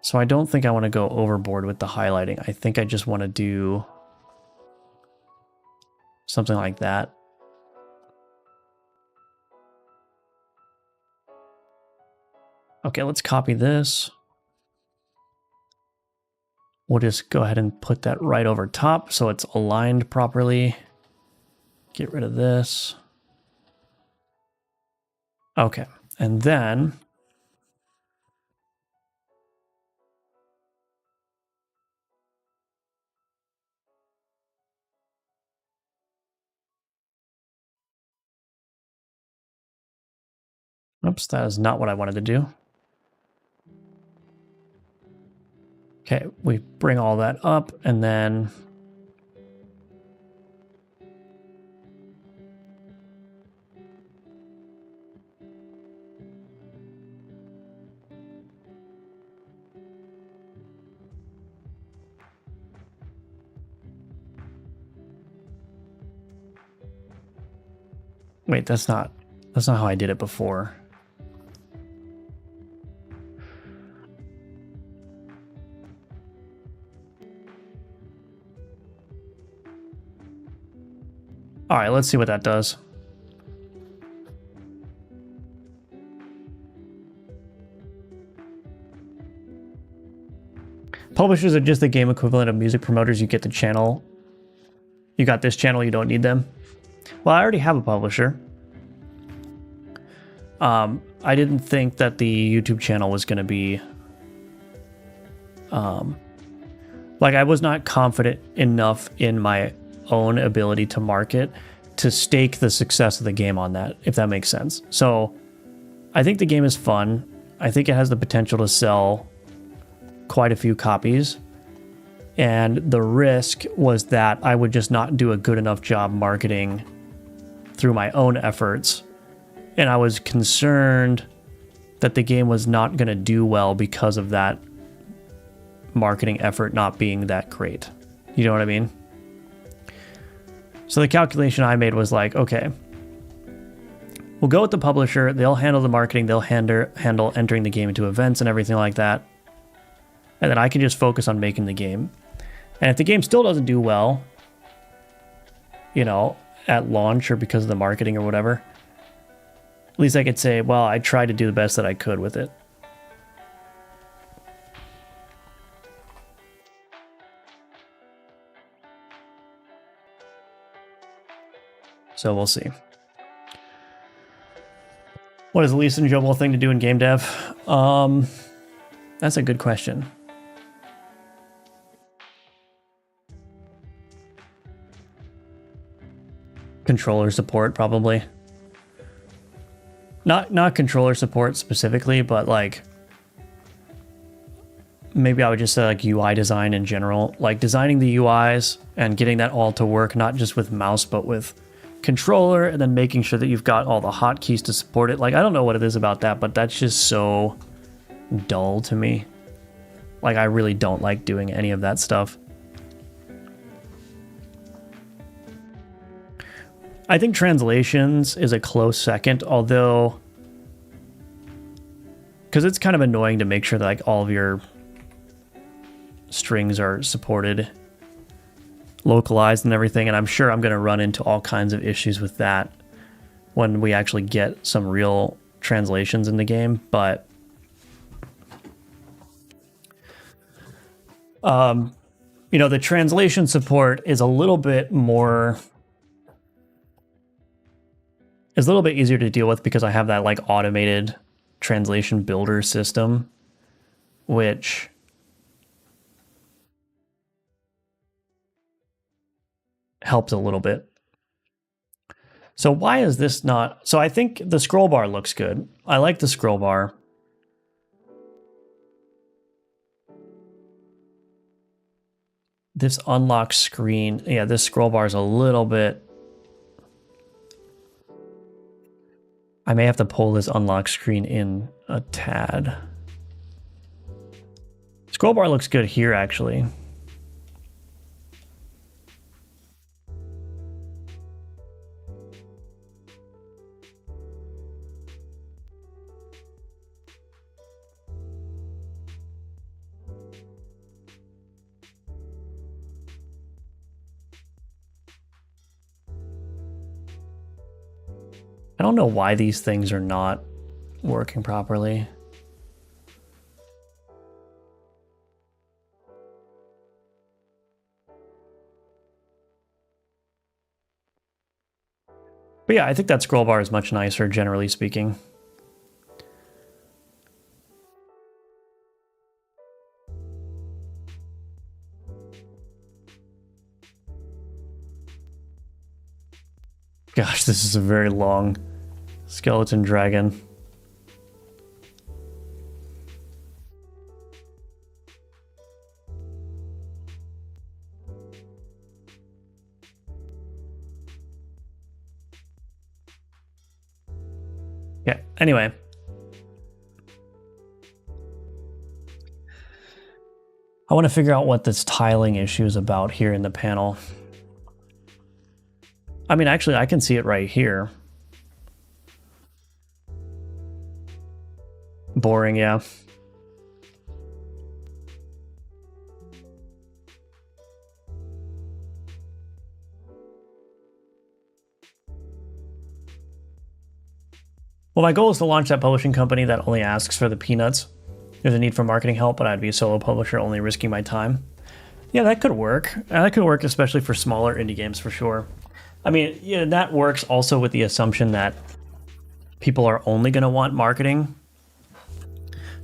So I don't think I want to go overboard with the highlighting. I think I just want to do something like that. Okay, let's copy this. We'll just go ahead and put that right over top so it's aligned properly. Get rid of this. Okay, and then oops, that is not what I wanted to do. Okay, we bring all that up and then wait, that's not how I did it before. All right, let's see what that does. Publishers are just the game equivalent of music promoters. You get the channel. You got this channel, you don't need them. Well, I already have a publisher. I didn't think that the YouTube channel was going to be... well, Like, I was not confident enough in my own ability to market to stake the success of the game on that, if that makes sense. So I think the game is fun. I think it has the potential to sell quite a few copies. And the risk was that I would just not do a good enough job marketing through my own efforts. And I was concerned that the game was not going to do well because of that marketing effort not being that great. You know what I mean? So the calculation I made was like, okay, we'll go with the publisher. They'll handle the marketing. They'll handle entering the game into events and everything like that. And then I can just focus on making the game. And if the game still doesn't do well, you know, at launch or because of the marketing or whatever, at least I could say, well, I tried to do the best that I could with it. So we'll see. What is the least enjoyable thing to do in game dev? That's a good question. Controller support, probably. Not controller support specifically, but like maybe I would just say like UI design in general, like designing the UIs and getting that all to work, not just with mouse, but with controller, and then making sure that you've got all the hotkeys to support it. Like, I don't know what it is about that, but that's just so dull to me. Like, I really don't like doing any of that stuff. I think translations is a close second, although, because it's kind of annoying to make sure that like all of your strings are supported, localized and everything, and I'm sure I'm going to run into all kinds of issues with that when we actually get some real translations in the game. But you know, the translation support is a little bit more, it's a little bit easier to deal with because I have that like automated translation builder system, which helps a little bit. So why is this not? So I think the scroll bar looks good. I like the scroll bar. This unlock screen, yeah, this scroll bar is a little bit. I may have to pull this unlock screen in a tad. Scroll bar looks good here, actually. I don't know why these things are not working properly. But yeah, I think that scroll bar is much nicer, generally speaking. Gosh, this is a very long skeleton dragon. Yeah, anyway. I want to figure out what this tiling issue is about here in the panel. I mean, actually, I can see it right here. Boring, yeah. Well, my goal is to launch that publishing company that only asks for the peanuts. There's a need for marketing help, but I'd be a solo publisher, only risking my time. Yeah, that could work. That could work, especially for smaller indie games, for sure. I mean, yeah, that works also with the assumption that people are only going to want marketing.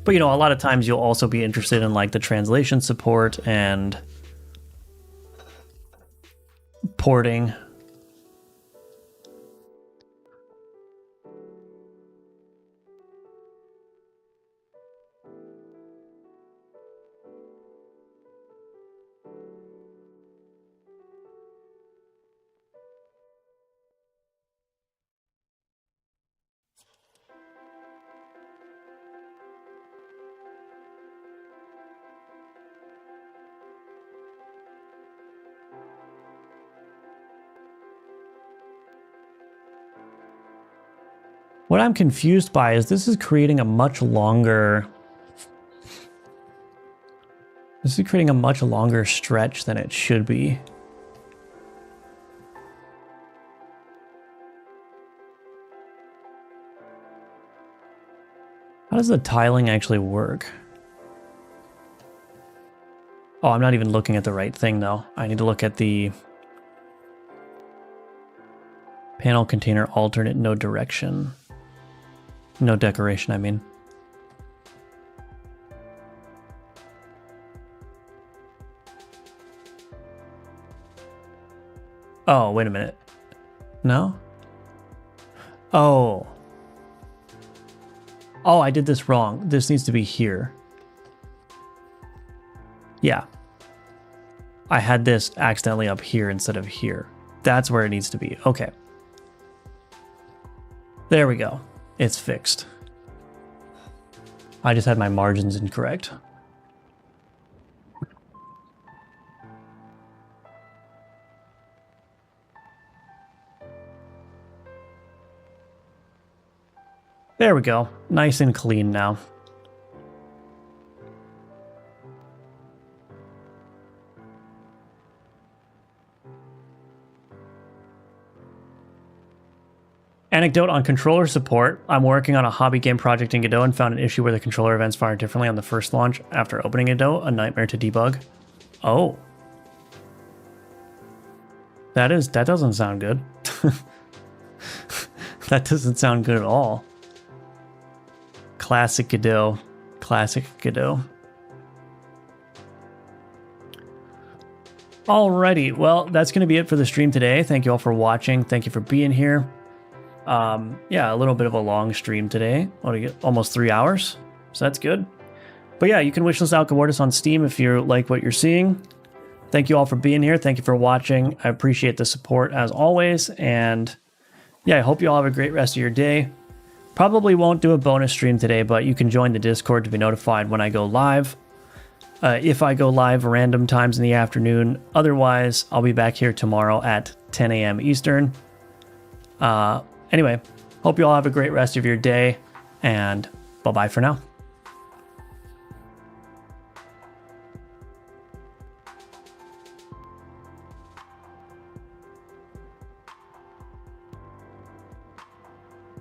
But, you know, a lot of times you'll also be interested in like the translation support and porting. What I'm confused by is this is creating a much longer... This is creating a much longer stretch than it should be. How does the tiling actually work? Oh, I'm not even looking at the right thing though. I need to look at the panel container alternate no direction. No decoration, I mean. Oh, wait a minute. No? Oh. Oh, I did this wrong. This needs to be here. Yeah. I had this accidentally up here instead of here. That's where it needs to be. Okay. There we go. It's fixed. I just had my margins incorrect. There we go. Nice and clean now. Anecdote on controller support. I'm working on a hobby game project in Godot and found an issue where the controller events fire differently on the first launch after opening Godot. A nightmare to debug. Oh. That doesn't sound good. That doesn't sound good at all. Classic Godot. Classic Godot. Alrighty, well, that's going to be it for the stream today. Thank you all for watching. Thank you for being here. Yeah, a little bit of a long stream today. Almost 3 hours, so that's good. But yeah, you can wishlist Alcamortis on Steam if you like what you're seeing. Thank you all for being here. Thank you for watching. I appreciate the support as always. And yeah, I hope you all have a great rest of your day. Probably won't do a bonus stream today, but you can join the Discord to be notified when I go live. If I go live random times in the afternoon. Otherwise, I'll be back here tomorrow at 10 a.m. Eastern. Anyway, hope you all have a great rest of your day, and bye-bye for now.